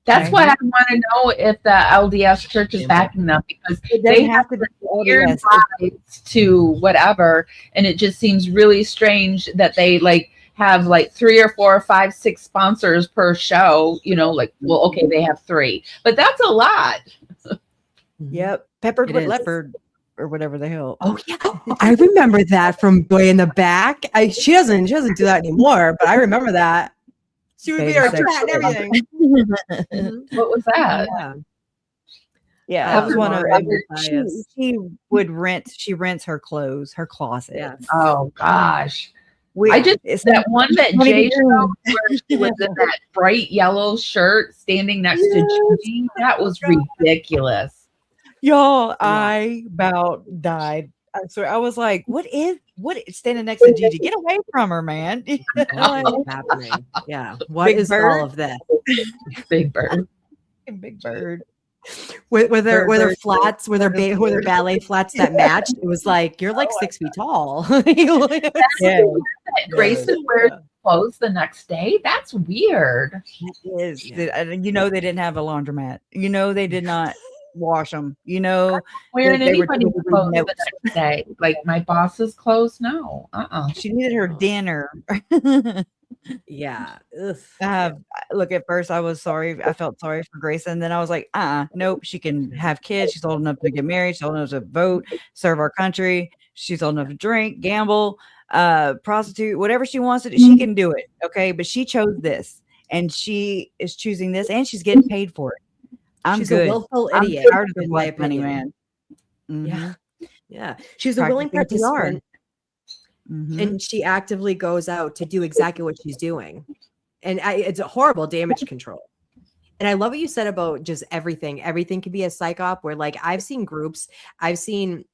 That's why I want to know if the LDS church is backing them, because they have to be weird rights to whatever, and it just seems really strange that they have 3 or 4 or 5, 6 sponsors per show. Well, okay, they have 3, but that's a lot. Yep, Peppered with Leopard or whatever the hell. Oh yeah, I remember that from Boy in the Back. She doesn't do that anymore, but I remember that. She would be our chat and everything. What was that? Yeah, that was one of them. She would rent. She rents her clothes, her closet. Yeah. Oh gosh. That one that Jay showed where she was in that bright yellow shirt standing next to Gigi, that was ridiculous. Y'all, I about died. So I was like, what is standing next to Gigi? Get away from her, man. What is happening? Yeah. What is all of this? Big Bird. Big Bird. With their flats, with their ballet flats that matched. It was like, you're like 6 feet tall. Grayson wears clothes the next day. That's weird. It is. Yeah. They didn't have a laundromat. They did not wash them. Wearing anybody's clothes the next day. Like my boss's clothes? No. She needed her dinner. Yeah. Look, at first I was sorry. I felt sorry for Grayson. Then I was like, nope. She can have kids. She's old enough to get married. She's old enough to vote, serve our country. She's old enough to drink, gamble, prostitute, whatever she wants to do. She can do it. Okay. But she chose this, and she is choosing this, and she's getting paid for it. She's a willful idiot. I'm tired of this life money, man. Mm-hmm. Yeah. She's a willing participant. Mm-hmm. And she actively goes out to do exactly what she's doing. And it's a horrible damage control. And I love what you said about just everything. Everything could be a psych op where like I've seen groups, I've seen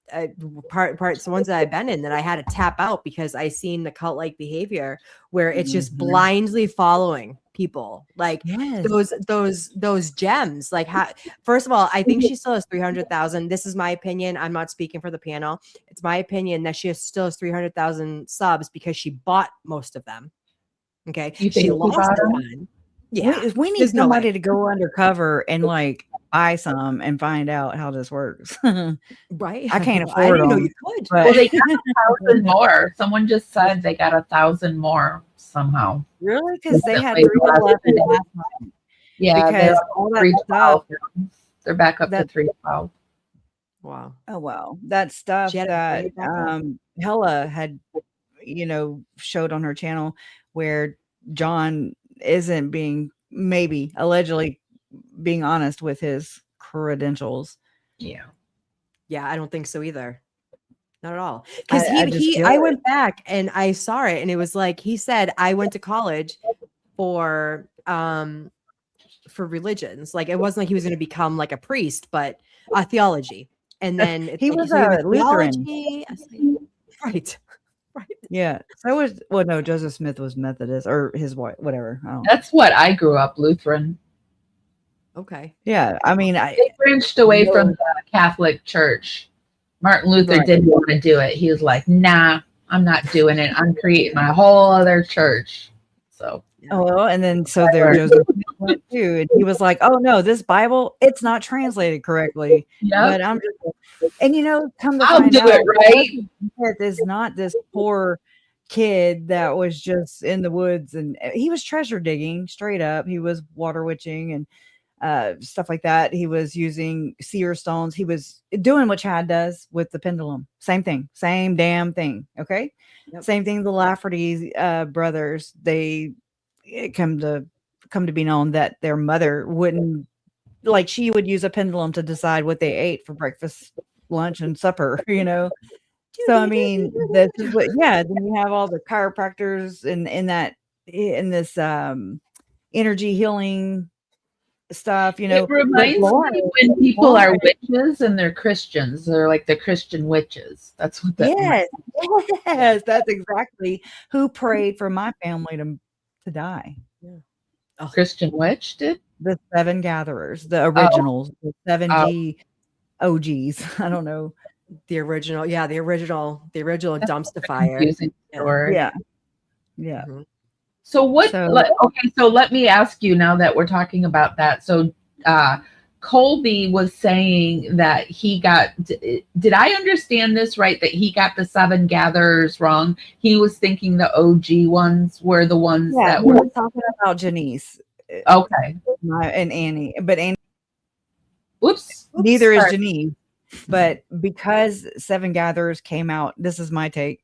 parts, the ones that I've been in that I had to tap out because I seen the cult like behavior where it's just blindly following people. Like those gems. Like how, first of all, I think she still has 300,000. This is my opinion. I'm not speaking for the panel. It's my opinion that she still has 300,000 subs because she bought most of them. Okay. You think She she lost bought a them? ton. Yeah, we need there's no somebody way. to go undercover and like buy some and find out how this works. Right? I can't I afford didn't know them. you could. Well, they got 1,000 more. Someone just said they got 1,000 more somehow. Really? Because they had Recently. 311 last time. Yeah, Because they're all that stuff. They're back up to 312. Wow. Oh wow, that stuff She had to that bring it back up. Hella had, showed on her channel where John isn't being allegedly being honest with his credentials. Yeah. Yeah, I don't think so either. Not at all. Because I just feel I it. went back and I saw it and it was like he said I went to college for religions. Like it wasn't like he was going to become like a priest, but theology. And then it's He like, was so he a went to Lutheran. theology. I was like, right. Right. Yeah. So was no, Joseph Smith was Methodist or his wife, whatever. I don't know. That's what I grew up, Lutheran. Okay. Yeah. I mean, They branched away from the Catholic Church. Martin Luther didn't want to do it. He was like, nah, I'm not doing it. I'm creating my whole other church. So oh well, and then so there Joseph Smith went too, and he was like, "Oh no, this Bible, it's not translated correctly." yeah, But I'm just, and come to I'll find do out, it right. Smith is not this poor kid that was just in the woods, and he was treasure digging straight up. He was water witching and stuff like that. He was using seer stones. He was doing what Chad does with the pendulum. Same thing, same damn thing. Okay, same thing. The Lafferty brothers, they come to be known that their mother wouldn't, like, she would use a pendulum to decide what they ate for breakfast, lunch, and supper. So I mean, this is what. Yeah, then you have all the chiropractors in this energy healing stuff. It reminds me when people are witches and they're Christians. They're like the Christian witches. That's what that Yes, yes, that's exactly who prayed for my family to die. Yeah. A Christian witch did? The 7 gatherers, the originals, the 7G OGs. I don't know. The original dumpster fire. Yeah. Yeah. Mm-hmm. So so let me ask you now that we're talking about that. So Colby was saying that he got, did I understand this right, that he got the 7 gatherers wrong? He was thinking the OG ones were the ones that were talking about Janice. Okay. And Annie, but Annie. Oops. Neither is Janice. But because 7 gatherers came out, this is my take.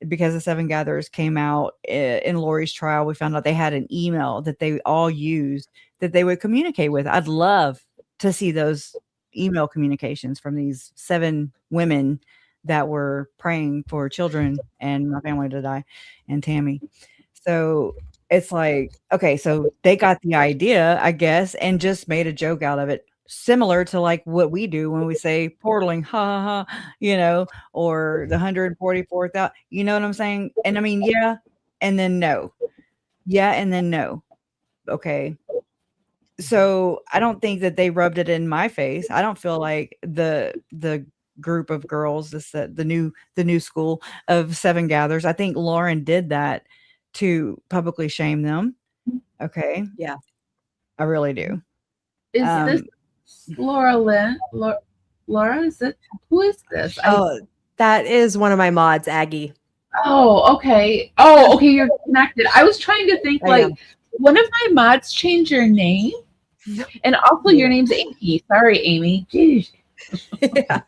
Because the 7 gatherers came out in Lori's trial, we found out they had an email that they all used that they would communicate with. I'd love to see those email communications from these 7 women that were praying for children and my family to die and Tammy. So it's like, okay, so they got the idea, I guess, and just made a joke out of it. Similar to like what we do when we say portaling, ha ha ha, or the 144,000, you know what I'm saying? And I mean, yeah, and then no. Yeah, and then no. Okay. So I don't think that they rubbed it in my face. I don't feel like the group of girls, the new school of 7 gatherers. I think Lauren did that to publicly shame them. Okay. Yeah. I really do. Is this Laura Lynn? Laura, who is this? That is one of my mods, Aggie. Oh, okay. You're connected. I was trying to think one of my mods changed your name, and also your name's Amy. Sorry, Amy. Jeez. I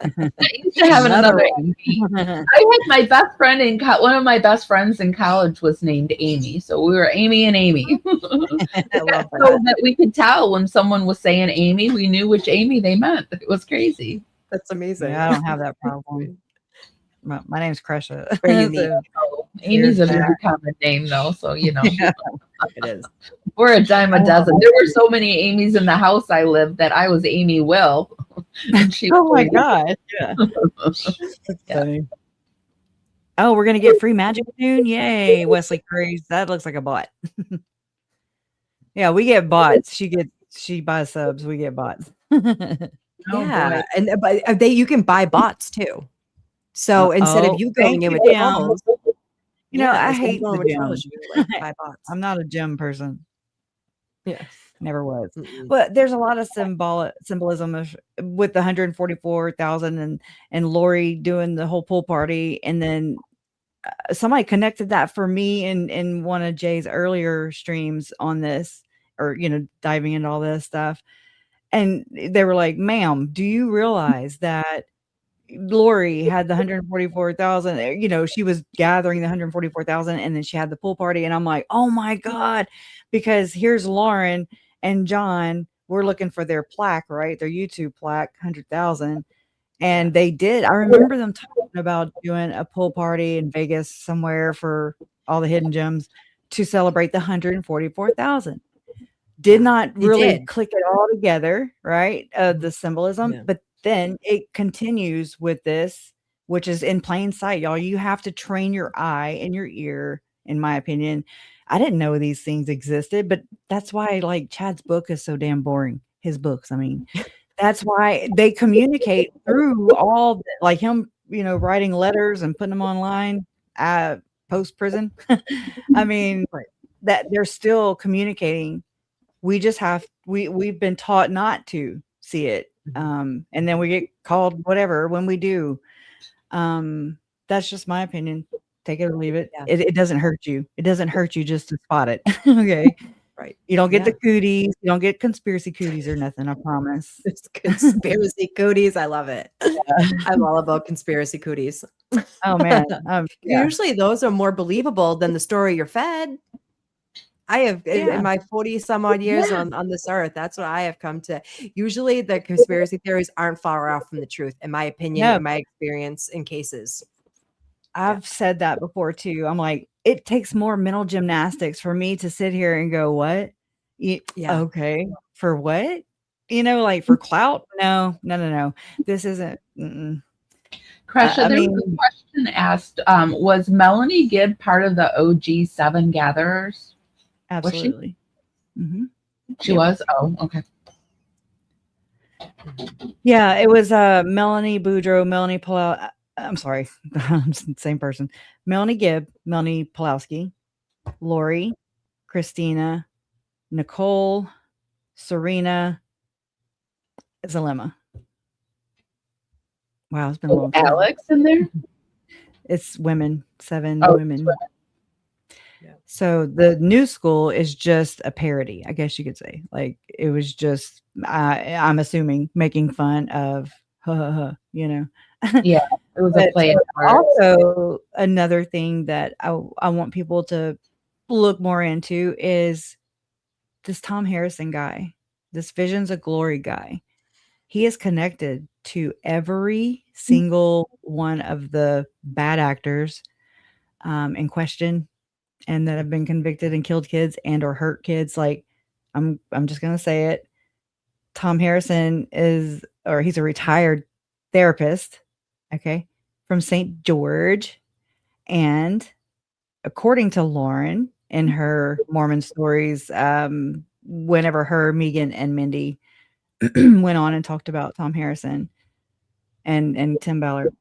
used to have another Amy. I had my best friend one of my best friends in college was named Amy, so we were Amy and Amy. So that we could tell when someone was saying Amy, we knew which Amy they meant. It was crazy. That's amazing. Yeah, I don't have that problem. My name's Kresha. Very unique. Amy's a very common name, though, so it is. We're a dime a dozen. There were so many Amy's in the house I lived that I was Amy Will. And she Oh my was god. Yeah. That's funny. Oh, we're gonna get free magic soon. Yay, Wesley Craze. That looks like a bot. Yeah, we get bots. She buys subs, we get bots. Yeah, and but you can buy bots too. So instead of you going thank in you, with Jim. trolls, You know, I instead of hate going the with gym. trolls, you like buy bots. I'm not a gym person. Yeah. Never was. Mm-mm. But there's a lot of symbolism with the 144,000 and Lori doing the whole pool party, and then somebody connected that for me in one of Jay's earlier streams on this, or diving into all this stuff, and they were like, "Ma'am, do you realize that Lori had the 144,000, she was gathering the 144,000, and then she had the pool party." And I'm like, "Oh my God," because here's Lauren and John, we're looking for their plaque, right? Their YouTube plaque, 100,000. And they did. I remember them talking about doing a pool party in Vegas somewhere for all the hidden gems to celebrate the 144,000. Did not really click it all together, right? The symbolism, but then it continues with this, which is in plain sight, y'all. You have to train your eye and your ear, in my opinion. I didn't know these things existed, but that's why like Chad's book is so damn boring. His books, I mean, that's why they communicate through all like him, writing letters and putting them online post prison. I mean, that they're still communicating. We just we've been taught not to see it. And then we get called whatever when we do. That's just my opinion. Take it or leave it. Yeah. It doesn't hurt you. It doesn't hurt you just to spot it. Okay. Right. You don't get the cooties. You don't get conspiracy cooties or nothing. I promise. It's conspiracy cooties. I love it. I'm all about conspiracy cooties. Oh man. Usually those are more believable than the story you're fed. I have in my 40 some odd years on this earth, that's what I have come to. Usually the conspiracy theories aren't far off from the truth, in my opinion, in my experience in cases. I've said that before too. I'm like, it takes more mental gymnastics for me to sit here and go, what? Okay. For what? Like for clout? No. This isn't. Kresha, there was a question asked, was Melanie Gibb part of the OG 7 gatherers? Absolutely. Was she? She was? Oh, okay. Yeah, it was Melanie Boudreaux, Melanie Palau. I'm sorry, same person. Melanie Gibb, Melanie Pulowski, Lori, Christina, Nicole, Serena, Zalema. Wow, it's been a long time. Alex in there? It's women, 7 women. Yeah. So the new school is just a parody, I guess you could say. Like it was just, I'm assuming, making fun of, Yeah, it was a play. Also, another thing that I want people to look more into is this Tom Harrison guy, this Visions of Glory guy. He is connected to every single one of the bad actors in question, and that have been convicted and killed kids and or hurt kids. Like, I'm just gonna say it. Tom Harrison he's a retired therapist, okay, from St. George. And according to Lauren in her Mormon stories, whenever her, Megan, and Mindy went on and talked about Tom Harrison and Tim Ballard,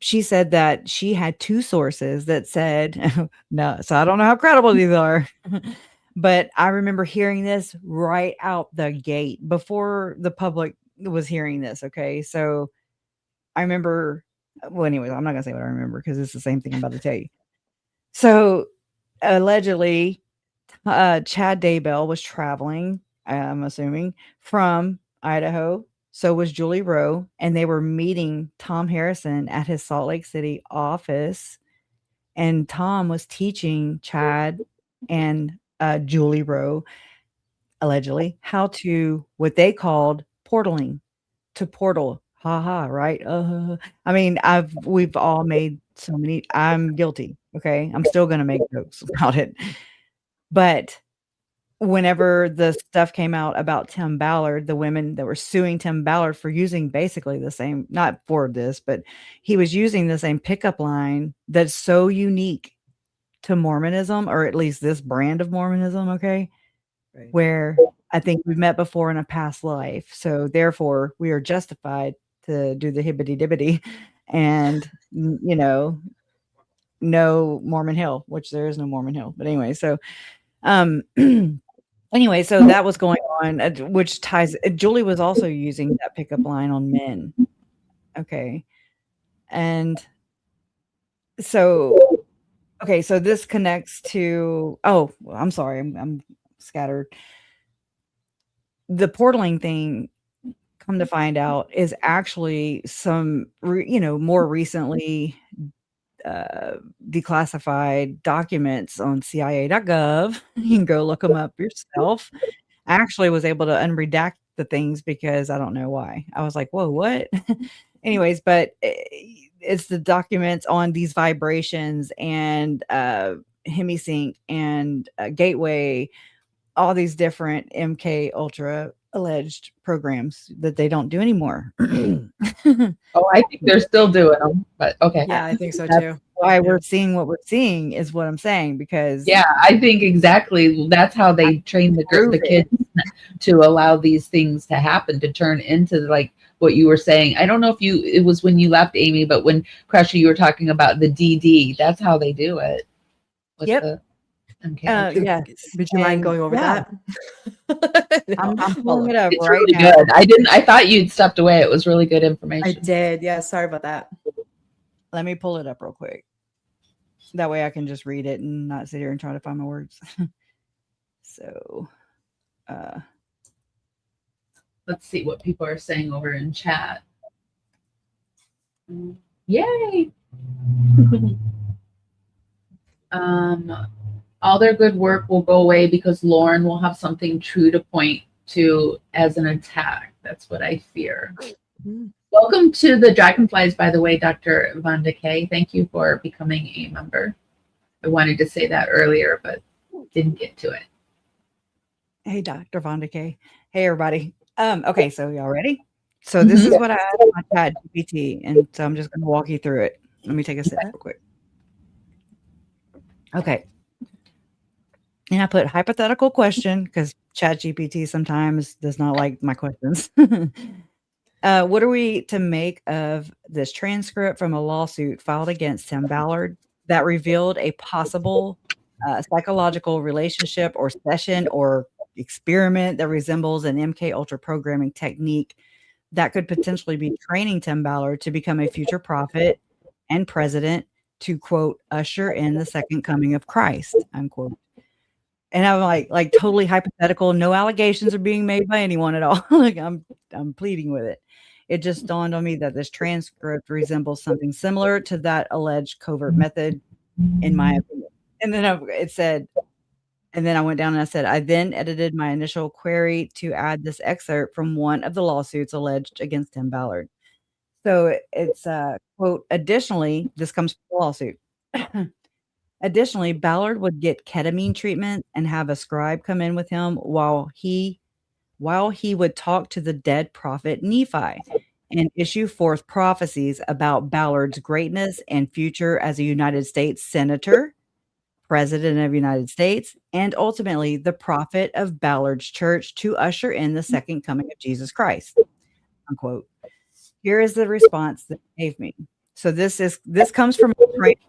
she said that she had 2 sources that said, no, so I don't know how credible these are, but I remember hearing this right out the gate before the public was hearing this. Okay. So I remember, well, anyways, I'm not gonna say what I remember because it's the same thing I'm about to tell you. So allegedly, Chad Daybell was traveling, I'm assuming, from Idaho. So was Julie Rowe, and they were meeting Tom Harrison at his Salt Lake City office. And Tom was teaching Chad and Julie Rowe, allegedly, how to what they called portaling, to portal. Right? I mean, we've all made so many. I'm guilty. Okay, I'm still gonna make jokes about it. But whenever the stuff came out about Tim Ballard, the women that were suing Tim Ballard for using basically the same, not for this, but he was using the same pickup line that's so unique to Mormonism, or at least this brand of Mormonism, okay? Right. Where I think we've met before in a past life. So therefore we are justified to do the hibbity dibbity and, you know, no Mormon Hill, which there is no Mormon Hill. But anyway, so anyway, so that was going on, which ties. Julie was also using that pickup line on men. Okay. And so, okay, so this connects to, oh, I'm sorry, I'm scattered. The portaling thing, come to find out, is actually some, more recently declassified documents on CIA.gov. You can go look them up yourself. I actually was able to unredact the things because I don't know why. I was like, whoa, what? Anyways, but it's the documents on these vibrations and Hemisync and Gateway, all these different MK Ultra alleged programs that they don't do anymore. Oh, I think they're still doing them, but okay. Yeah, I think so That's too. why we're seeing what we're seeing is what I'm saying, because Yeah, I think exactly that's how they train the kids to allow these things to happen, to turn into like what you were saying. I don't know if it was when you left, Amy, but when Kresha, you were talking about the DD, that's how they do it. Yep. Yes. Would you mind going over that? I'm pulling it up It's right really now. good. I thought you'd stepped away. It was really good information. I did. Yeah, sorry about that. Let me pull it up real quick. That way I can just read it and not sit here and try to find my words. So, let's see what people are saying over in chat. Yay! All their good work will go away because Lauren will have something true to point to as an attack. That's what I fear. Welcome to the Dragonflies, by the way, Dr. Von Decay. Thank you for becoming a member. I wanted to say that earlier, but didn't get to it. Hey, Dr. Von Decay. Hey, everybody. Okay, so y'all ready? So this is what I asked my chat GPT, and so I'm just going to walk you through it. Let me take a sip real quick. Okay. And I put hypothetical question because ChatGPT sometimes does not like my questions. What are we to make of this transcript from a lawsuit filed against Tim Ballard that revealed a possible psychological relationship or session or experiment that resembles an MK Ultra programming technique that could potentially be training Tim Ballard to become a future prophet and president to, quote, usher in the second coming of Christ, unquote. And I'm like totally hypothetical. No allegations are being made by anyone at all. Like I'm pleading with it. It just dawned on me that this transcript resembles something similar to that alleged covert method, in my opinion. And then it said, and then I went down and I said, I then edited my initial query to add this excerpt from one of the lawsuits alleged against Tim Ballard. So it's quote, additionally, this comes from the lawsuit. Additionally, Ballard would get ketamine treatment and have a scribe come in with him while he would talk to the dead prophet Nephi and issue forth prophecies about Ballard's greatness and future as a United States senator, president of the United States, and ultimately the prophet of Ballard's church to usher in the second coming of Jesus Christ, unquote. Here is the response that he gave me. So this comes from a transcript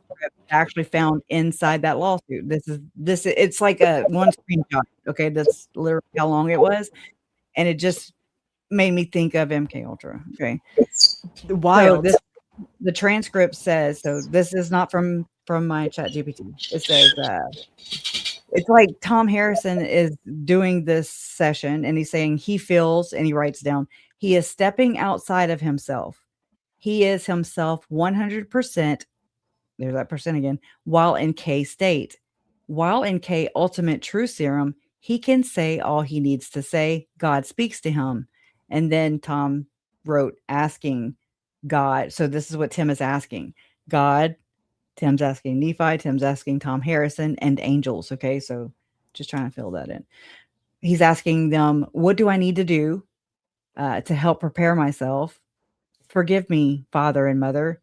actually found inside that lawsuit. It's like a one screenshot. Okay, that's literally how long it was, and it just made me think of MK Ultra. Okay, wild. So the transcript says, so this is not from my chat GPT. It says it's like Tom Harrison is doing this session and he's saying he feels, and he writes down, he is stepping outside of himself. He is himself 100%. There's that percent again. While in K state, while in K ultimate true serum, he can say all he needs to say. God speaks to him. And then Tom wrote asking God. So this is what Tim is asking. God, Tim's asking Nephi, Tim's asking Tom Harrison, and angels. Okay, so Just trying to fill that in. He's asking them, what do I need to do to help prepare myself? Forgive me, Father and Mother.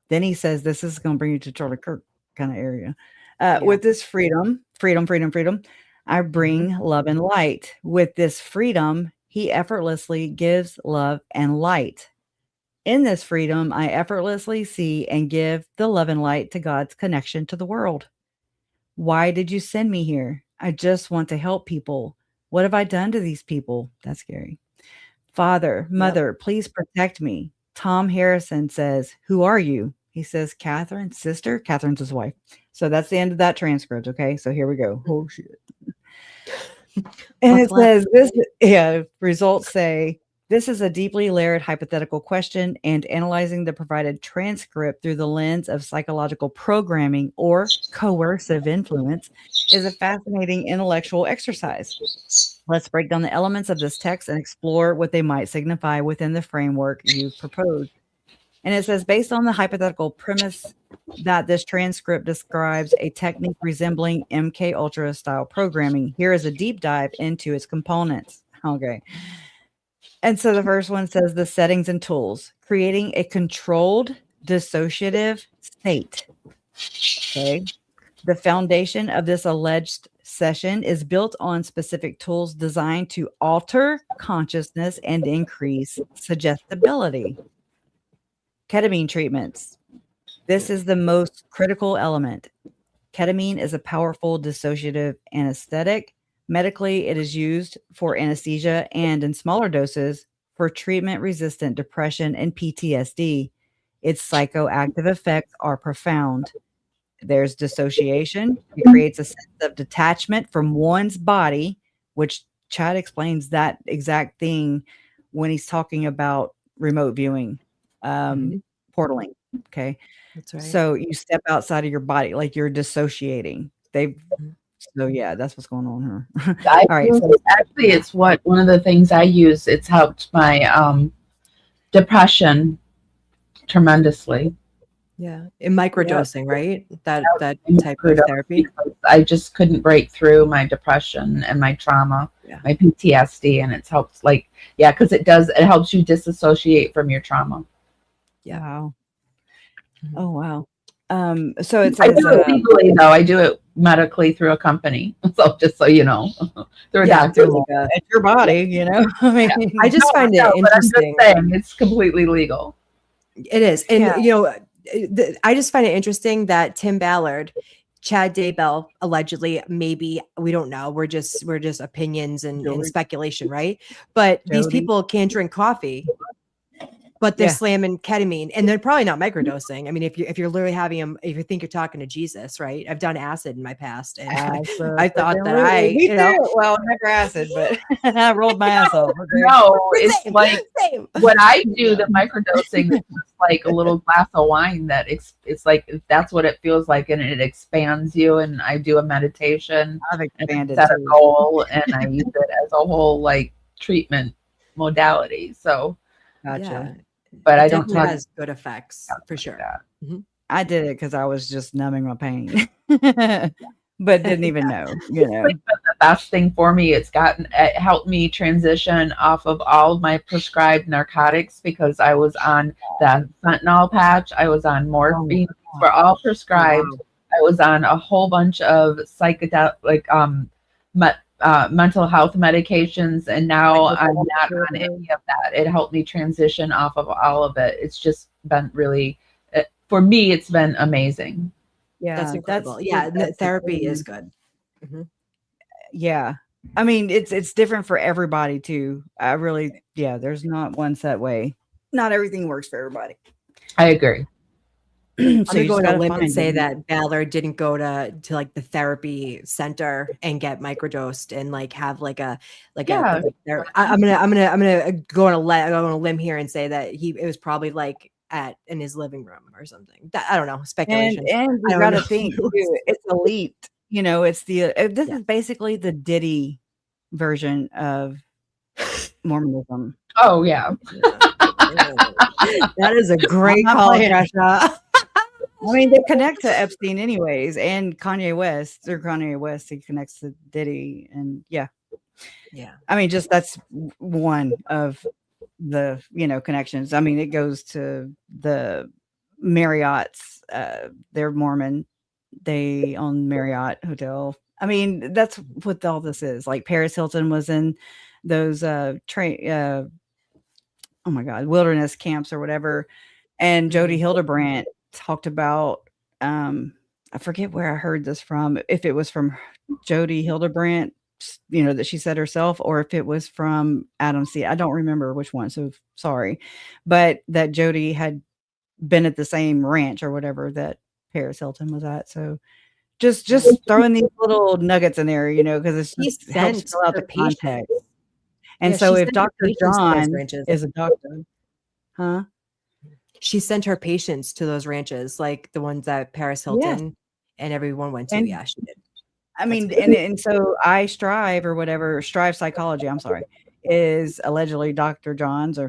Then he says, this is going to bring you to Charlie Kirk kind of area. With this freedom, I bring love and light. With this freedom, he effortlessly gives love and light. In this freedom, I effortlessly see and give the love and light to God's connection to the world. Why did you send me here? I just want to help people. What have I done to these people? That's scary. Father, Mother, please protect me. Tom Harrison says, who are you? He says, Catherine's sister. Catherine's his wife. So that's the end of that transcript. Okay. So here we go. Oh shit. And it says this, results say, this is a deeply layered hypothetical question, and analyzing the provided transcript through the lens of psychological programming or coercive influence is a fascinating intellectual exercise. Let's break down the elements of this text and explore what they might signify within the framework you've proposed. And it says, based on the hypothetical premise that this transcript describes a technique resembling MK Ultra style programming, here is a deep dive into its components. Okay. And so the first one says the settings and tools, creating a controlled dissociative state. Okay. The foundation of this alleged session is built on specific tools designed to alter consciousness and increase suggestibility. Ketamine treatments. This is the most critical element. Ketamine is a powerful dissociative anesthetic. Medically, it is used for anesthesia and in smaller doses for treatment-resistant depression and PTSD. Its psychoactive effects are profound. There's dissociation. It creates a sense of detachment from one's body, which Chad explains that exact thing when he's talking about remote viewing, portaling. Okay. That's right. So you step outside of your body, like you're dissociating. So yeah, that's what's going on here. All right. So Actually, it's one of the things I use. It's helped my depression tremendously. Yeah, in microdosing, right? That type of therapy. I just couldn't break through my depression and my trauma, my PTSD, and it's helped. Because it helps you disassociate from your trauma. Yeah. Wow. Oh wow. So it I says do it legally, though. I do it medically through a company. So just so you know, through a doctor. It's your body, you know. I mean, I just find it interesting. But I'm just saying, it's completely legal. It is, and I just find it interesting that Tim Ballard, Chad Daybell, allegedly, maybe, we don't know. We're just opinions and speculation, right? But these people can't drink coffee, but they're slamming ketamine, and they're probably not microdosing. I mean, if you're literally having them, if you think you're talking to Jesus, right? I've done acid in my past, and I thought that well, never acid, but I rolled my ass off. No, it's like what I do. The microdosing is like a little glass of wine. That it's like that's what it feels like, and it expands you. And I do a meditation. I've expanded. Set a goal, and I use it as a whole treatment modality. So, gotcha. But it I don't have as good effects for sure. I did it because I was just numbing my pain, but didn't even know. You know, the best thing for me. It helped me transition off of all of my prescribed narcotics because I was on the fentanyl patch. I was on morphine. For all prescribed. I was on a whole bunch of psychedelic, mental health medications, and now I'm not on any of that. It helped me transition off of all of it. It's just been really, for me, it's been amazing. Yeah, that's incredible. Therapy is good. Yeah, I mean, it's different for everybody too. There's not one set way. Not everything works for everybody. I agree. I'm gonna go on a limb and say that Ballard didn't go to the therapy center and get microdosed and have I'm gonna go on a limb here and say that it was probably in his living room or something. I don't know, speculation. And you gotta think too, it's elite. You know, it's this is basically the Diddy version of Mormonism. Oh yeah. That is a great call, Kresha. I mean, they connect to Epstein anyways, and Kanye West. Through Kanye West, he connects to Diddy, and yeah. I mean, just that's one of the connections. I mean, it goes to the Marriott's. They're Mormon. They own Marriott Hotel. I mean, that's what all this is. Like Paris Hilton was in those oh my God, wilderness camps or whatever. And Jody Hildebrandt talked about, I forget where I heard this from, if it was from Jody Hildebrandt, that she said herself, or if it was from Adam C. I don't remember which one, so sorry. But that Jody had been at the same ranch or whatever that Paris Hilton was at. So just throwing these little nuggets in there, because it helps fill out the context. And so if Dr. John is a doctor, huh? She sent her patients to those ranches, like the ones that Paris Hilton and everyone went to. And, yeah, she did. I mean, and so Strive or whatever, Strive Psychology, I'm sorry, is allegedly Dr. John's.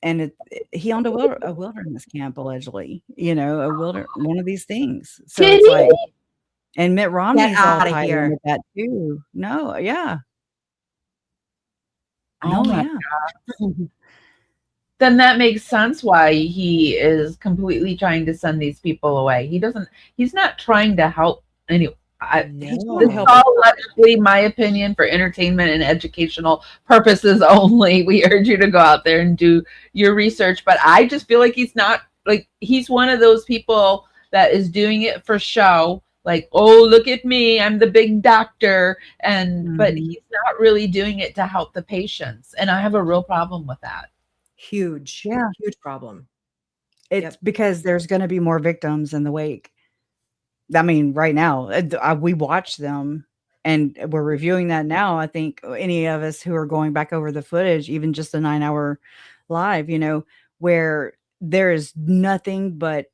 And he owned a wilderness camp, allegedly, one of these things. So it's like, and Mitt Romney's all tied in with that too. No, yeah. Oh my God. Then that makes sense why he is completely trying to send these people away. He's not trying to help anyway. This is all allegedly my opinion for entertainment and educational purposes only. We urge you to go out there and do your research. But I just feel like he's one of those people that is doing it for show. Like, oh, look at me, I'm the big doctor. But he's not really doing it to help the patients. And I have a real problem with that. Huge problem. It's because there's going to be more victims in the wake. I mean, right now, we watch them and we're reviewing that now. I think any of us who are going back over the footage, even just a 9-hour live, where there is nothing but,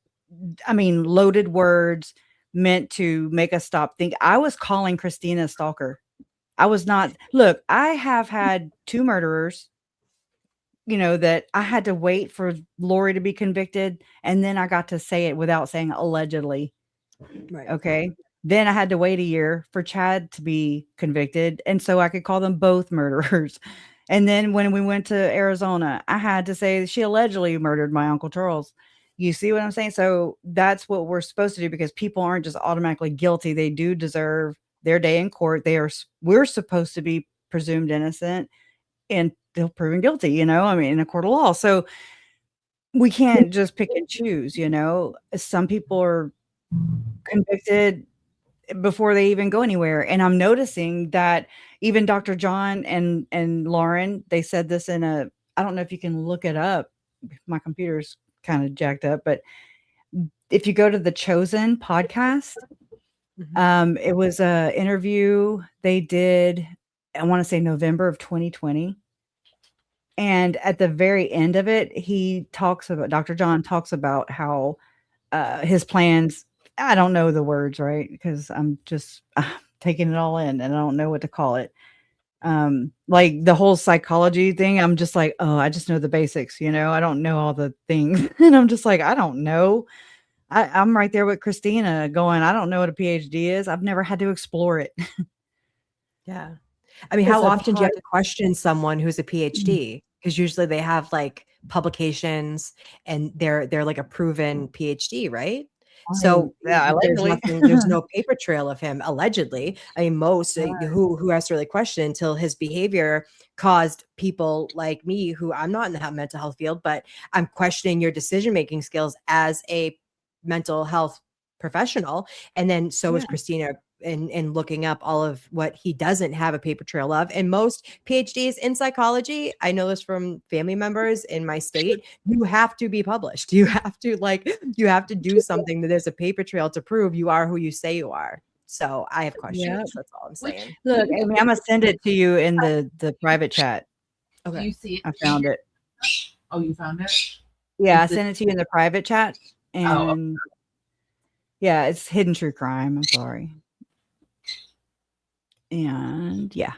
I mean, loaded words meant to make us stop. I was calling Christina a stalker. I was not. Look, I have had 2 murderers, that I had to wait for Lori to be convicted. And then I got to say it without saying allegedly. Right. Okay. Then I had to wait a year for Chad to be convicted. And so I could call them both murderers. And then when we went to Arizona, I had to say she allegedly murdered my Uncle Charles. You see what I'm saying? So that's what we're supposed to do, because people aren't just automatically guilty. They do deserve their day in court. We're supposed to be presumed innocent until proven guilty, I mean, in a court of law. So we can't just pick and choose, Some people are convicted before they even go anywhere. And I'm noticing that even Dr. John and Lauren, they said this in I don't know if you can look it up. My computer's kind of jacked up, but if you go to the Chosen podcast, it was a interview they did, I want to say November of 2020. And at the very end of it, Dr. John talks about how his plans, I don't know the words, right? Because I'm just taking it all in and I don't know what to call it. Like the whole psychology thing, I'm just like, oh, I just know the basics, I don't know all the things. And I'm just like, I don't know. I'm right there with Christina going, I don't know what a PhD is. I've never had to explore it. Yeah. I mean, how often do you have to question someone who's a PhD? Because usually they have like publications and they're like a proven PhD, right? So there's no paper trail of him allegedly. I mean, most who has to really question until his behavior caused people like me, who I'm not in the mental health field, but I'm questioning your decision-making skills as a mental health professional. And then so is Christina in looking up all of what he doesn't have a paper trail of. And most PhDs in psychology, I know this from family members in my state, you have to be published. You have to do something that there's a paper trail to prove you are who you say you are. So I have questions. That's all I'm saying. Look, I mean, I'm gonna send it to you in the private chat. Okay. You see it? I found it. Oh, you found it? Yeah, I sent it to you in the private chat. And yeah, it's Hidden True Crime. I'm sorry. And yeah,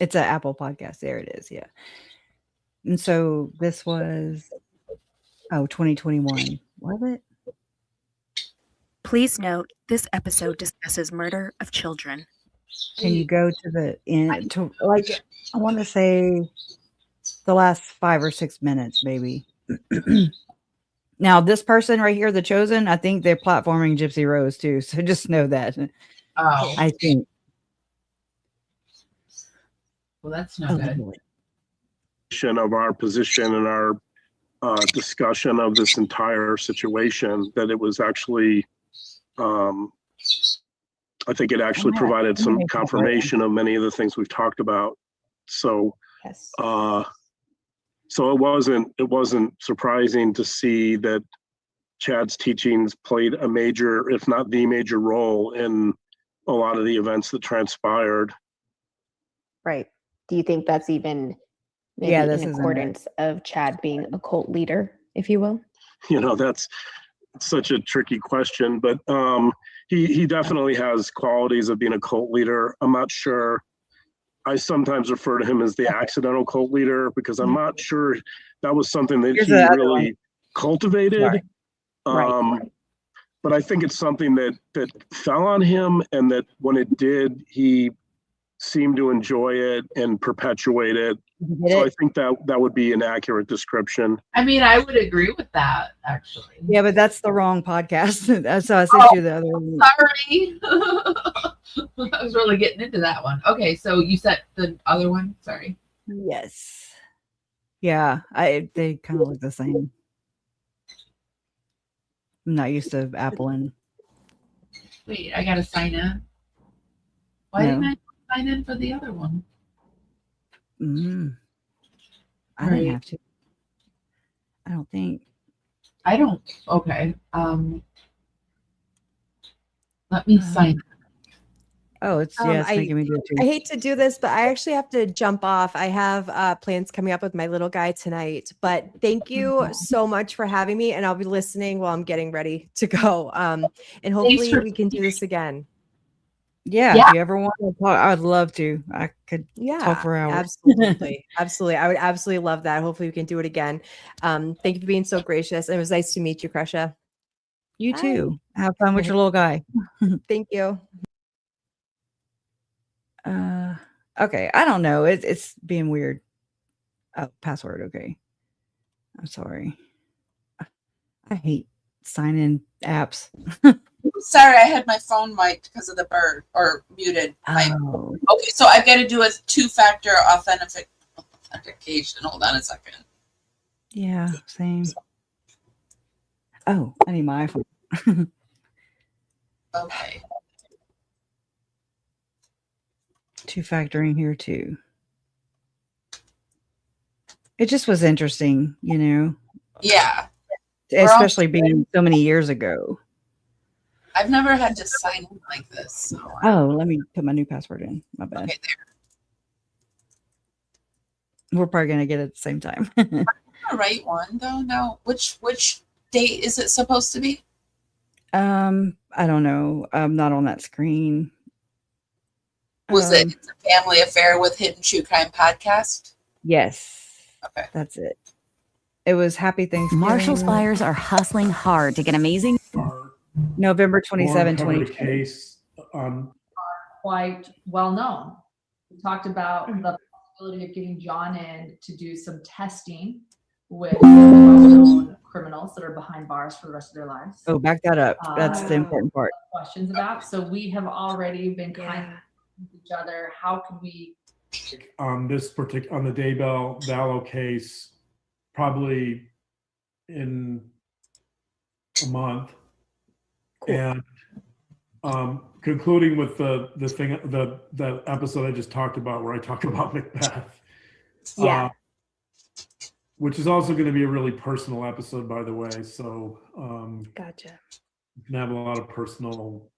it's an Apple podcast. There it is. Yeah. And so this was Oh, 2021. Was it? Please note, this episode discusses murder of children. Can you go to the end to like I want to say the last 5 or 6 minutes, maybe. Now, this person right here, the chosen, I think they're platforming Gypsy Rose too. So just know that. Oh, I think. well, that's no good. Of our position and our discussion of this entire situation, that it was actually, I think it actually provided some confirmation of many of the things we've talked about. So, Yes. so it wasn't surprising to see that Chad's teachings played a major, if not the major role in a lot of the events that transpired. Right. Do you think that's even maybe in accordance of Chad being a cult leader, if you will? You know, that's such a tricky question, but he definitely has qualities of being a cult leader. I'm not sure. I sometimes refer to him as the accidental cult leader because I'm not sure that was something that he really cultivated. Right. But I think it's something that fell on him, and that when it did, he seemed to enjoy it and perpetuate it. So I think that would be an accurate description. I mean, I would agree with that, actually. Yeah, but that's the wrong podcast. So I sent you the other one. Sorry. I was really getting into that one. Okay, so you said the other one? Sorry. Yes. Yeah, they kind of look the same. I'm not used to Apple and. Wait, I gotta sign in. Why didn't I sign in for the other one? I didn't have to. I don't think. I don't. Okay. Let me sign. Oh, it's making me do it too. I hate to do this, but I actually have to jump off. I have plans coming up with my little guy tonight. But thank you so much for having me, and I'll be listening while I'm getting ready to go. And hopefully we can do this again. Yeah, if you ever want to talk, I'd love to. I could talk for hours. Absolutely. Absolutely. I would absolutely love that. Hopefully we can do it again. Thank you for being so gracious. It was nice to meet you, Kresha. You too. Have fun with your little guy. Thank you. Okay. I don't know. It's being weird. Oh, password. Okay. I'm sorry. I hate sign-in apps. Sorry, I had my phone mic'd because of the bird or muted. Oh. Okay, so I've got to do a two-factor authentication. Hold on a second. Yeah, same. Oh, I need my iPhone. Okay. Two-factoring here too. It just was interesting, you know. Yeah. Especially being so many years ago. I've never had to sign in like this. So let me put my new password in. My bad. Okay, We're probably gonna get it at the same time. the right one though. No, which date is it supposed to be? I don't know. I'm not on that screen. Was it It's a Family Affair with Hidden True Crime Podcast? Yes. Okay. That's it. It was Happy Thanksgiving. Marshall's buyers are hustling hard to get amazing. November 27, 2020. Case quite well known. We talked about the possibility of getting John in to do some testing with well-known criminals that are behind bars for the rest of their lives. Oh, back that up. That's the important part. Questions about. So we have already been kind of with each other. How can we? on this particular on the Daybell Vallow case, probably in a month. Cool. And concluding with the episode I just talked about where I talked about Macbeth. Yeah. Which is also going to be a really personal episode, by the way. So Gotcha. You can have a lot of personal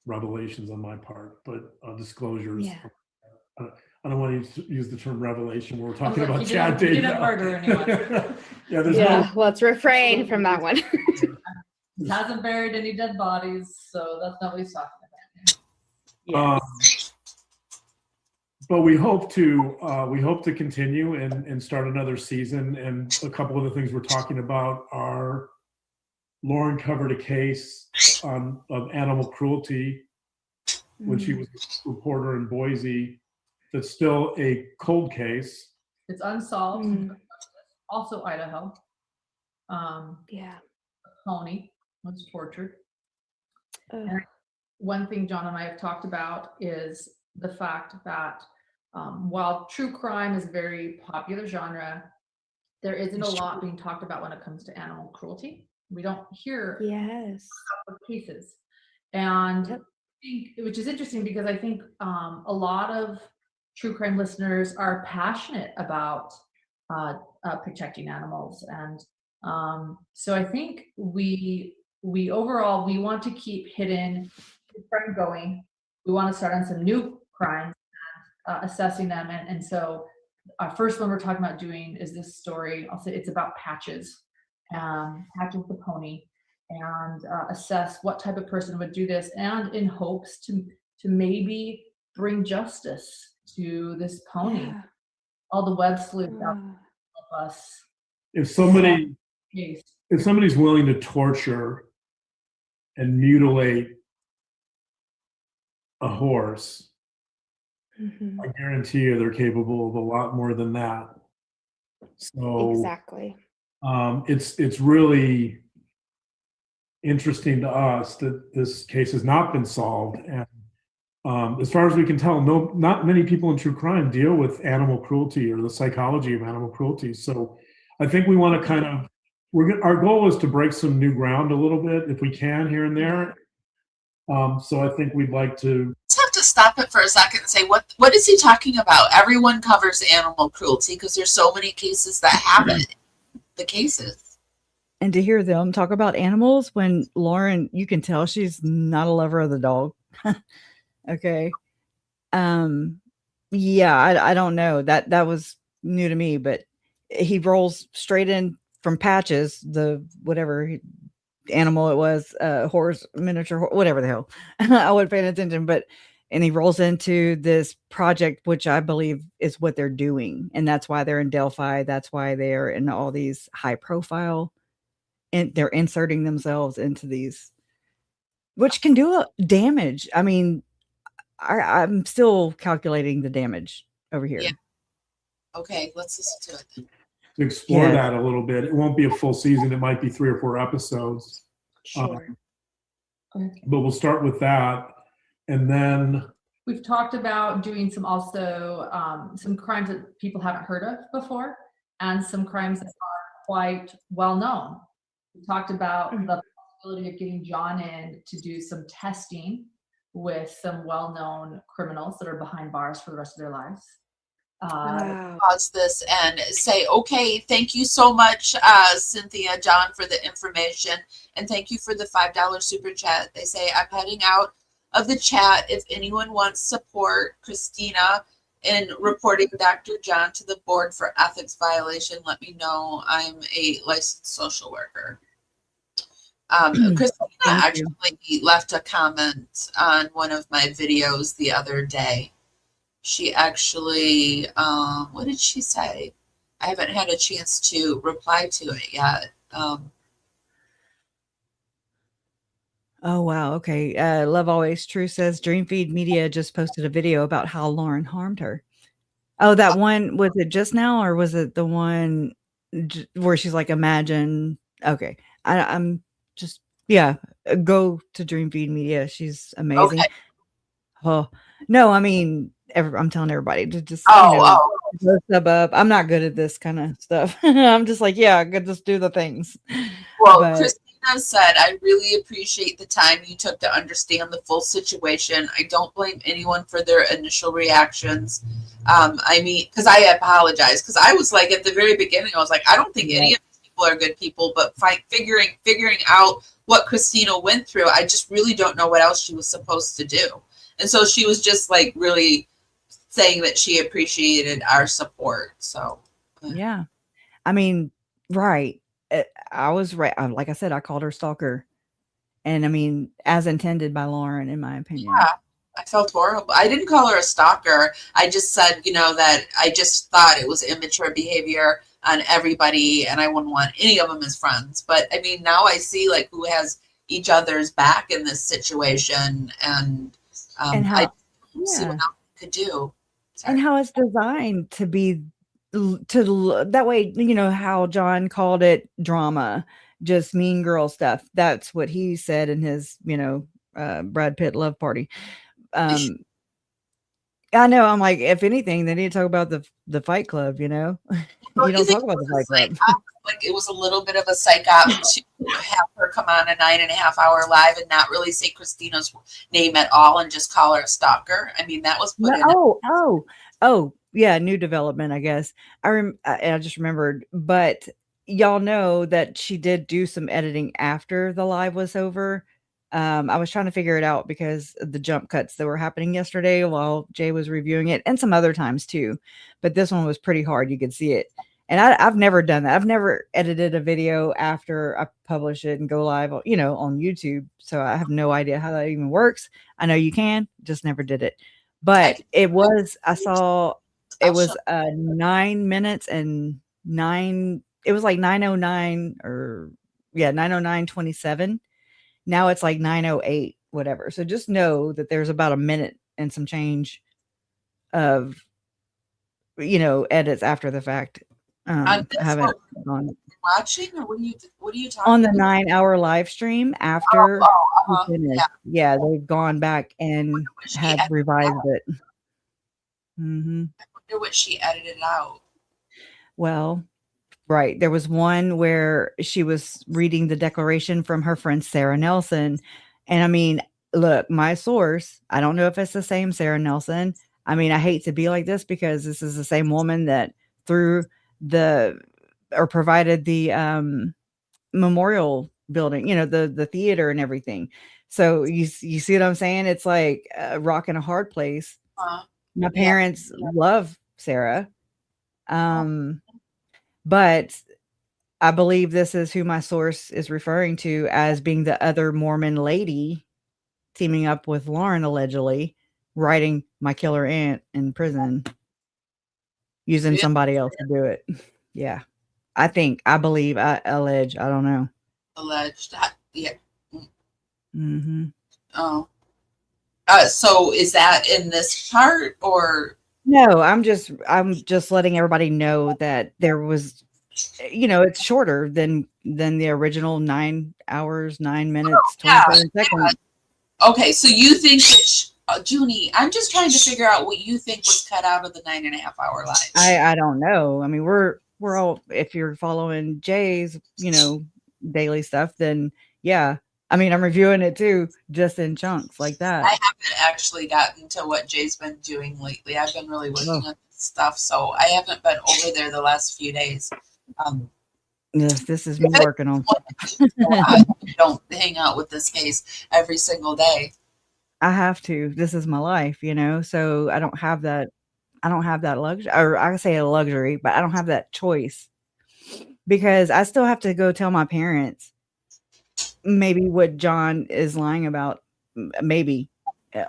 revelations on my part, but disclosures. Yeah. I don't want to use the term revelation when we're talking about Chad Daybell. You didn't murder anyone. Let's refrain from that one. He hasn't buried any dead bodies, so that's not what he's talking about. but we hope to continue and start another season. And a couple of the things we're talking about are Lauren covered a case of animal cruelty when she was a reporter in Boise. That's still a cold case. It's unsolved. Also Idaho. Yeah. Pony was tortured. And one thing John and I have talked about is the fact that while true crime is a very popular genre, there isn't a lot being talked about when it comes to animal cruelty. We don't hear cases. And I think, which is interesting because I think a lot of true crime listeners are passionate about protecting animals. And so I think we overall, we want to keep hidden crime going. We want to start on some new crimes and assessing them. And so our first one we're talking about doing is this story. I'll say it's about Patches, Patches the pony, and assess what type of person would do this, and in hopes to maybe bring justice to this pony. Yeah. All the web sleuths out of us. If somebody's willing to torture and mutilate a horse, I guarantee you they're capable of a lot more than that. So exactly. It's really interesting to us that this case has not been solved. And as far as we can tell, not many people in true crime deal with animal cruelty or the psychology of animal cruelty. So I think we want to kind of, our goal is to break some new ground a little bit if we can here and there. So I think we'd like to. Let's have to stop it for a second and say, what is he talking about? Everyone covers animal cruelty because there's so many cases that have it. The cases. And to hear them talk about animals when Lauren, you can tell she's not a lover of the dog. Okay. Yeah, I don't know. That was new to me, but he rolls straight in from Patches, the whatever animal it was, horse, miniature, whatever the hell. I wasn't paying attention, and he rolls into this project, which I believe is what they're doing. And that's why they're in Delphi. That's why they're in all these high profile, and they're inserting themselves into these, which can do damage. I mean, I'm still calculating the damage over here. Yeah. Okay, let's listen to it. To explore that a little bit. It won't be a full season. It might be 3 or 4 episodes. Sure. But we'll start with that. And then we've talked about doing some crimes that people haven't heard of before, and some crimes that are quite well known. We talked about the possibility of getting John in to do some testing with some well-known criminals that are behind bars for the rest of their lives. Pause this and say, okay, thank you so much, Cynthia, John, for the information, and thank you for the $5 super chat. They say, I'm heading out of the chat. If anyone wants support Christina in reporting Dr. John to the board for ethics violation, let me know. I'm a licensed social worker. Christina actually left a comment on one of my videos the other day. She actually, what did she say? I haven't had a chance to reply to it yet. Oh, wow. Okay. Love Always True says Dreamfeed Media just posted a video about how Lauren harmed her. Oh, that one, was it just now, or was it the one where she's like, imagine? Okay. I'm just, go to Dreamfeed Media. She's amazing. Okay. Oh, no, I mean, I'm telling everybody to just, sub up. I'm not good at this kind of stuff. I'm just like, I could just do the things. Well, Christina said, I really appreciate the time you took to understand the full situation. I don't blame anyone for their initial reactions. I mean, because I apologize, because I was like, at the very beginning, I was like, I don't think any of these people are good people, but figuring out what Christina went through, I just really don't know what else she was supposed to do. And so she was just like really saying that she appreciated our support. So, yeah, I mean, right. I was right. Like I said, I called her stalker. And I mean, as intended by Lauren, in my opinion. Yeah. I felt horrible. I didn't call her a stalker. I just said, that I just thought it was immature behavior on everybody, and I wouldn't want any of them as friends. But I mean, now I see like who has each other's back in this situation, and how, I see what else I could do. Sorry. And how it's designed to be that way, how John called it drama, just mean girl stuff. That's what he said in his, Brad Pitt love party. I know. I'm like, if anything, they need to talk about the Fight Club. You don't talk about the Fight Club. Like it was a little bit of a psych op to have her come on a 9.5-hour live and not really say Christina's name at all and just call her a stalker. I mean, that was put in. Oh, yeah, new development, I guess. I just remembered, but y'all know that she did do some editing after the live was over. I was trying to figure it out because of the jump cuts that were happening yesterday while Jay was reviewing it, and some other times too. But this one was pretty hard. You could see it. And I've never done that. I've never edited a video after I publish it and go live, on YouTube. So I have no idea how that even works. I know you can, just never did it. But it was 9 minutes and it was like 9:09 9:09:27. Now it's like 9:08, whatever. So just know that there's about a minute and some change of, edits after the fact. I haven't gone watching, or what are you talking on the about? 9-hour live stream after we finished. Yeah, they've gone back and had revised it. Mm-hmm. I wonder what she edited out. Well, right. There was one where she was reading the declaration from her friend Sarah Nelson. And I mean, look, my source, I don't know if it's the same Sarah Nelson. I mean, I hate to be like this because this is the same woman that provided the memorial building, the theater and everything. So you see what I'm saying? It's like a rock and a hard place. My parents love Sarah. But I believe this is who my source is referring to as being the other Mormon lady teaming up with Lauren, allegedly writing my killer aunt in prison, using somebody else to do it. Yeah. I allege. I don't know. Alleged. Yeah. Mm-hmm. Oh. So is that in this chart or? No, I'm just letting everybody know that there was, it's shorter than the original 9 hours, 9 minutes, 27 seconds. Okay, so you think that Junie, I'm just trying to figure out what you think was cut out of the 9.5-hour live. I don't know. I mean, we're all, if you're following Jay's, daily stuff, then yeah. I mean, I'm reviewing it too, just in chunks like that. I haven't actually gotten to what Jay's been doing lately. I've been really working on stuff, so I haven't been over there the last few days. Yes, this is me working on. I don't hang out with this case every single day. I have to. This is my life, so I don't have that. I don't have that luxury, or I say a luxury, but I don't have that choice because I still have to go tell my parents maybe what John is lying about, maybe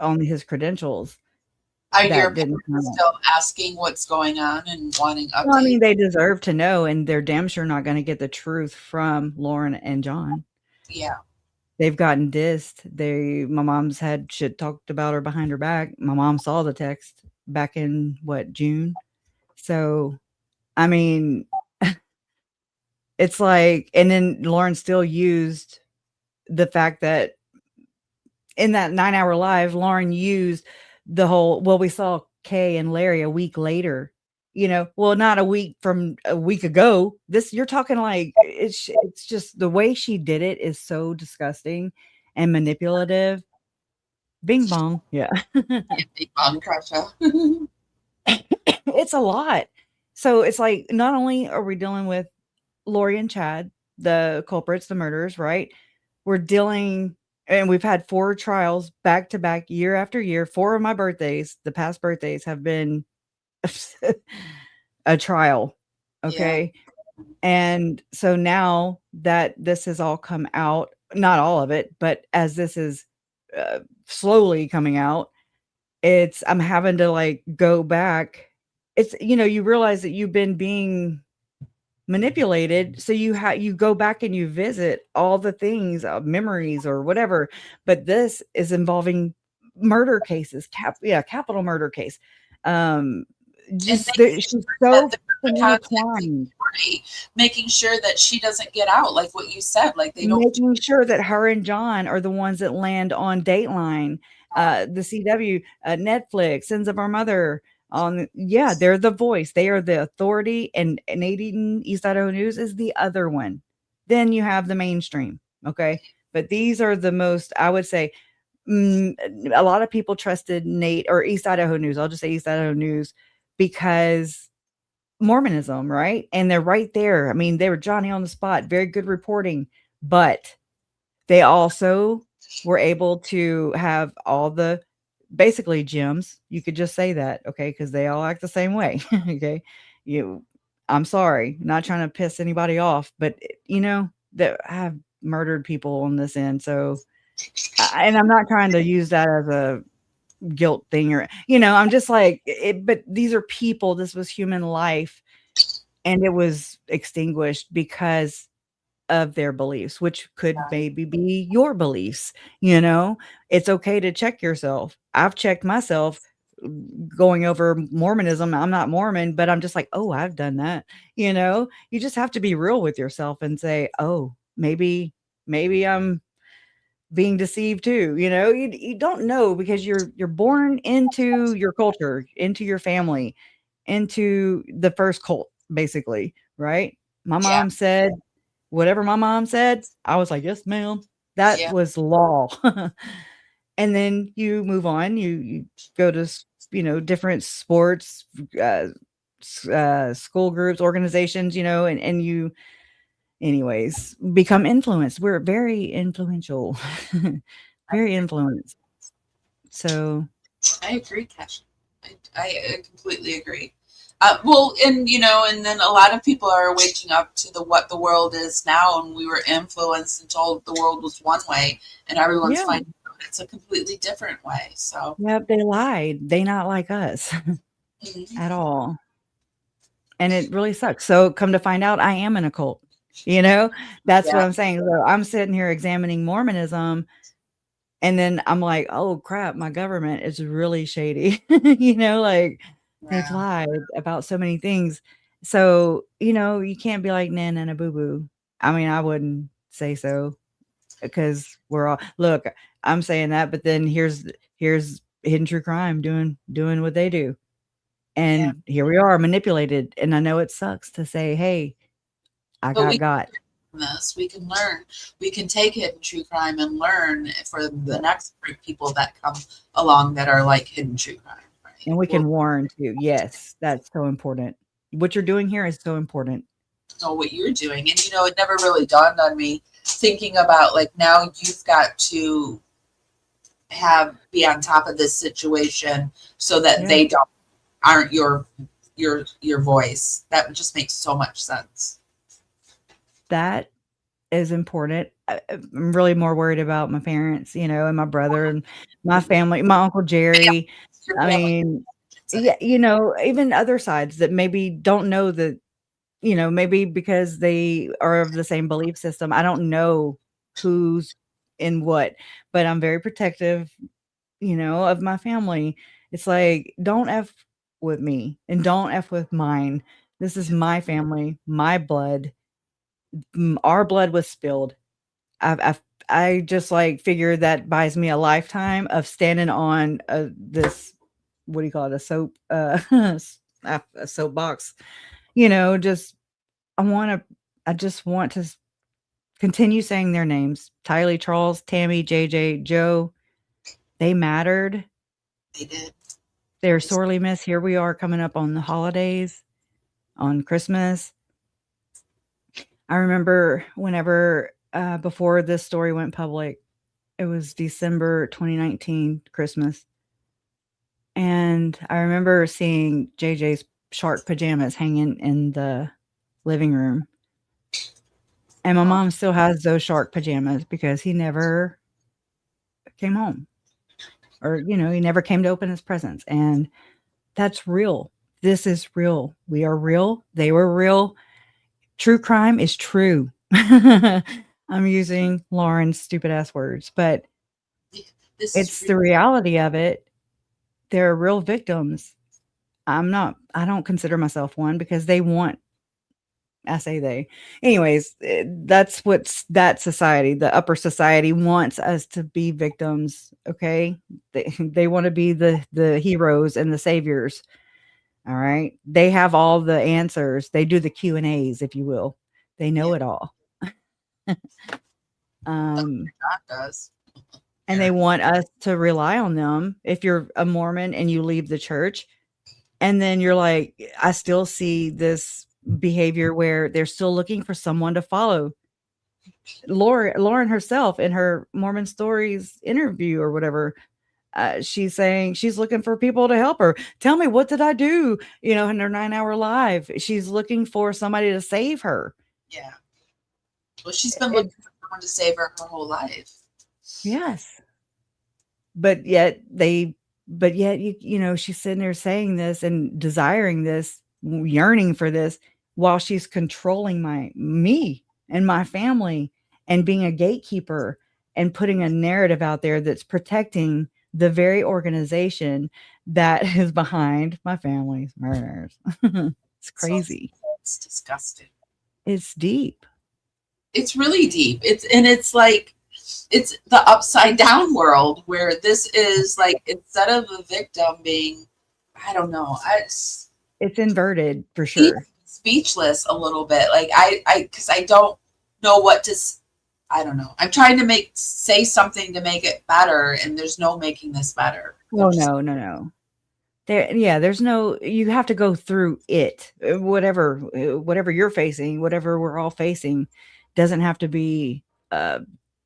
on his credentials. Are your parents still asking what's going on and wanting updates? Well, I mean, they deserve to know, and they're damn sure not going to get the truth from Lauren and John. Yeah. They've gotten dissed. My mom's had shit talked about her behind her back. My mom saw the text back in June. So, I mean, it's like, and then Lauren still used the fact that in that 9-hour live, Lauren used the whole, we saw Kay and Larry a week later, not a week from a week ago. You're talking like, it's just the way she did it is so disgusting and manipulative. Bing bong. Yeah. Bing bong, Kresha. It's a lot. So it's like, not only are we dealing with Lori and Chad, the culprits, the murderers, right? We're dealing, and we've had 4 trials back to back, year after year. 4 of my birthdays, the past birthdays, have been a trial. Okay. Yeah. And so now that this has all come out, not all of it, but as this is slowly coming out, I'm having to like go back. It's, you realize that you've been being manipulated. So you go back and you visit all the things, memories or whatever. But this is involving murder cases, capital murder case. Just she's so intertwined. Making sure that she doesn't get out, like what you said, like they don't. Making sure that her and John are the ones that land on Dateline, the CW, Netflix, Sins of Our Mother. They're the voice. They are the authority, and 80 East Idaho News is the other one. Then you have the mainstream, okay? But these are the most, I would say, a lot of people trusted Nate or East Idaho News. I'll just say East Idaho News because Mormonism, right? And they're right there. I mean, they were Johnny on the spot, very good reporting, but they also were able to have all the basically gems. You could just say that, okay? Because they all act the same way. Okay. I'm sorry, not trying to piss anybody off, but that have murdered people on this end. So, and I'm not trying to use that as a guilt thing or, I'm just like, but these are people, this was human life, and it was extinguished because of their beliefs, which could maybe be your beliefs. It's okay to check yourself. I've checked myself going over Mormonism. I'm not Mormon, but I'm just like, oh, I've done that. You just have to be real with yourself and say, oh, maybe I'm being deceived too. You don't know, because you're born into your culture, into your family, into the first cult, basically, right? My mom said whatever my mom said, I was like, yes, ma'am. That was law. And then you move on, you go to different sports, school groups, organizations, and you anyways become influenced. We're very influential. Very influenced. So I agree, Kresha. I completely agree. And then a lot of people are waking up to what the world is now, and we were influenced and told the world was one way, and everyone's finding out it's a completely different way. So they lied. They not like us at all, and it really sucks. So come to find out, I am in a cult. That's what I'm saying. So I'm sitting here examining Mormonism. And then I'm like, oh crap, my government is really shady. They've lied about so many things. So, you can't be like Nan and a boo-boo. I mean, I wouldn't say so, because we're all, look, I'm saying that, but then here's Hidden True Crime doing what they do. And here we are, manipulated. And I know it sucks to say, hey, I got. This we can learn, we can take Hidden True Crime and learn for the next people that come along that are like Hidden True Crime, right? And we can warn too. Yes, that's so important. What you're doing here is so important. Know what you're doing, and it never really dawned on me, thinking about like now you've got to be on top of this situation so that they aren't your voice. That just makes so much sense. That is important. I'm really more worried about my parents, and my brother and my family, my Uncle Jerry. I mean, even other sides that maybe don't know that, maybe because they are of the same belief system. I don't know who's in what, but I'm very protective, of my family. It's like, don't F with me and don't F with mine. This is my family, my blood. Our blood was spilled. I just like figure that buys me a lifetime of standing on this, what do you call it, a soap, a soapbox. Just I just want to continue saying their names: Tylee, Charles, Tammy, JJ, Joe. They mattered. They did. They're sorely missed. Here we are coming up on the holidays, on Christmas. I remember whenever, before this story went public, it was December 2019, Christmas. And I remember seeing JJ's shark pajamas hanging in the living room. And my mom still has those shark pajamas because he never came home. or, you know, he never came to open his presents. And that's real. This is real. We are real. They were real. True crime is true. I'm using Lauren's stupid ass words, but it's the reality of it. They're real victims. I don't consider myself one because I say they. Anyways, that's what's that society, the upper society wants us to be victims. Okay. They want to be the heroes and the saviors. All right. They have all the answers. They do the Q&As, if you will. They know it all. God does. And they want us to rely on them. If you're a Mormon and you leave the church, and then you're like, I still see this behavior where they're still looking for someone to follow. Lauren herself in her Mormon Stories interview or whatever, she's saying she's looking for people to help her. Tell me, what did I do? You know, in her 9-hour live, she's looking for somebody to save her. Yeah. Well, she's been looking for someone to save her whole life. Yes. But yet you know, she's sitting there saying this and desiring this, yearning for this, while she's controlling me and my family and being a gatekeeper and putting a narrative out there that's protecting the very organization that is behind my family's murders. It's crazy. It's disgusting. It's deep. It's really deep. It's like, it's the upside down world where this is like, instead of the victim being, I don't know, it's inverted for sure. Speechless a little bit. Like because I don't know what to, I don't know. I'm trying to say something to make it better, and there's no making this better. Oh, no. There's no, you have to go through it. Whatever you're facing, whatever we're all facing, doesn't have to be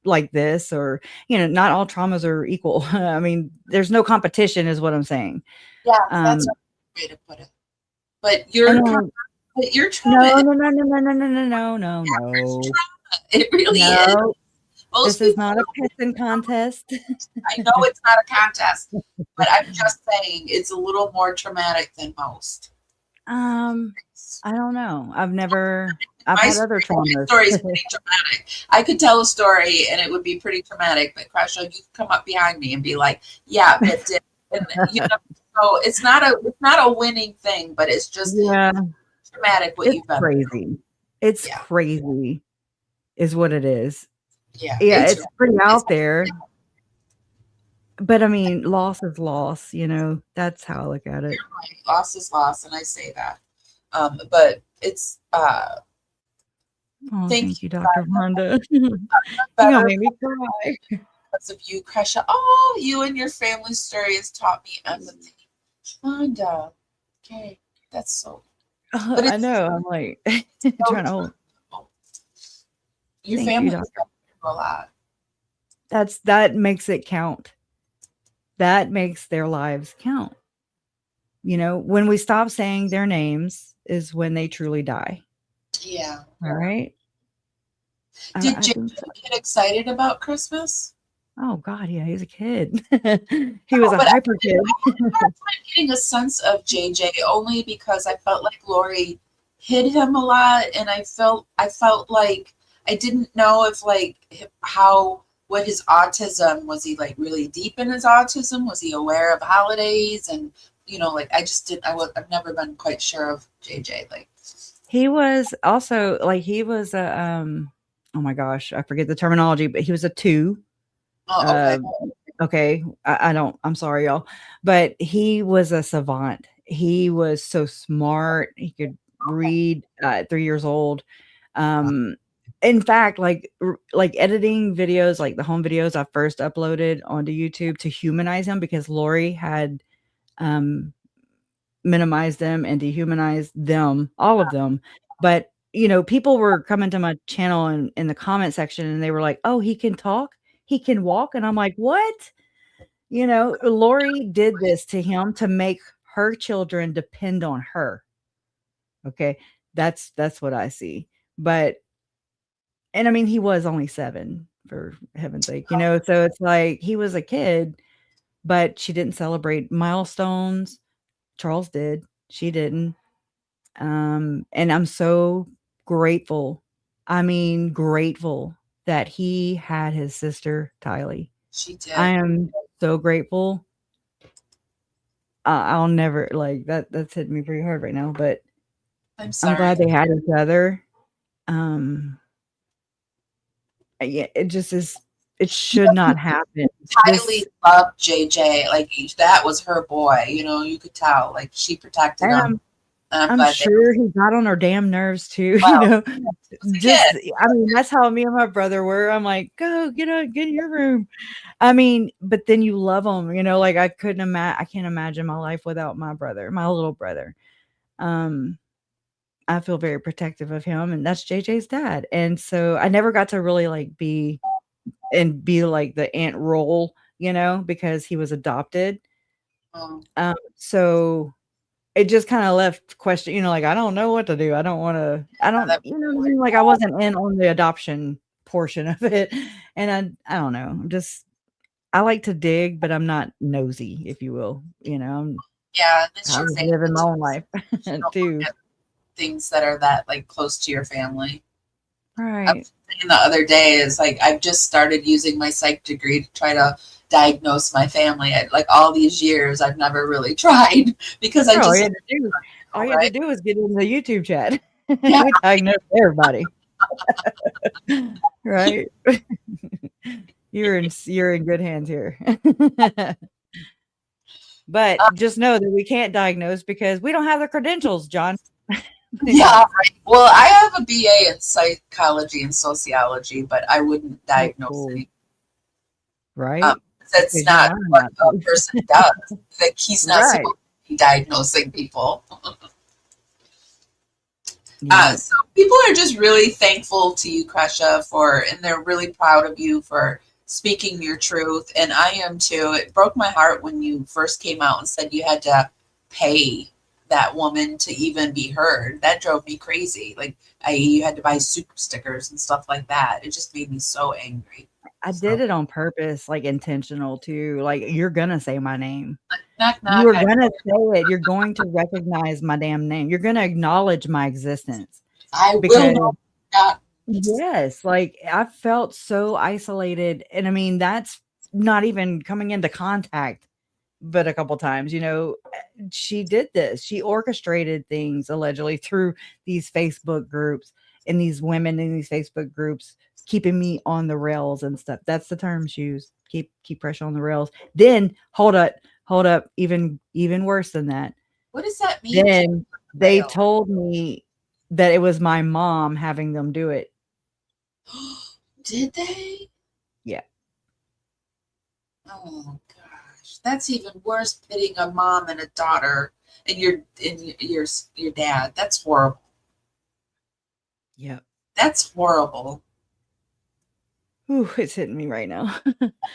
like this, or, you know, not all traumas are equal. I mean, there's no competition is what I'm saying. Yeah, that's a way to put it. But your trauma. No. It really is. This is not a pissing contest. I know it's not a contest, but I'm just saying it's a little more traumatic than most. I don't know. I've had other traumas. Story is pretty traumatic. I could tell a story and it would be pretty traumatic, but Kresha, you come up behind me and be like, yeah, but and, you know, so it's not a winning thing, but it's just traumatic what you've been crazy. It's crazy is what it is. Yeah, it's pretty out there. But I mean, loss is loss, you know. That's how I look at it. Right. Loss is loss, and I say that. But it's thank you, Dr. Wanda. You made me cry. Because of you, Kresha. Oh, you and your family story has taught me empathy. Wanda. Okay, that's so. But I know. I'm like trying to hold. Your family has got a lot. That makes it count. That makes their lives count. You know, when we stop saying their names is when they truly die. Yeah. All right. Did Jim get excited about Christmas? Oh God, yeah, he's a kid. He was a hyper kid. I'm getting a sense of JJ only because I felt like Lori hid him a lot, and I felt like I didn't know if what his autism was. He like really deep in his autism? Was he aware of holidays? And you know, like I've never been quite sure of JJ. Like he was also like he was a oh my gosh, I forget the terminology, but he was a 2. Oh, okay. I'm sorry, y'all, but he was a savant. He was so smart. He could read at 3 years old. In fact, like editing videos, like the home videos I first uploaded onto YouTube to humanize him, because Lori had minimized them and dehumanized them, all of them. But you know, people were coming to my channel and in the comment section, and they were like, "Oh, he can talk, he can walk," and I'm like, "What?" You know, Lori did this to him to make her children depend on her. Okay, that's what I see. But and I mean, he was only 7, for heaven's sake, you know, so it's like he was a kid, but she didn't celebrate milestones. Charles did. She didn't. And I'm so grateful. I mean, grateful that he had his sister, Tylee. She did. I am so grateful. I'll never like that. That's hitting me pretty hard right now, but I'm sorry. I'm glad they had each other. Yeah, it just is. It should not happen. Tylee loved JJ. Like that was her boy. You know, you could tell. Like she protected him. I'm sure he got on her damn nerves too. Wow. You know, just I mean, that's how me and my brother were. I'm like, go get in your room. I mean, but then you love him. You know, like I can't imagine my life without my brother, my little brother. I feel very protective of him, and that's JJ's dad. And so I never got to really like be like the aunt role, you know, because he was adopted. So it just kind of left question, you know, like I don't know what to do. I don't, you know what I mean? Like I wasn't in on the adoption portion of it, and I don't know. I like to dig, but I'm not nosy, if you will. You know, I was living my own life too. Things that are that like close to your family. Right. I was saying the other day is like I've just started using my psych degree to try to diagnose my family. Like all these years, I've never really tried because I just all you had to do was get in the YouTube chat. We diagnosed everybody. Right. You're in good hands here. But just know that we can't diagnose because we don't have the credentials, John. Yeah, right. Well, I have a BA in psychology and sociology, but I wouldn't diagnose any. Right. That's not what a person does. Like he's not supposed to be diagnosing people. So people are just really thankful to you, Kresha, and they're really proud of you for speaking your truth. And I am too. It broke my heart when you first came out and said you had to pay that woman to even be heard. That drove me crazy. Like you had to buy soup stickers and stuff like that. It just made me so angry. I did it on purpose, like intentional too. Like you're gonna say my name. Knock, knock, You're gonna say it. You're going to recognize my damn name. You're gonna acknowledge my existence. I will not. Yes, like I felt so isolated, and I mean that's not even coming into contact, but a couple times. You know, she did this. She orchestrated things allegedly through these Facebook groups and these women in these Facebook groups, keeping me on the rails and stuff. That's the term she used. Keep Kresha on the rails. Then hold up. Even worse than that. What does that mean? Then they told me that it was my mom having them do it. Did they? Yeah. Oh gosh, that's even worse. Pitting a mom and a daughter, and your dad. That's horrible. Yeah. That's horrible. Ooh, it's hitting me right now.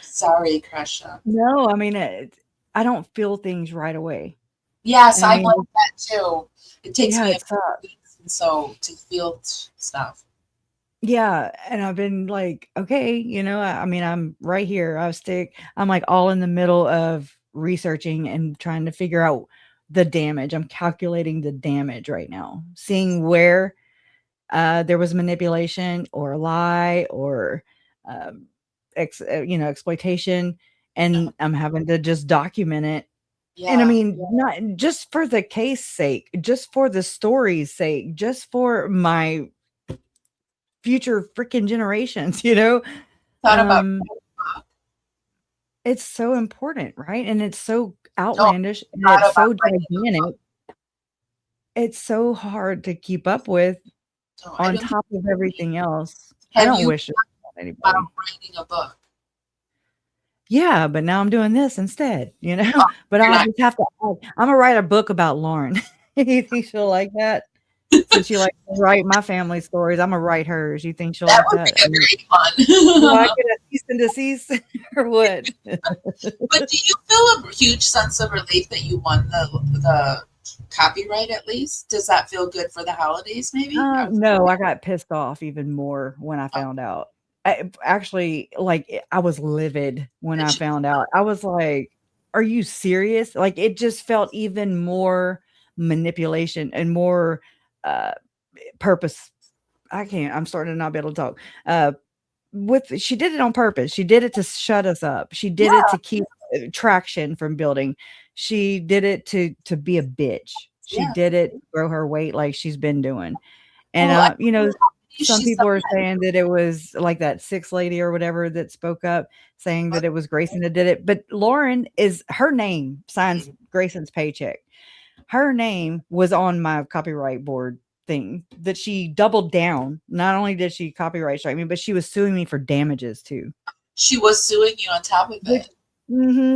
Sorry, Kresha. No, I mean, I don't feel things right away. Yes, I blame that too. It takes me a few weeks and so to feel stuff. Yeah, and I've been like, okay, you know, I mean, I'm right here. I'm like all in the middle of researching and trying to figure out the damage. I'm calculating the damage right now, seeing where there was manipulation or a lie or exploitation, and I'm having to just document it. Yeah. And I mean, not just for the case sake, just for the story's sake, just for my future freaking generations, you know. It's so important, right? And it's so outlandish and it's so gigantic. It's so hard to keep up with on top of everything else. I don't wish it on anybody. About writing a book. Yeah, but now I'm doing this instead, you know. But I just have to. I'm gonna write a book about Lauren. You think she'll like that? Since she likes to write my family stories, I'm gonna write hers. You think she'll like that? That would be very fun. Do I get a cease and desist or what? But do you feel a huge sense of relief that you won the copyright at least? Does that feel good for the holidays maybe? No, I got pissed off even more when I found out. I was livid when I found out. I was like, are you serious? Like, it just felt even more manipulation and more purpose. I'm starting to not be able to talk. She did it on purpose. She did it to shut us up. She did it to keep traction from building. She did it to be a bitch. She did it to throw her weight like she's been doing. And you know, some people are saying that it was like that sixth lady or whatever that spoke up saying that it was Grayson that did it. But Lauren is her name signs Grayson's paycheck. Her name was on my copyright board thing that she doubled down. Not only did she copyright strike me, but she was suing me for damages too. She was suing you on top of it.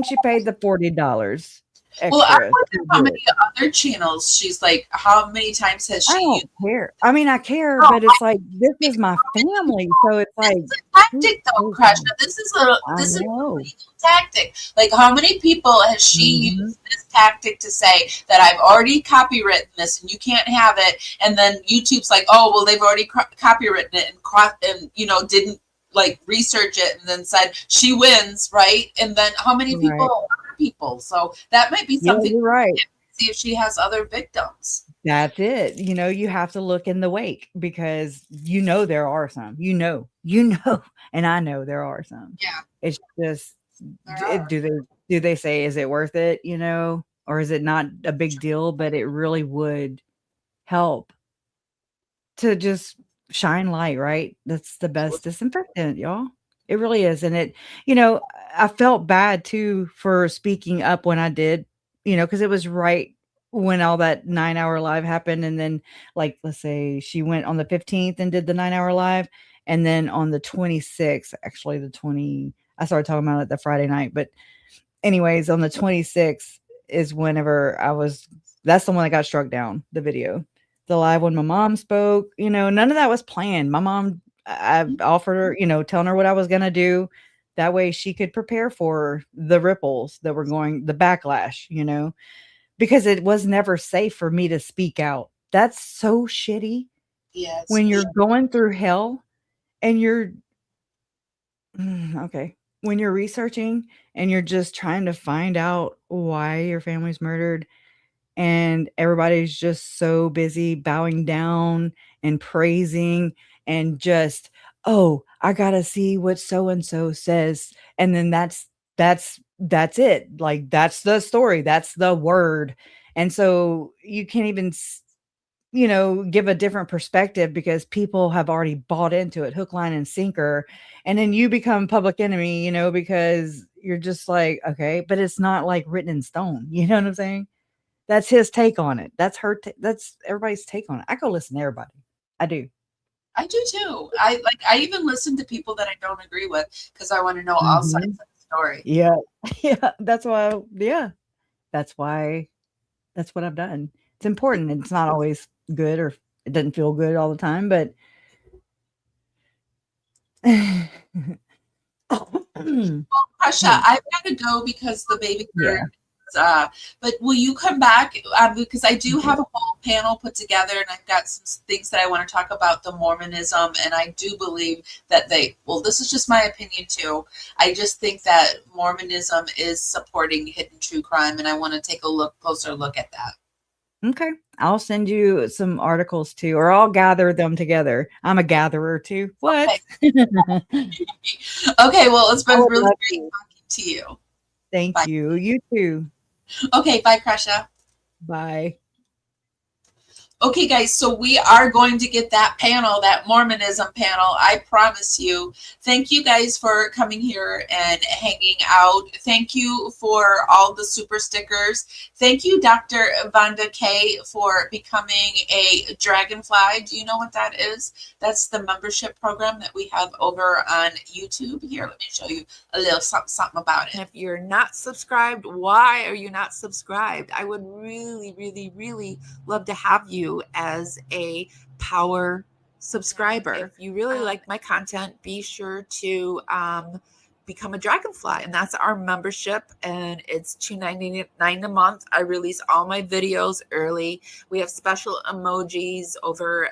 She paid the $40 extra. Well, I wonder how many other channels she's like, how many times has she used? Care. I mean, I care, but it's like, this is my family. So it's like, it's a tactic though, Kresha. This is a legal tactic. Like, how many people has she used this tactic to say that I've already copywritten this and you can't have it? And then YouTube's like, oh, well, they've already copywritten it and you know, didn't like research it and then said she wins, right? And then how many people are people? So that might be something. You're right. See if she has other victims. That's it. You know, you have to look in the wake because you know there are some. You know, and I know there are some. Yeah. It's just do they say, is it worth it? You know, or is it not a big deal? But it really would help to just shine light, right? That's the best disinfectant, y'all. It really is. And it, you know, I felt bad too for speaking up when I did, you know, because it was right when all that 9-hour live happened. And then, like, let's say she went on the 15th and did the 9-hour live. And then on the 26th, actually I started talking about it the Friday night. But anyways, on the 26th is whenever that's the one that got struck down, the video. The live when my mom spoke, you know, none of that was planned. My mom, I offered her, you know, telling her what I was going to do. That way she could prepare for the ripples that were going, the backlash, you know, because it was never safe for me to speak out. That's so shitty. Yes. When you're going through hell and you're, okay, when you're researching and you're just trying to find out why your family's murdered, and everybody's just so busy bowing down and praising and just, oh, I gotta see what so and so says, and then that's it. Like, that's the story, that's the word. And so you can't even you know, give a different perspective because people have already bought into it hook, line, and sinker. And then you become public enemy, you know, because you're just like, okay, but it's not like written in stone. You know what I'm saying? That's his take on it. That's that's everybody's take on it. I go listen to everybody. I do. I do too. I even listen to people that I don't agree with because I want to know all sides of the story. Yeah. Yeah. That's why. Yeah. That's why. That's what I've done. It's important. It's not always good, or it doesn't feel good all the time, but well, Kresha, I've got to go because the baby bird. But will you come back? Because I do have a whole panel put together, and I've got some things that I want to talk about the Mormonism, and I do believe that this is just my opinion too. I just think that Mormonism is supporting hidden true crime, and I want to take a closer look at that. Okay. I'll send you some articles too, or I'll gather them together. I'm a gatherer too. What? Okay, well, it's been really great talking to you. Thank you. You too. Okay, bye, Kresha. Bye. Okay, guys, so we are going to get that panel, that Mormonism panel, I promise you. Thank you guys for coming here and hanging out. Thank you for all the super stickers. Thank you, Dr. Vonda K, for becoming a Dragonfly. Do you know what that is? That's the membership program that we have over on YouTube. Here, let me show you a little something about it. And if you're not subscribed, why are you not subscribed? I would really, really, really love to have you as a power subscriber. If you really like my content, be sure to become a Dragonfly, and that's our membership, and it's $2.99 a month. I release all my videos early. We have special emojis over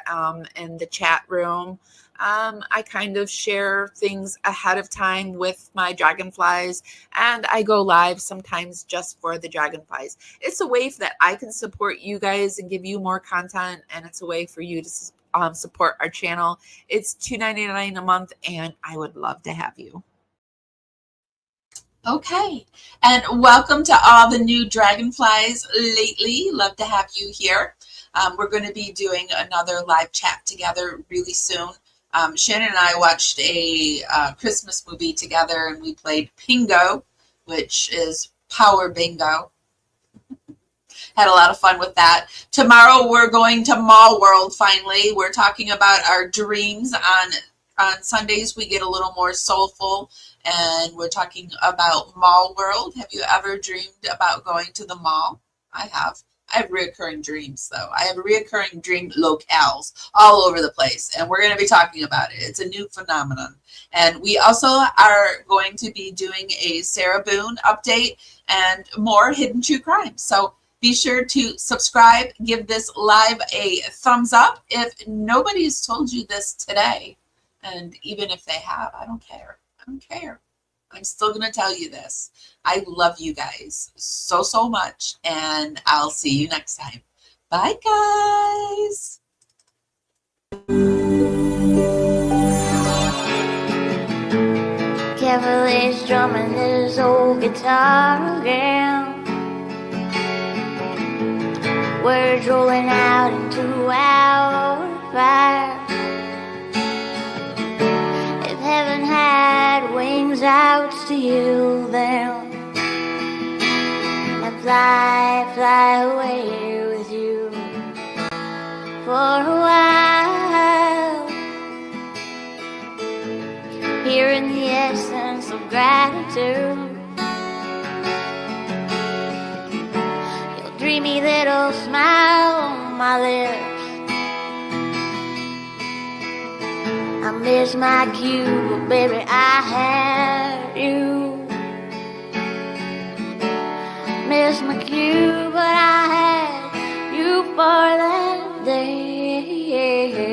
in the chat room. I kind of share things ahead of time with my dragonflies, and I go live sometimes just for the dragonflies. It's a way that I can support you guys and give you more content, and it's a way for you to support our channel. It's $2.99 a month, and I would love to have you. Okay, and welcome to all the new dragonflies lately. Love to have you here. We're going to be doing another live chat together really soon. Shannon and I watched a Christmas movie together, and we played Pingo, which is Power Bingo. Had a lot of fun with that. Tomorrow we're going to Mall World finally. We're talking about our dreams. On Sundays we get a little more soulful, and we're talking about Mall World. Have you ever dreamed about going to the mall? I have. I have reoccurring dreams, though. I have reoccurring dream locales all over the place, and we're going to be talking about it. It's a new phenomenon. And we also are going to be doing a Sarah Boone update and more hidden true crime. So be sure to subscribe, give this live a thumbs up. If nobody's told you this today, and even if they have, I don't care. I don't care. I'm still going to tell you this. I love you guys so, so much, and I'll see you next time. Bye, guys. Carefully strumming his old guitar again. Words rolling out into our fire. If heaven had wings, I would steal them and fly away with you for a while. Hearing the essence of gratitude, your dreamy little smile on my lips. I miss my cue, but baby, I had you. Miss my cue, but I had you for that day.